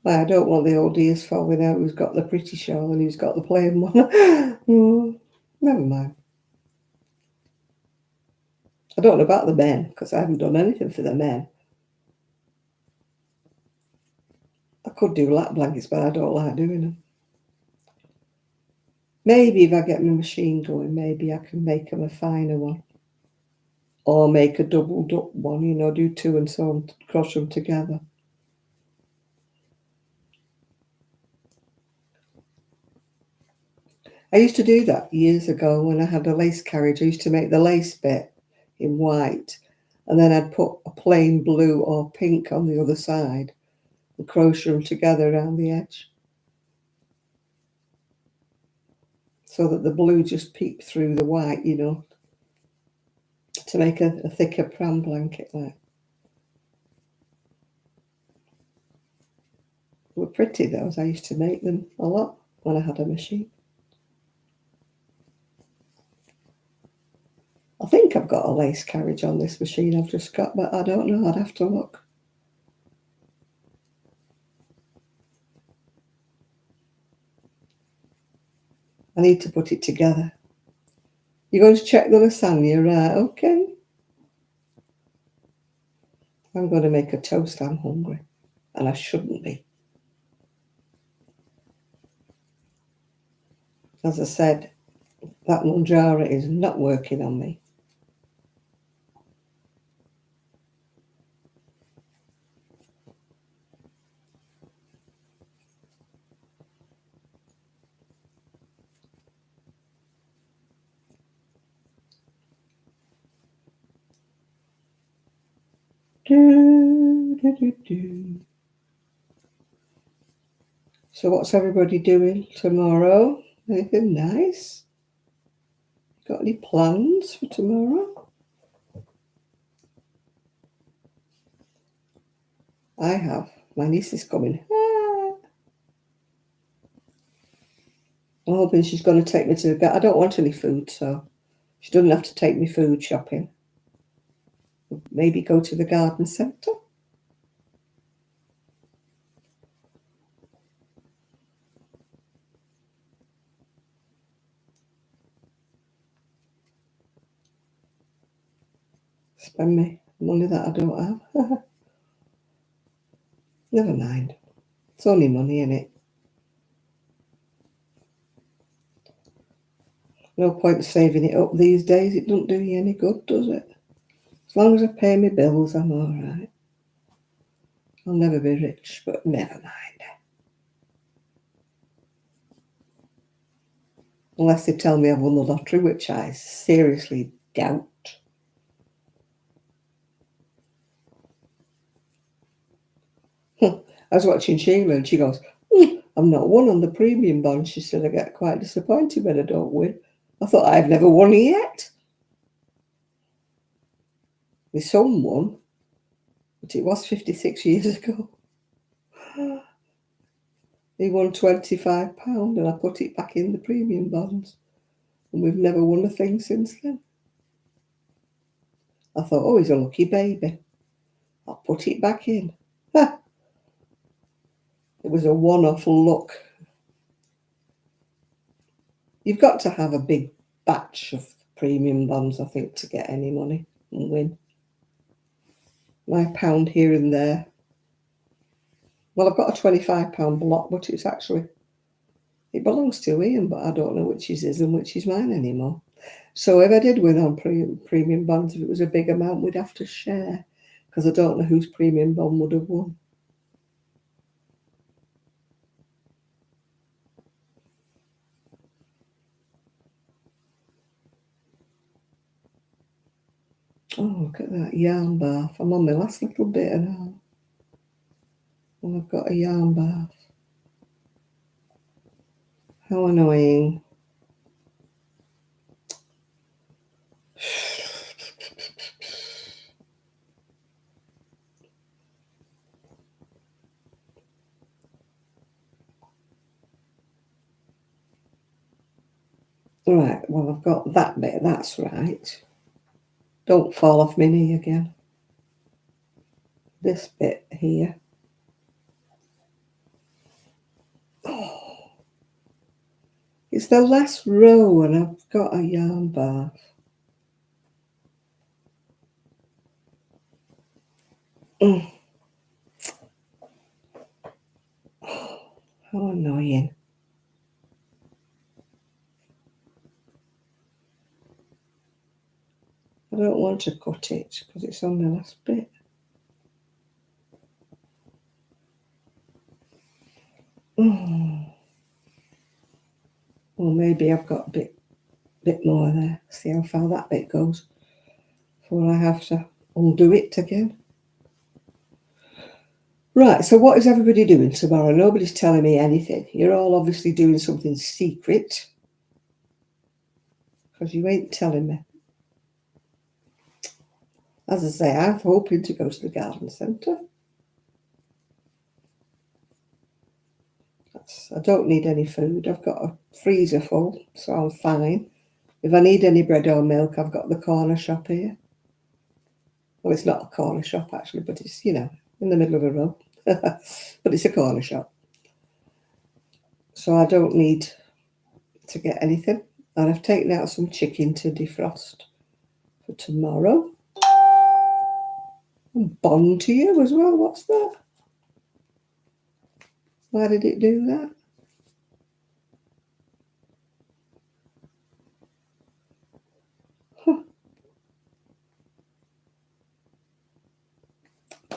I don't want the old ears falling out who's got the pretty shawl and who's got the plain one. Never mind. I don't know about the men, because I haven't done anything for the men. I could do lap blankets, but I don't like doing them. Maybe if I get my machine going, maybe I can make them a finer one. Or make a doubled up one, you know, do two and so on, crochet them together. I used to do that years ago when I had a lace carriage. I used to make the lace bit in white, and then I'd put a plain blue or pink on the other side and crochet them together around the edge, so that the blue just peeped through the white, you know, to make a thicker pram blanket like. They were pretty, those. I used to make them a lot when I had a machine. I think I've got a lace carriage on this machine I've just got, but I don't know. I'd have to look. I need to put it together. You're going to check the lasagna, right? Okay. I'm going to make a toast. I'm hungry, and I shouldn't be. As I said, that Manjaro is not working on me. So what's everybody doing tomorrow? Anything nice? Got any plans for tomorrow? I have. My niece is coming. I'm hoping she's going to take me to the... I don't want any food, so she doesn't have to take me food shopping. Maybe go to the garden centre. spend me money that I don't have. Never mind. It's only money, innit? No point saving it up these days. It doesn't do you any good, does it? As long as I pay my bills, I'm all right. I'll never be rich, but never mind. Unless they tell me I've won the lottery, which I seriously doubt. I was watching Sheila and she goes, I'm not won on the premium bond. She said, I get quite disappointed when I don't win. I thought, I've never won yet. My son won, but it was 56 years ago. He won £25 and I put it back in the premium bonds. And we've never won a thing since then. I thought, oh, he's a lucky baby. I'll put it back in. It was a one-off luck. You've got to have a big batch of premium bonds, I think, to get any money and win. My pound here and there. Well, I've got a £25 block, but it belongs to Ian, but I don't know which is his and which is mine anymore. So if I did win on premium bonds, if it was a big amount, we'd have to share, because I don't know whose premium bond would have won. Oh, look at that yarn bath. I'm on my last little bit now. And I've got a yarn bath. How annoying. Right, well, I've got that bit. That's right. Don't fall off my knee again. This bit here. Oh, it's the last row and I've got a yarn bath. Oh, how annoying. I don't want to cut it because it's on the last bit. Oh. Well, maybe I've got a bit more there. See how far that bit goes before I have to undo it again. Right, so what is everybody doing tomorrow? Nobody's telling me anything. You're all obviously doing something secret because you ain't telling me. As I say, I'm hoping to go to the garden centre. I don't need any food. I've got a freezer full, so I'm fine. If I need any bread or milk, I've got the corner shop here. Well, it's not a corner shop, actually, but it's, in the middle of a road. But it's a corner shop. So I don't need to get anything. And I've taken out some chicken to defrost for tomorrow. And bond to you as well. What's that? Why did it do that?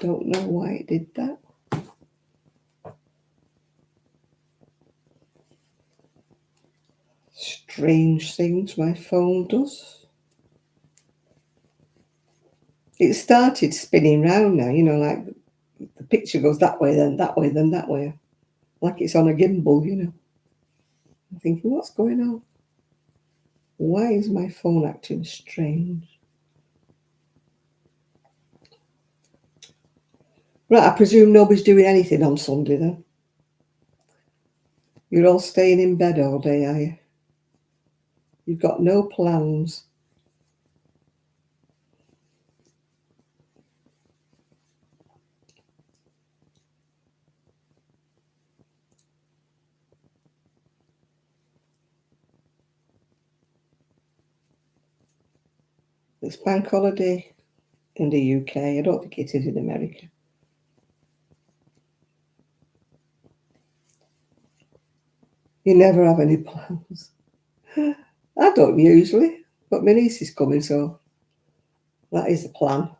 Don't know why it did that. Strange things my phone does. It started spinning round now, like the picture goes that way, then that way, then that way. Like it's on a gimbal, I'm thinking, what's going on? Why is my phone acting strange? Right, I presume nobody's doing anything on Sunday then. You're all staying in bed all day, are you? You've got no plans. It's bank holiday in the UK. I don't think it is in America. You never have any plans. I don't usually, but my niece is coming, so that is the plan.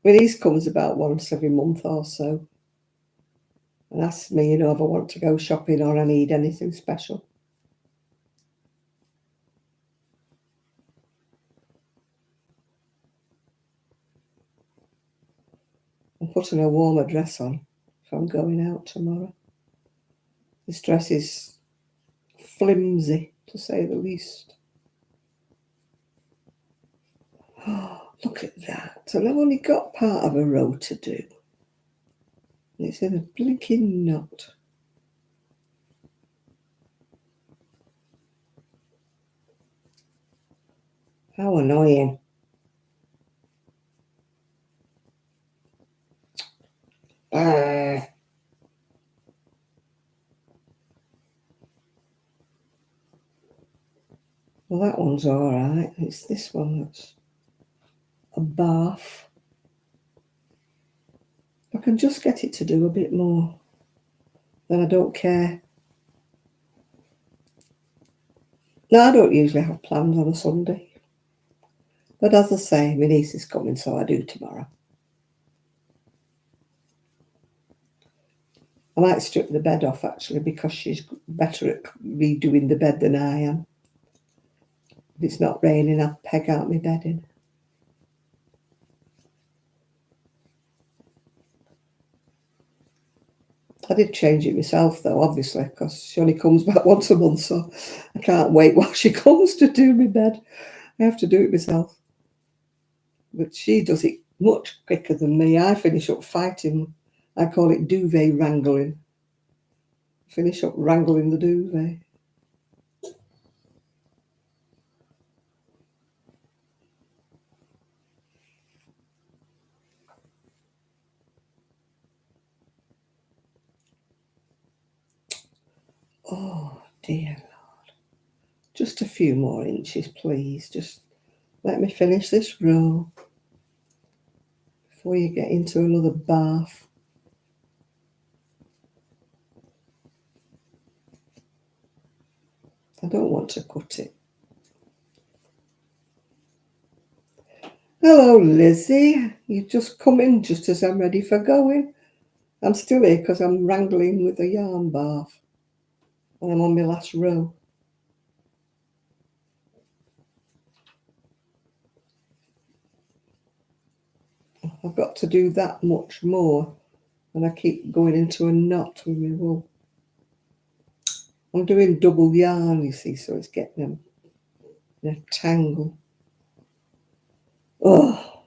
My niece comes about once every month or so and asks me, if I want to go shopping or I need anything special. I'm putting a warmer dress on if I'm going out tomorrow. This dress is flimsy, to say the least. Oh, look at that. And I've only got part of a row to do. It's in a blinking knot. How annoying. Well, that one's all right. It's this one that's a bath. I can just get it to do a bit more, then I don't care. No, I don't usually have plans on a Sunday. But as I say, my niece is coming, so I do tomorrow. I might strip the bed off, actually, because she's better at redoing the bed than I am. If it's not raining, I'll peg out my bedding. I did change it myself, though, obviously, because she only comes back once a month, so I can't wait while she comes to do my bed. I have to do it myself. But she does it much quicker than me. I finish up fighting. I call it duvet wrangling. Finish up wrangling the duvet. Oh, dear Lord. Just a few more inches, please. Just let me finish this row before you get into another bath. I don't want to cut it. Hello, Lizzie. You've just come in just as I'm ready for going. I'm still here because I'm wrangling with the yarn bath. And I'm on my last row. I've got to do that much more. And I keep going into a knot with my wool. I'm doing double yarn, you see, so it's getting them in a tangle. Oh.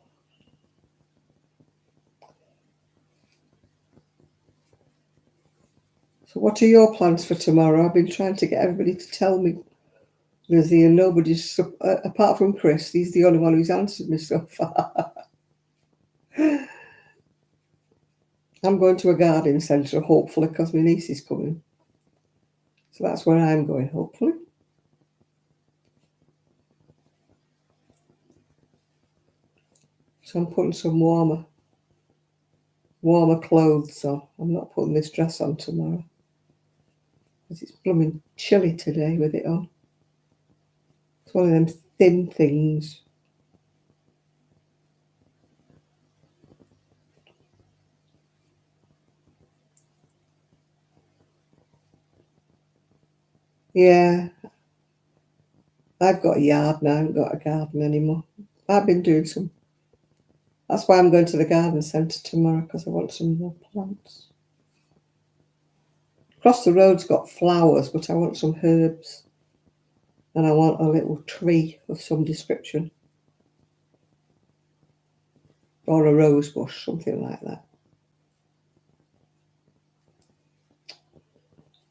So what are your plans for tomorrow? I've been trying to get everybody to tell me, Lizzie, and nobody's, apart from Chris, he's the only one who's answered me so far. I'm going to a garden centre, hopefully, because my niece is coming. So that's where I'm going, hopefully. So I'm putting some warmer clothes on. I'm not putting this dress on tomorrow because it's blooming chilly today with it on. It's one of them thin things. Yeah, I've got a yard now. I haven't got a garden anymore. I've been doing some. That's why I'm going to the garden centre tomorrow, because I want some more plants. Across the road's got flowers, but I want some herbs. And I want a little tree of some description. Or a rose bush, something like that.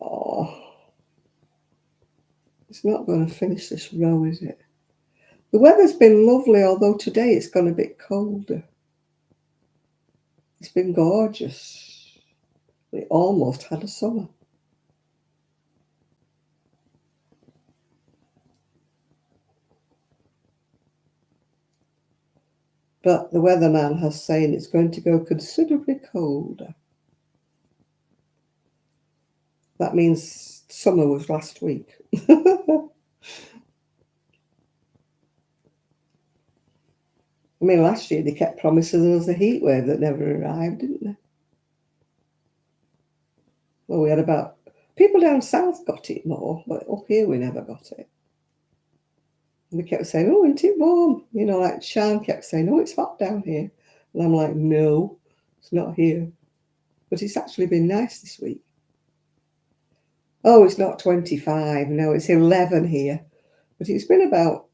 Oh, it's not going to finish this row, is it? The weather's been lovely, although today it's gone a bit colder. It's been gorgeous. We almost had a summer. But the weatherman has saying it's going to go considerably colder. That means summer was last week. I mean, last year they kept promising us a heat wave that never arrived, didn't they? Well, we had about... People down south got it more, but up here we never got it. And they kept saying, oh, isn't it warm? You know, like Sean kept saying, oh, it's hot down here. And I'm like, no, it's not here. But it's actually been nice this week. Oh, it's not 25. No, it's 11 here. But it's been about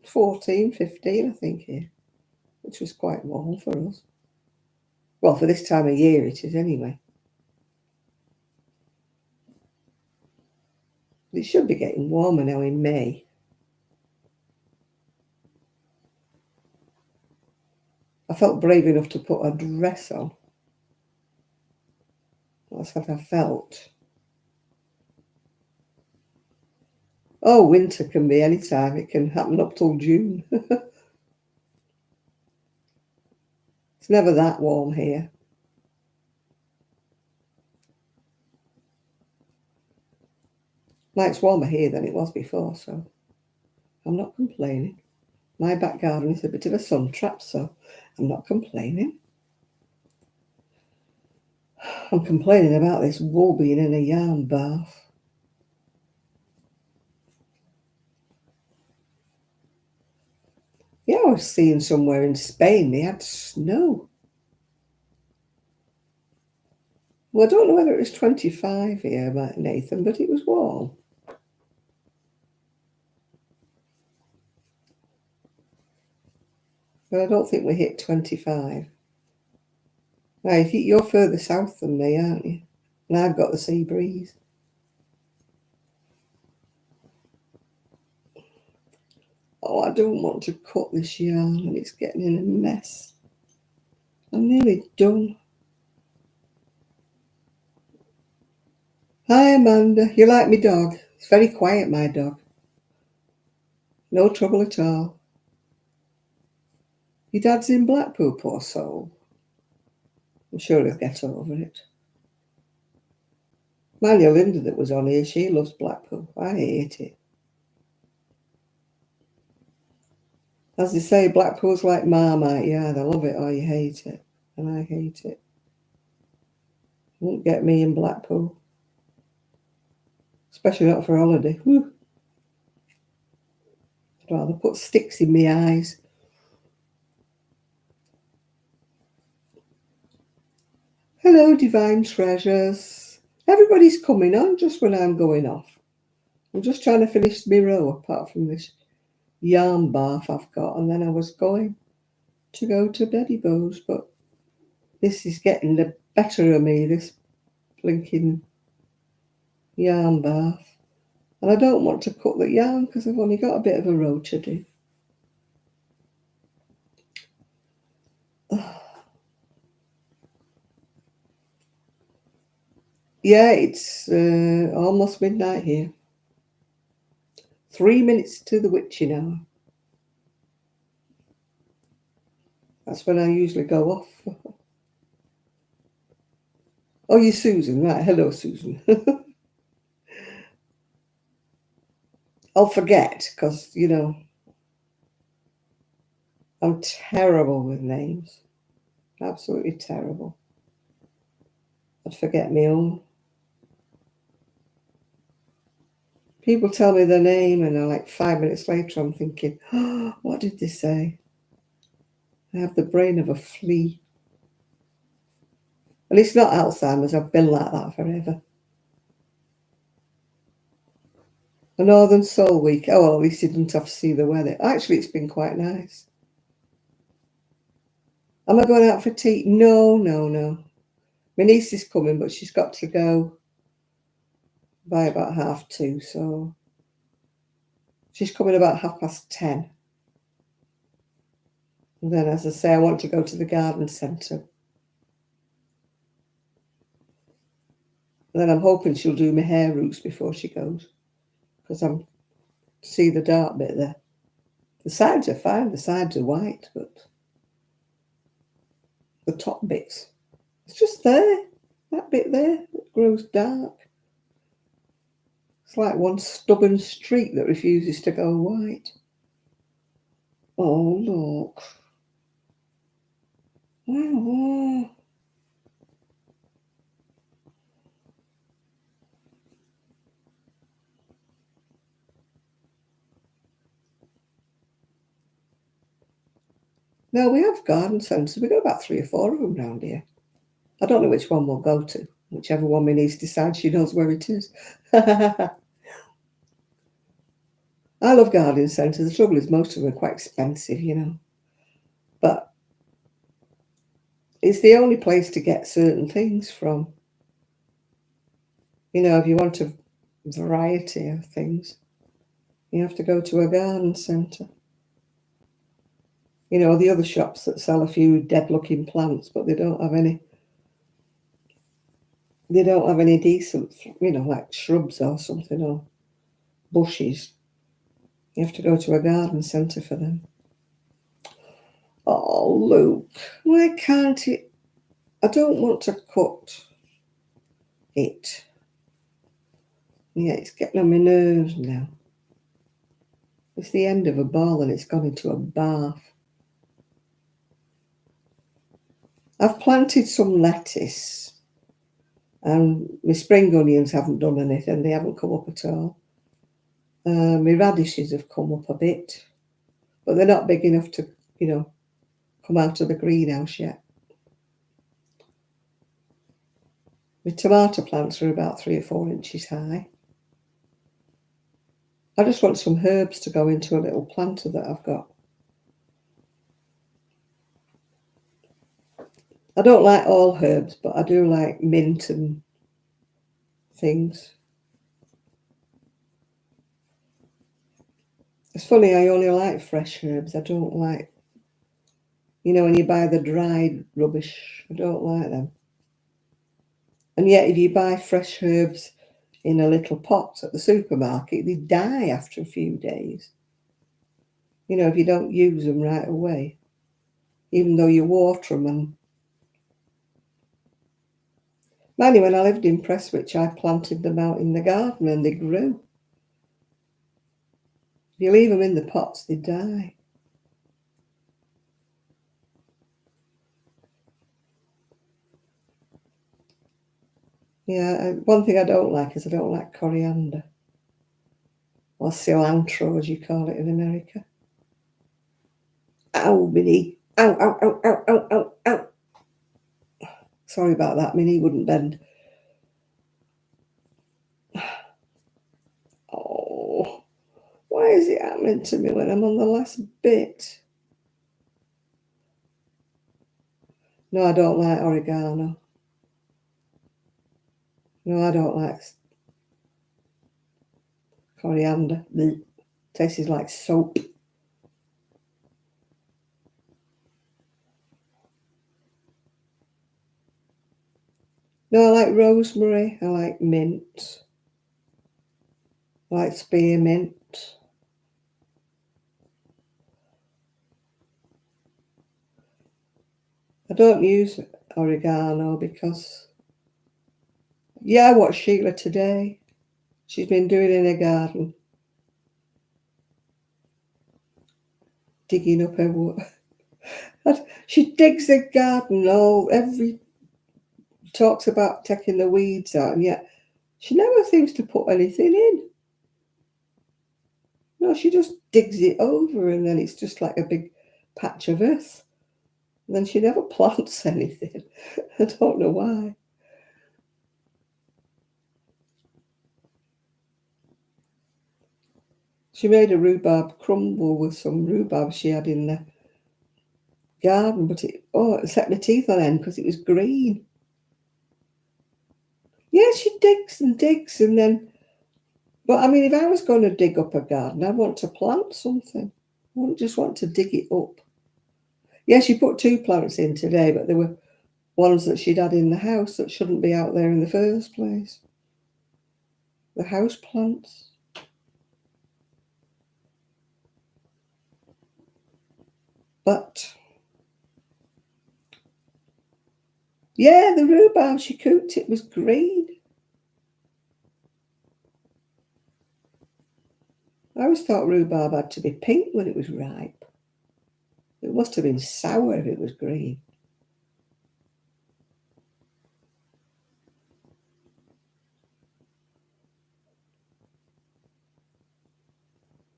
14, 15, I think, here, which was quite warm for us. Well, for this time of year it is anyway. It should be getting warmer now in May. I felt brave enough to put a dress on. That's what I felt. Oh, winter can be any time. It can happen up till June. It's never that warm here. Well, it's warmer here than it was before, so I'm not complaining. My back garden is a bit of a sun trap, so I'm not complaining. I'm complaining about this wool being in a yarn bath. Yeah, I was seeing somewhere in Spain they had snow. Well, I don't know whether it was 25 here, Nathan, but it was warm. But I don't think we hit 25. Now, you're further south than me, aren't you? And I've got the sea breeze. Oh, I don't want to cut this yarn and it's getting in a mess. I'm nearly done. Hi, Amanda. You like me dog? It's very quiet, my dog. No trouble at all. Your dad's in Blackpool, poor soul. I'm sure he'll get over it. Mind you, Linda that was on here, she loves Blackpool. I hate it. As they say, Blackpool's like Marmite. You either love it or you hate it. And I hate it. Won't get me in Blackpool. Especially not for holiday. Whew. I'd rather put sticks in my eyes. Hello, divine treasures. Everybody's coming on just when I'm going off. I'm just trying to finish my row apart from this yarn bath I've got. And then I was going to go to Betty Bo's, but this is getting the better of me, this blinking yarn bath. And I don't want to cut the yarn because I've only got a bit of a row to do. Yeah, it's almost midnight here. 3 minutes to the witching hour. That's when I usually go off. Oh, you're Susan, right? Hello, Susan. I'll forget because, you know, I'm terrible with names. Absolutely terrible. I'd forget my own. People tell me their name and I'm like 5 minutes later I'm thinking, oh, what did they say? I have the brain of a flea. And it's not Alzheimer's, I've been like that forever. A Northern Soul Week. Oh, well, at least you didn't have to see the weather. Actually, it's been quite nice. Am I going out for tea? No. My niece is coming, but she's got to go by about 2:30, so she's coming about 10:30. And then, as I say, I want to go to the garden centre. And then I'm hoping she'll do my hair roots before she goes, because I'm see the dark bit there. The sides are fine, the sides are white, but the top bits, it's just there. That bit there, it grows dark. It's like one stubborn streak that refuses to go white. Oh, look. Wow. Now, we have garden centres. We've got about 3 or 4 of them round here. I don't know which one we'll go to. Whichever one my niece decides she knows where it is. I love garden centres. The trouble is most of them are quite expensive, you know. But it's the only place to get certain things from. You know, if you want a variety of things, you have to go to a garden centre. You know, the other shops that sell a few dead-looking plants, but they don't have any decent, you know, like shrubs or something, or bushes. You have to go to a garden centre for them. Oh, Luke, why can't it? I don't want to cut it. Yeah, it's getting on my nerves now. It's the end of a ball and it's gone into a bath. I've planted some lettuce and my spring onions haven't done anything. They haven't come up at all. My radishes have come up a bit, but they're not big enough to, you know, come out of the greenhouse yet. My tomato plants are about 3 or 4 inches high. I just want some herbs to go into a little planter that I've got. I don't like all herbs, but I do like mint and things. It's funny, I only like fresh herbs. I don't like, you know, when you buy the dried rubbish, I don't like them. And yet, if you buy fresh herbs in a little pot at the supermarket, they die after a few days. You know, if you don't use them right away, even though you water them. And mind, when I lived in Prestwich, I planted them out in the garden and they grew. If you leave them in the pots, they die. Yeah, one thing I don't like is I don't like coriander. Or cilantro, as you call it in America. Ow, my knee. Ow, ow, ow, ow, ow, ow, ow. Sorry about that, my knee wouldn't bend. Oh, why is it happening to me when I'm on the last bit? No, I don't like oregano. No, I don't like coriander. It tastes like soap. No, I like rosemary. I like mint. I like spearmint. I don't use oregano because, yeah, I watched Sheila today. She's been doing in her garden, digging up her wood. She digs the garden talks about taking the weeds out, and yet she never seems to put anything in. No, she just digs it over and then it's just like a big patch of earth. And then she never plants anything. I don't know why. She made a rhubarb crumble with some rhubarb she had in the garden, but it set my teeth on end because it was green. Yeah, she digs and then, but I mean, if I was going to dig up a garden, I'd want to plant something. I wouldn't just want to dig it up. Yeah, she put 2 plants in today, but there were ones that she'd had in the house that shouldn't be out there in the first place. The house plants. But yeah, the rhubarb she cooked, it was green. I always thought rhubarb had to be pink when it was ripe. It must have been sour if it was green.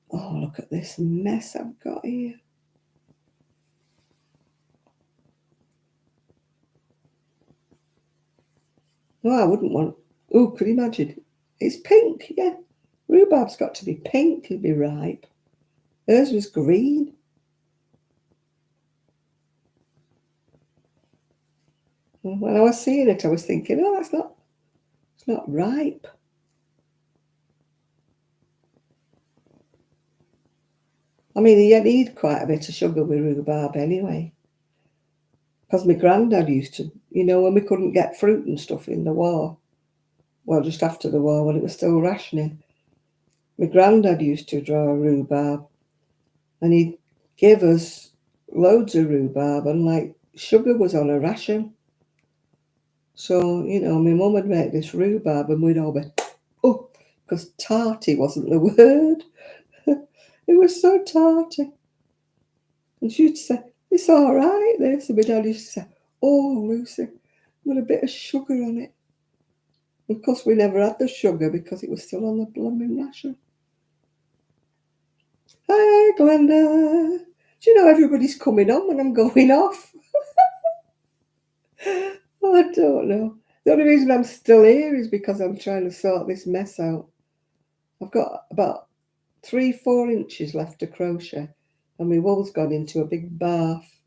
Oh, look at this mess I've got here. No, I wouldn't want... Oh, could you imagine? It's pink, yeah. Rhubarb's got to be pink to be ripe. Hers was green. When I was seeing it, I was thinking, oh, it's not ripe. I mean, you need quite a bit of sugar with rhubarb anyway. Because my granddad used to, when we couldn't get fruit and stuff in the war, well, just after the war when it was still rationing, my granddad used to draw rhubarb and he'd give us loads of rhubarb and like sugar was on a ration. So, my mum would make this rhubarb and we'd all be, oh, because tarty wasn't the word. It was so tarty. And she'd say, it's all right, this. And my dad used to say, oh, Lucy, put a bit of sugar on it. Of course, we never had the sugar because it was still on the blooming ration. Hi, Glenda. Do you know everybody's coming on when I'm going off? Well, I don't know. The only reason I'm still here is because I'm trying to sort this mess out. I've got about 3-4 inches left to crochet and my wool's gone into a big bath.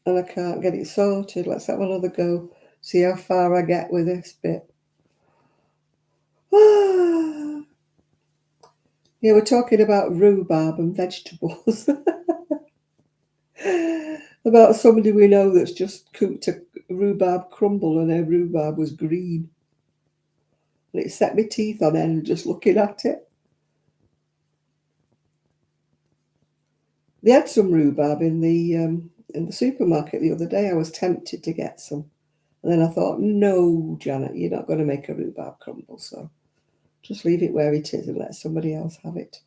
And I can't get it sorted. Let's have another go. See how far I get with this bit. Yeah, we're talking about rhubarb and vegetables. About somebody we know that's just cooked a rhubarb crumble and her rhubarb was green. And it set my teeth on end just looking at it. They had some rhubarb in the supermarket the other day. I was tempted to get some. And then I thought, no, Janet, you're not going to make a rhubarb crumble, so just leave it where it is and let somebody else have it.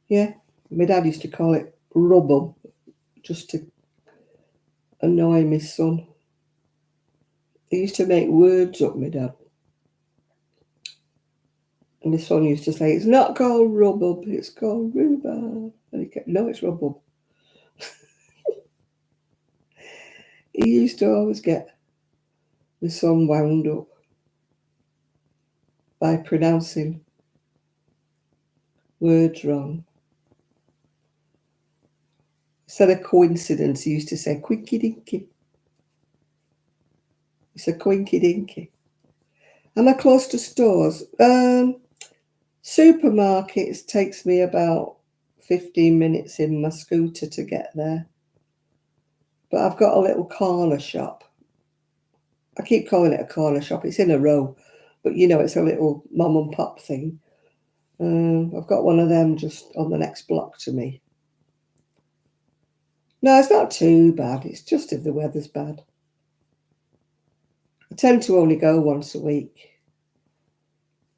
Yeah, my dad used to call it rubble, just to annoy my son. He used to make words up, my dad. And my son used to say, it's not called rubble, it's called rhubarb. And he kept, no, it's rubble. He used to always get my son wound up by pronouncing words wrong. Instead of coincidence, he used to say quinky dinky. It's a quinky dinky. Am I close to stores? Supermarkets takes me about 15 minutes in my scooter to get there. But I've got a little corner shop. I keep calling it a corner shop. It's in a row, but it's a little mom and pop thing. I've got one of them just on the next block to me. No, it's not too bad. It's just if the weather's bad. I tend to only go once a week.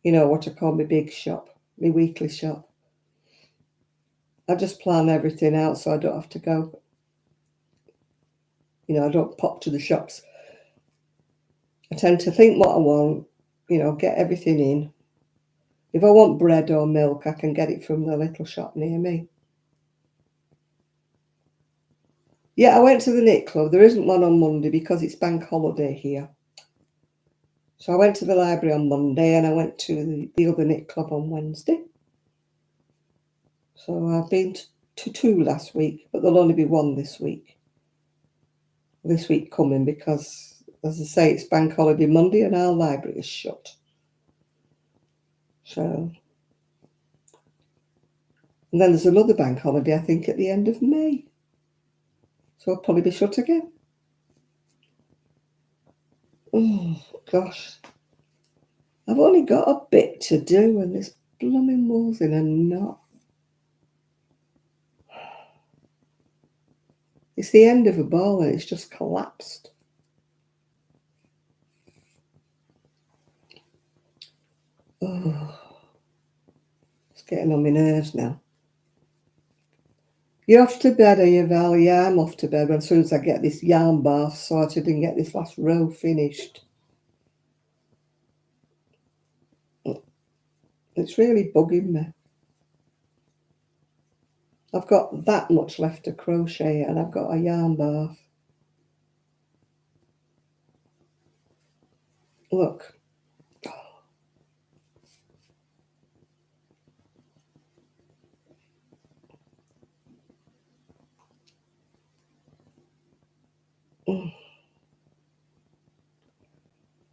What I call my big shop, my weekly shop. I just plan everything out so I don't have to go. I don't pop to the shops. I tend to think what I want, get everything in. If I want bread or milk, I can get it from the little shop near me. Yeah, I went to the knit club. There isn't one on Monday because it's bank holiday here. So I went to the library on Monday and I went to the other knit club on Wednesday. So I've been to 2 last week, but there'll only be 1 this week. This week coming because, as I say, it's bank holiday Monday and our library is shut. So, and then there's another bank holiday, I think, at the end of May. So I'll probably be shut again. Oh, gosh. I've only got a bit to do and this blooming wool's in a knot. It's the end of a ball and it's just collapsed. Oh, it's getting on my nerves now. You're off to bed, are you, Val? Yeah, I'm off to bed as soon as I get this yarn bath sorted and get this last row finished. It's really bugging me. I've got that much left to crochet and I've got a yarn bath. Look.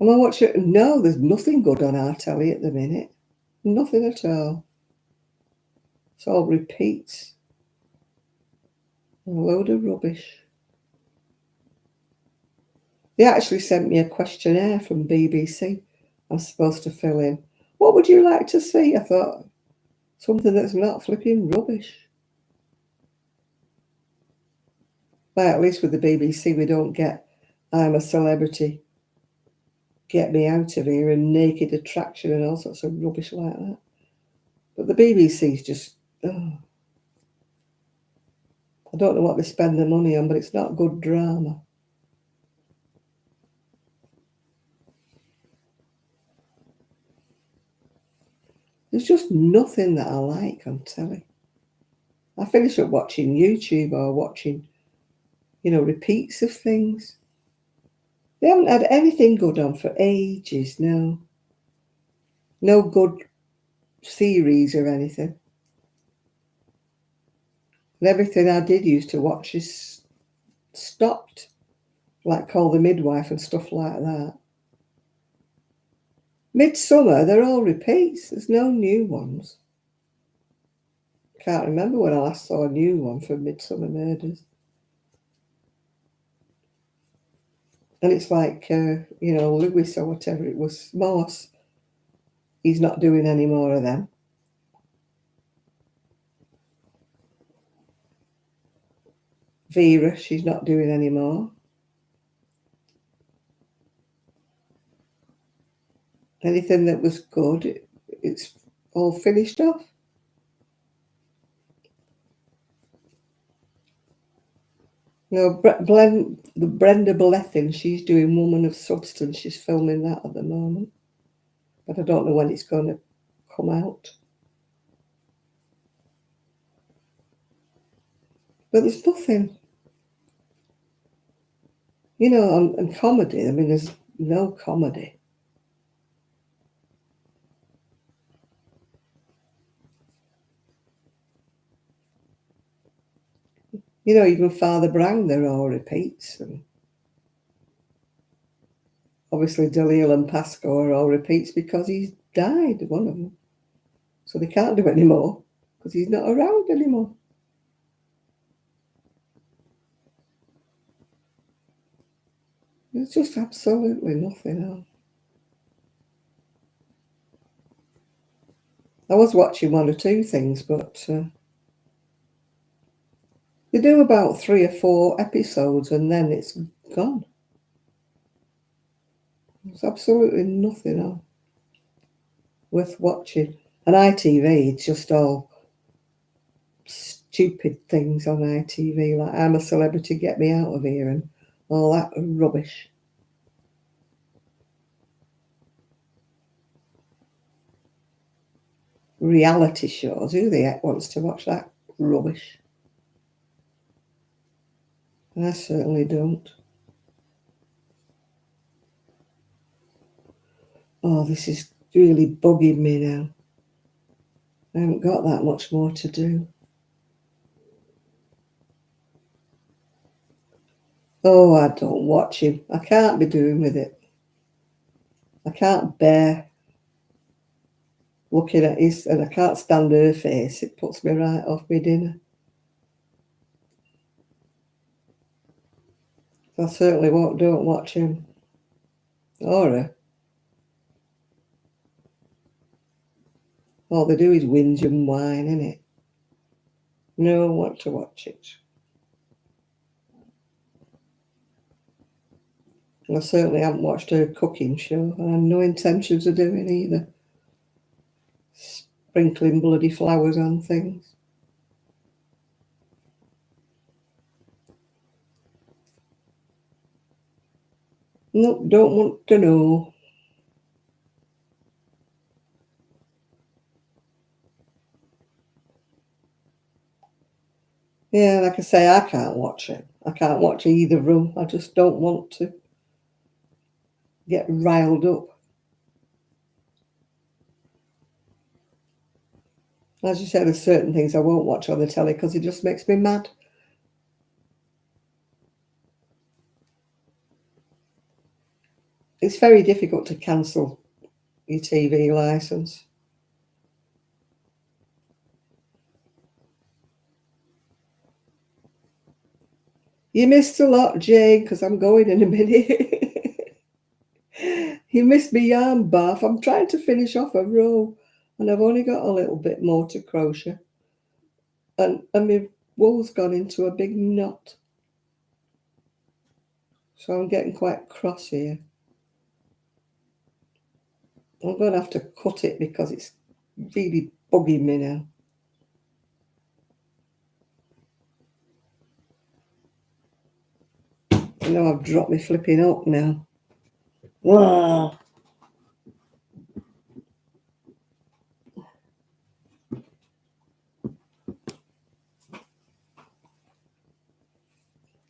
Am I watching? No, there's nothing good on our telly at the minute. Nothing at all. It's all repeats. A load of rubbish. They actually sent me a questionnaire from BBC I'm supposed to fill in. What would you like to see? I thought, something that's not flipping rubbish. But at least with the BBC, we don't get I'm a celebrity, get me out of here, and naked attraction and all sorts of rubbish like that. But the BBC's just, I don't know what they spend their money on, but it's not good drama. There's just nothing that I like on telly. I finish up watching YouTube or watching, repeats of things. They haven't had anything good on for ages, no. No good series or anything. And everything I did used to watch is stopped, like Call the Midwife and stuff like that. Midsummer, they're all repeats. There's no new ones. Can't remember when I last saw a new one for Midsummer Murders. And it's like, Lewis or whatever it was, Morse. He's not doing any more of them. Vera, she's not doing any more. Anything that was good, it's all finished off. Brenda Blethyn, she's doing Woman of Substance. She's filming that at the moment. But I don't know when it's going to come out. But there's nothing. And comedy, I mean, there's no comedy. Even Father Brown, they're all repeats. And obviously, Dalil and Pasco are all repeats because he's died, one of them. So they can't do any more because he's not around anymore. There's just absolutely nothing else. I was watching one or two things, but they do about 3 or 4 episodes and then it's gone. There's absolutely nothing else worth watching. And ITV, it's just all stupid things on ITV, like I'm a Celebrity, Get Me Out of Here, and all that rubbish. Reality shows, who the heck wants to watch that rubbish? And I certainly don't. Oh, this is really bugging me now. I haven't got that much more to do. Oh, I don't watch him. I can't be doing with it. I can't bear looking at his, and I can't stand her face. It puts me right off my dinner. I certainly don't watch him. Or her. All they do is whinge and whine, innit? No one wants to watch it. And I certainly haven't watched her cooking show, and I have no intentions of doing either. Sprinkling bloody flowers on things. Nope, don't want to know. Yeah, like I say, I can't watch it. I can't watch either of them. I just don't want to get riled up. As you said, there's certain things I won't watch on the telly because it just makes me mad. It's very difficult to cancel your TV licence. You missed a lot, Jane, because I'm going in a minute. You missed me yarn bath. I'm trying to finish off a row, and I've only got a little bit more to crochet. And my wool's gone into a big knot. So I'm getting quite cross here. I'm going to have to cut it because it's really bugging me now. I know I've dropped my flipping up now. Wow.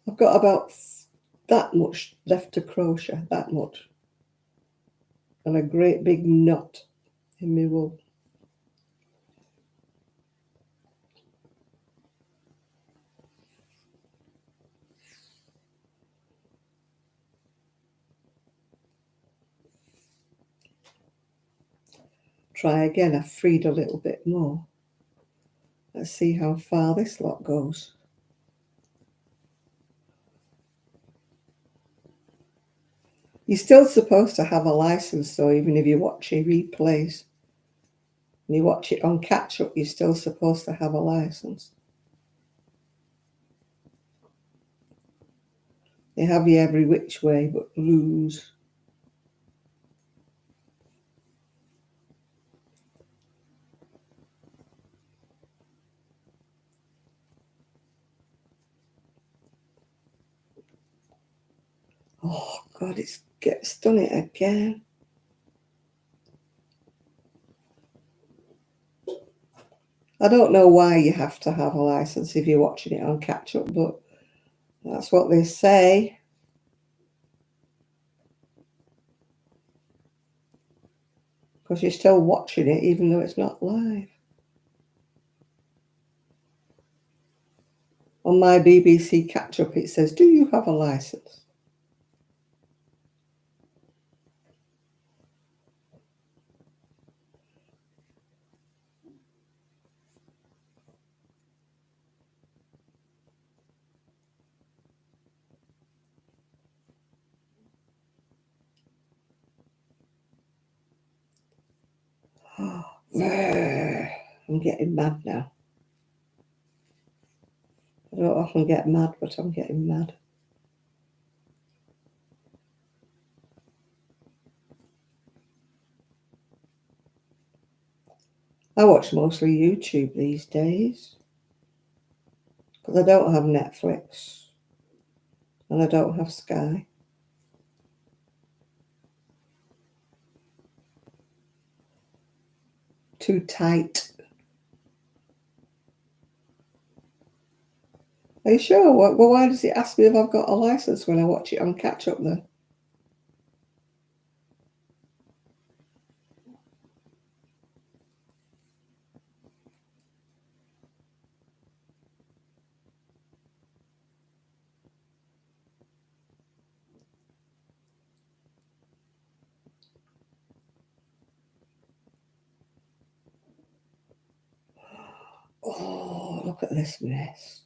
I've got about that much left to crochet, that much. And a great big knot in my wool. Try again. I've freed a little bit more. Let's see how far this lot goes. You're still supposed to have a license, though, even if you watch your replays. And you watch it on catch up, you're still supposed to have a license. They have you every which way but lose. Oh, God, it's done it again. I don't know why you have to have a license if you're watching it on catch up, but that's what they say. Because you're still watching it even though it's not live. On my BBC catch up, it says, do you have a license? I'm getting mad now. I don't often get mad, but I'm getting mad. I watch mostly YouTube these days because I don't have Netflix and I don't have Sky. Too tight. Are you sure? Well, why does it ask me if I've got a license when I watch it on catch up then? Oh, look at this mess.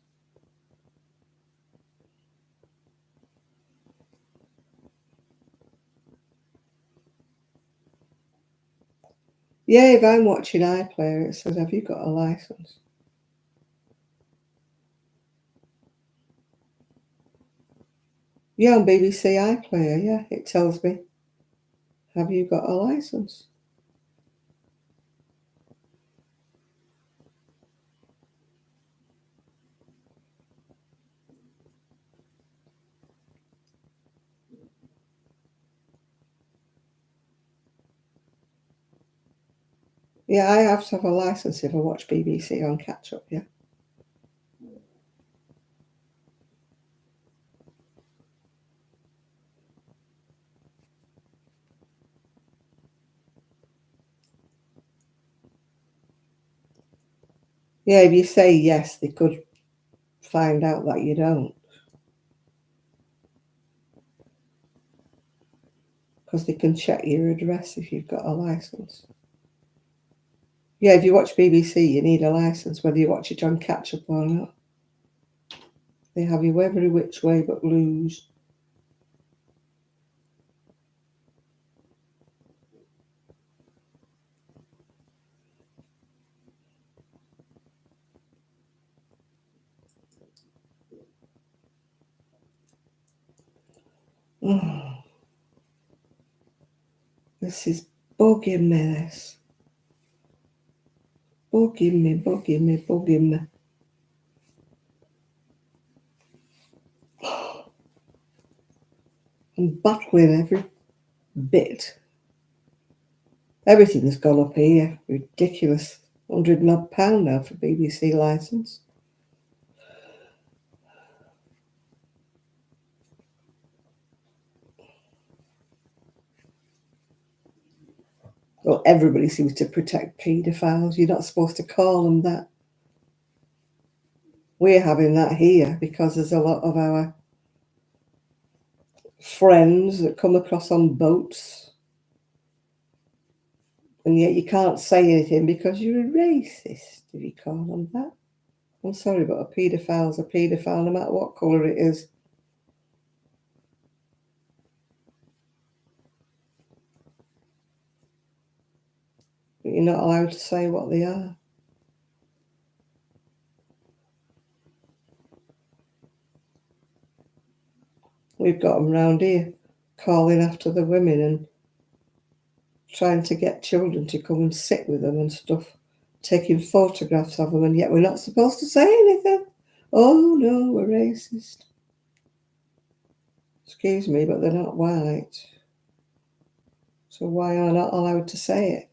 Yeah, if I'm watching iPlayer, it says, have you got a license? Yeah, on BBC iPlayer, yeah, it tells me, have you got a license? Yeah, I have to have a license if I watch BBC on catch up, yeah. Yeah, if you say yes, they could find out that you don't. Because they can check your address if you've got a license. Yeah, if you watch BBC, you need a license, whether you watch it on catch up or not. They have you every which way but loose. Oh, this is bugging me, this. Bugging me, bugging me, bugging me. I'm battling every bit. Everything's gone up here. Ridiculous. £100 now for BBC licence. Well, everybody seems to protect paedophiles. You're not supposed to call them that. We're having that here because there's a lot of our friends that come across on boats, and yet you can't say anything because you're a racist if you call them that. I'm sorry, but a paedophile's a paedophile no matter what colour it is. But you're not allowed to say what they are. We've got them round here calling after the women and trying to get children to come and sit with them and stuff, taking photographs of them, and yet we're not supposed to say anything. Oh no, we're racist. Excuse me, but they're not white. So why are not allowed to say it?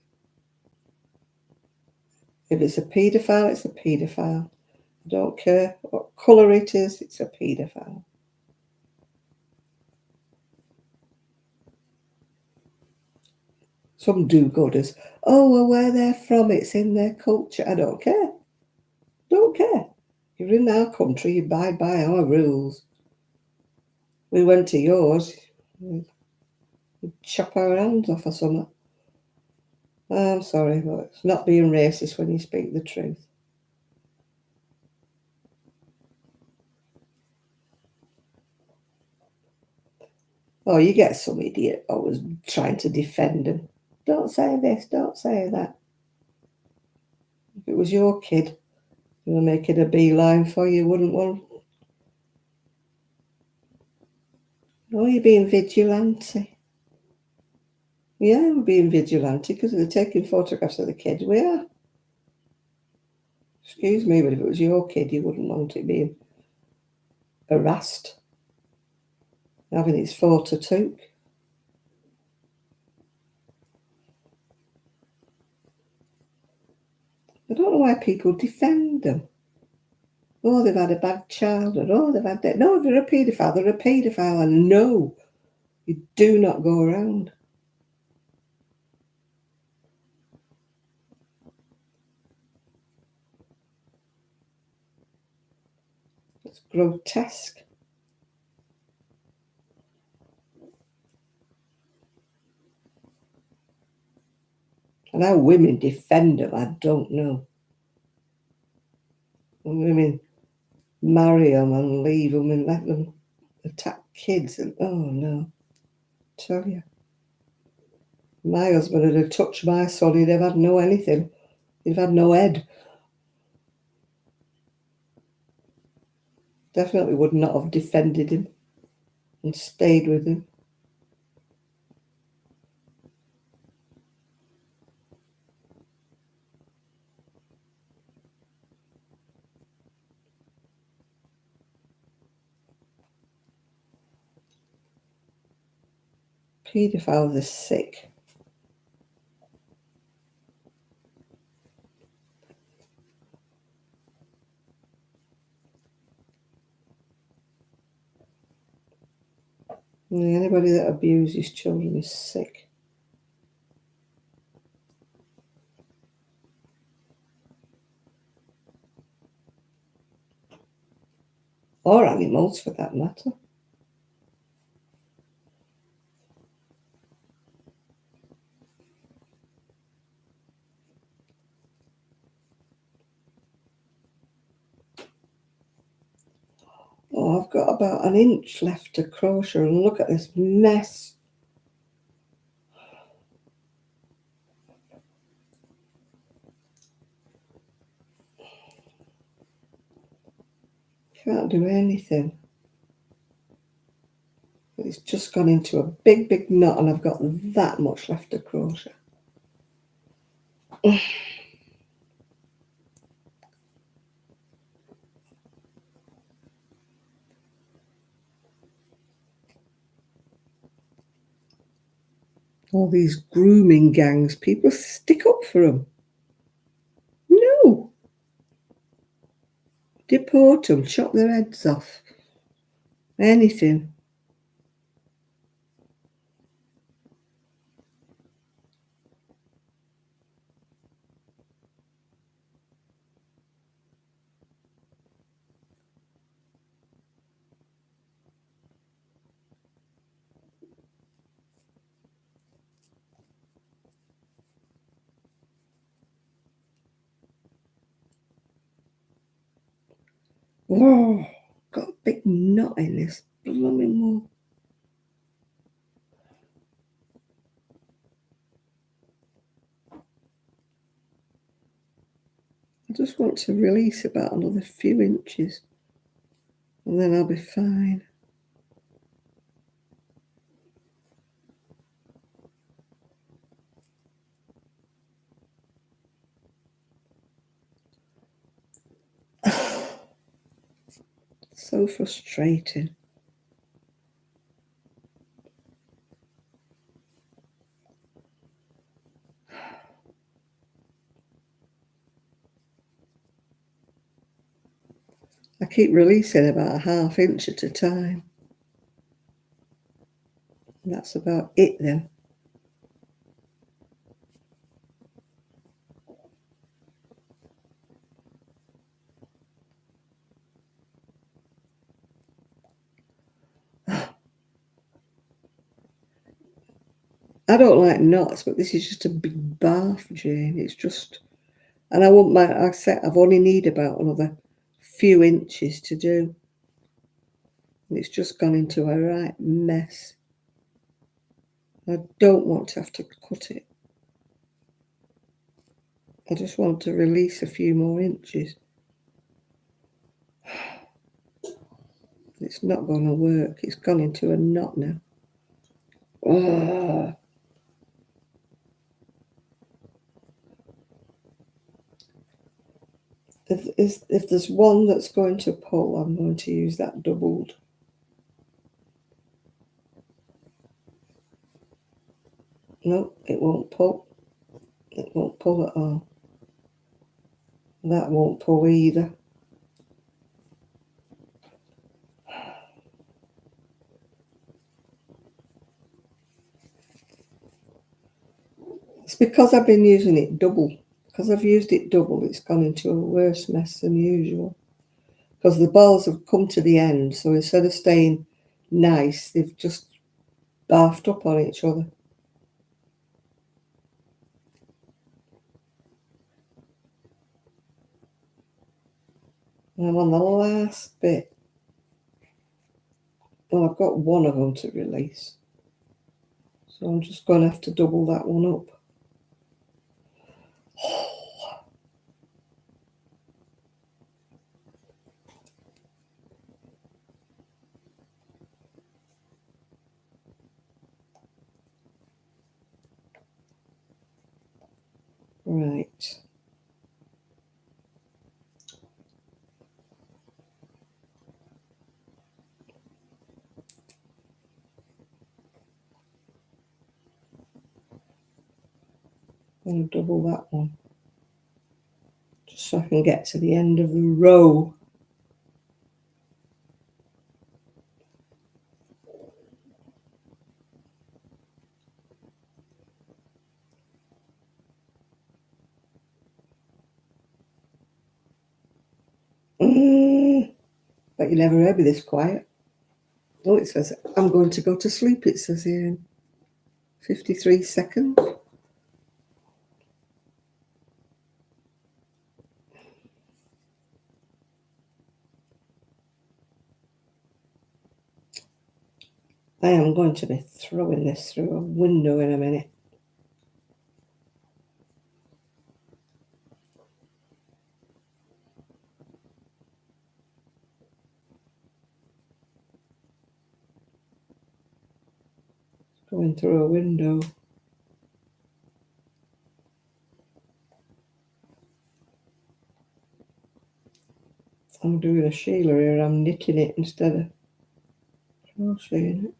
If it's a paedophile, it's a paedophile. I don't care what colour it is, it's a paedophile. Some do-gooders. Oh, well, where they're from, it's in their culture. I don't care. Don't care. You're in our country, you abide by our rules. We went to yours, we'd chop our hands off or something. I'm sorry, but it's not being racist when you speak the truth. Oh, you get some idiot always trying to defend them. Don't say this, don't say that. If it was your kid, they were making a beeline for you, wouldn't one? Oh, you're being vigilante. Yeah, we're being vigilante because they're taking photographs of the kids. We are. Excuse me, but if it was your kid, you wouldn't want it being harassed, having its photo took. I don't know why people defend them. Oh, they've had a bad childhood. Oh, they've had that. No, they're a paedophile. They're a paedophile. And no, you do not go around. It's grotesque. And how women defend them, I don't know. And women marry them and leave them and let them attack kids. And oh, no. I tell you. My husband would have touched my son, he'd have had no anything. He'd have had no head. Definitely would not have defended him and stayed with him. Paedophiles are sick. Anybody that abuses children is sick. Or animals, for that matter. Oh, I've got about an inch left to crochet, and look at this mess. Can't do anything. It's just gone into a big, big knot, and I've got that much left to crochet. All these grooming gangs, people stick up for them. No. Deport them, chop their heads off. Anything. Oh, got a big knot in this blooming wool. I just want to release about another few inches, and then I'll be fine. So frustrating. I keep releasing about a ½ inch at a time. And that's about it then. I don't like knots, but this is just a big bath, Jane. It's just, and I won't mind, like I said, I've only need about another few inches to do. And it's just gone into a right mess. I don't want to have to cut it. I just want to release a few more inches. It's not going to work. It's gone into a knot now. Oh. If there's one that's going to pull, I'm going to use that doubled. No, it won't pull. It won't pull at all. That won't pull either. It's because I've been using it double. Because I've used it double, it's gone into a worse mess than usual. Because the balls have come to the end, so instead of staying nice, they've just barfed up on each other. And I'm on the last bit. Well, I've got one of them to release. So I'm just going to have to double that one up. Right. I'm going to double that one, just so I can get to the end of the row. But you never heard me this quiet. Oh, it says, I'm going to go to sleep, it says here in 53 seconds. I am going to be throwing this through a window in a minute. Going through a window. I'm doing a Sheila here, I'm knitting it instead of crocheting it.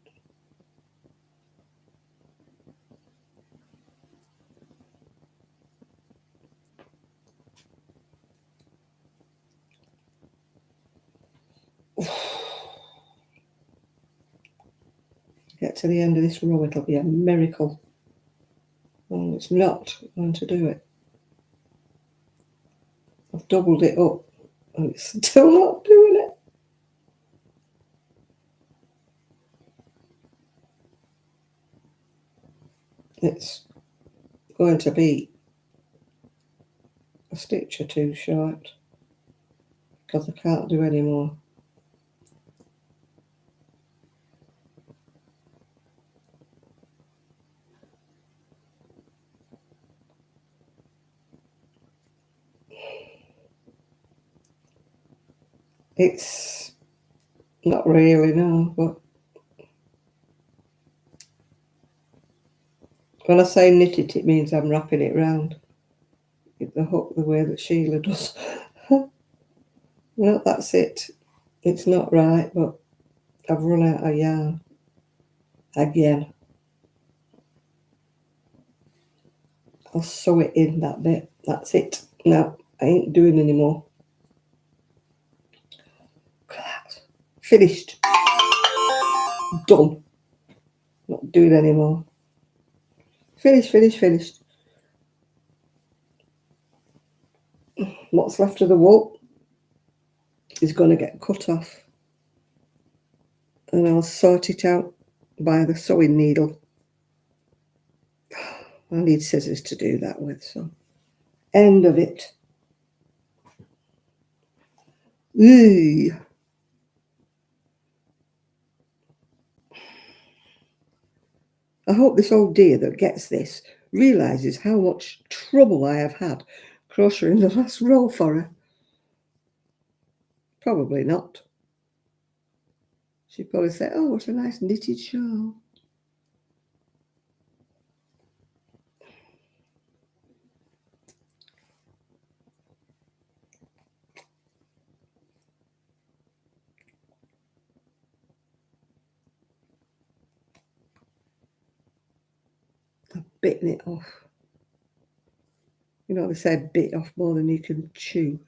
Get to the end of this row, it'll be a miracle. Well, it's not going to do it. I've doubled it up and it's still not doing it. It's going to be a stitch or two short because I can't do any more. It's not really, no, but when I say knit it, it means I'm wrapping it round the hook the way that Sheila does. No, that's it. It's not right, but I've run out of yarn again. I'll sew it in that bit. That's it. No, I ain't doing any more. Finished. Done. Not doing any more. Finished. What's left of the wool is going to get cut off. And I'll sort it out by the sewing needle. I need scissors to do that with, so end of it. Eee. I hope this old dear that gets this realises how much trouble I have had crocheting the last row for her. Probably not. She'd probably say, oh, what a nice knitted shawl. I've bitten it off. You know, they say bit off more than you can chew.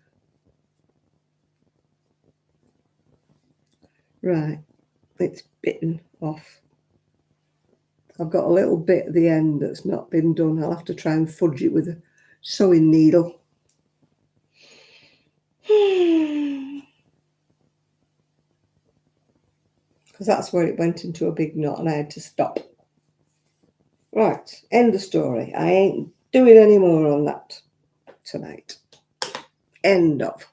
Right, it's bitten off. I've got a little bit at the end that's not been done. I'll have to try and fudge it with a sewing needle. Because that's where it went into a big knot and I had to stop. Right, end of story. I ain't doing any more on that tonight. End of.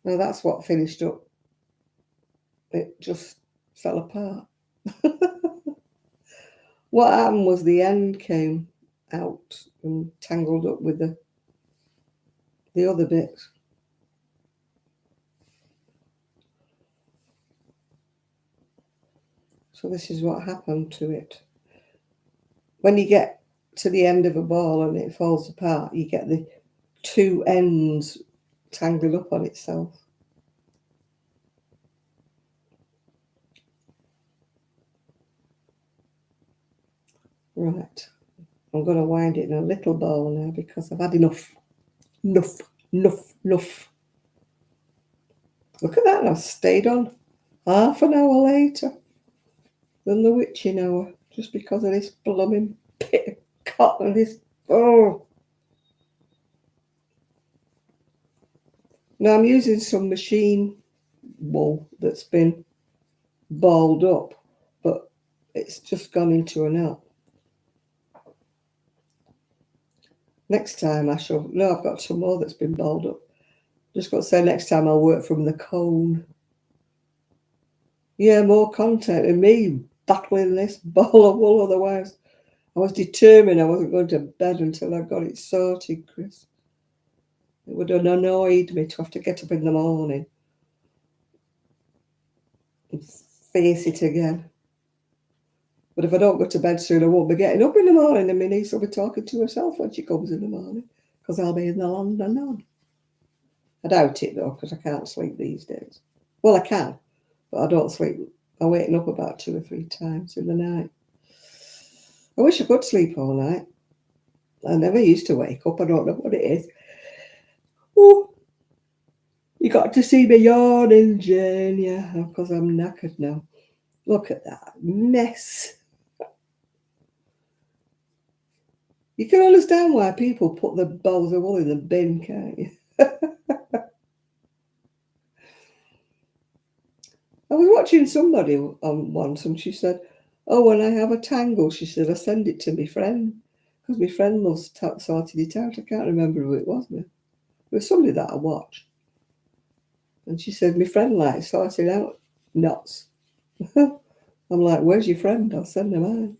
Now that's what finished up. it just fell apart. What happened was the end came out and tangled up with the other bits. So this is what happened to it. When you get to the end of a ball and it falls apart, you get the two ends tangled up on itself. Right, I'm going to wind it in a little ball now because I've had enough. Enough. Look at that, I've stayed on half an hour later than the witching hour just because of this blooming bit of cotton. Now I'm using some machine wool that's been balled up, but it's just gone into a knot. Next time I've got some more that's been balled up. Just got to say, next time I'll work from the cone. Yeah, more content and me battling this ball of wool. Otherwise, I was determined I wasn't going to bed until I got it sorted, Chris. It would have annoyed me to have to get up in the morning and face it again. But if I don't go to bed soon, I won't be getting up in the morning, and my niece will be talking to herself when she comes in the morning because I'll be in the land of none. I doubt it, though, because I can't sleep these days. Well, I can, but I don't sleep. I'm waking up about 2 or 3 times in the night. I wish I could sleep all night. I never used to wake up. I don't know what it is. Ooh. You got to see me yawning, Jane, yeah, because I'm knackered now. Look at that mess. You can understand why people put the balls of wool in the bin, can't you? I was watching somebody on once and she said, oh, when I have a tangle, she said, I send it to my friend because my friend loves sorting it out. I can't remember who it was now. It was somebody that I watched. And she said, my friend likes sorting out knots. I'm like, where's your friend? I'll send her mine.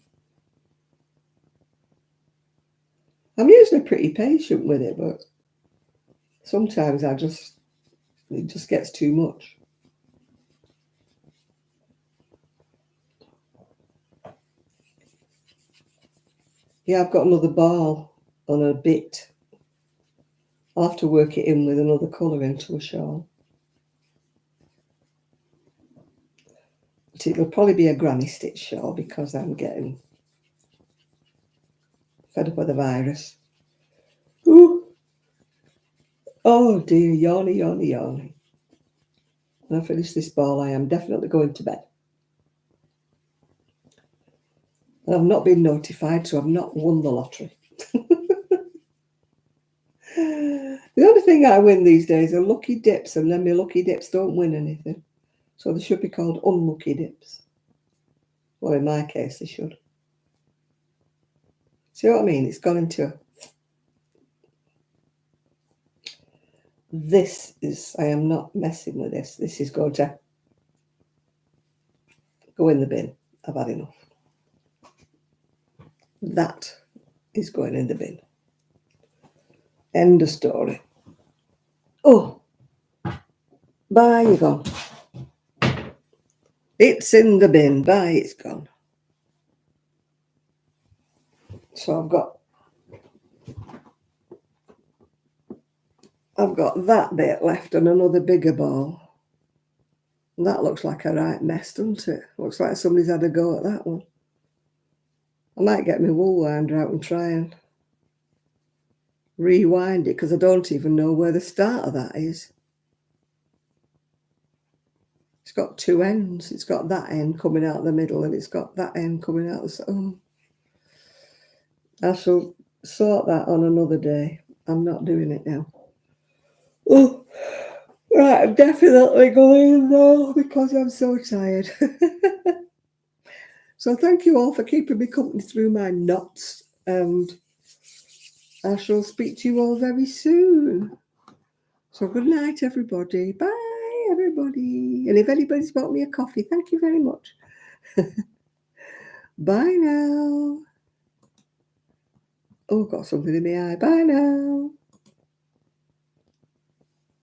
I'm usually pretty patient with it, but sometimes it just gets too much. Yeah, I've got another ball on a bit. I'll have to work it in with another colour into a shawl. But it'll probably be a granny stitch shawl because I'm getting fed up with the virus. Ooh. Oh dear, yawny. When I finish this ball, I am definitely going to bed. And I've not been notified, so I've not won the lottery. The only thing I win these days are lucky dips, and then my lucky dips don't win anything. So they should be called unlucky dips. Well, in my case, they should. See what I mean? It's gone into... I am not messing with this. This is going to go in the bin. I've had enough. That is going in the bin. End of story. Oh, bye, you're gone. It's in the bin. Bye, it's gone. So I've got that bit left and another bigger ball. And that looks like a right mess, doesn't it? Looks like somebody's had a go at that one. I might get my wool winder out and try and rewind it because I don't even know where the start of that is. It's got 2 ends. It's got that end coming out the middle and it's got that end coming out the side. I shall sort that on another day. I'm not doing it now. Oh, right, I'm definitely going now because I'm so tired. So thank you all for keeping me company through my knots, and I shall speak to you all very soon. So good night, everybody. Bye. everybody. And if anybody's bought me a coffee, thank you very much. Bye now. Oh, got something in my eye. Bye now.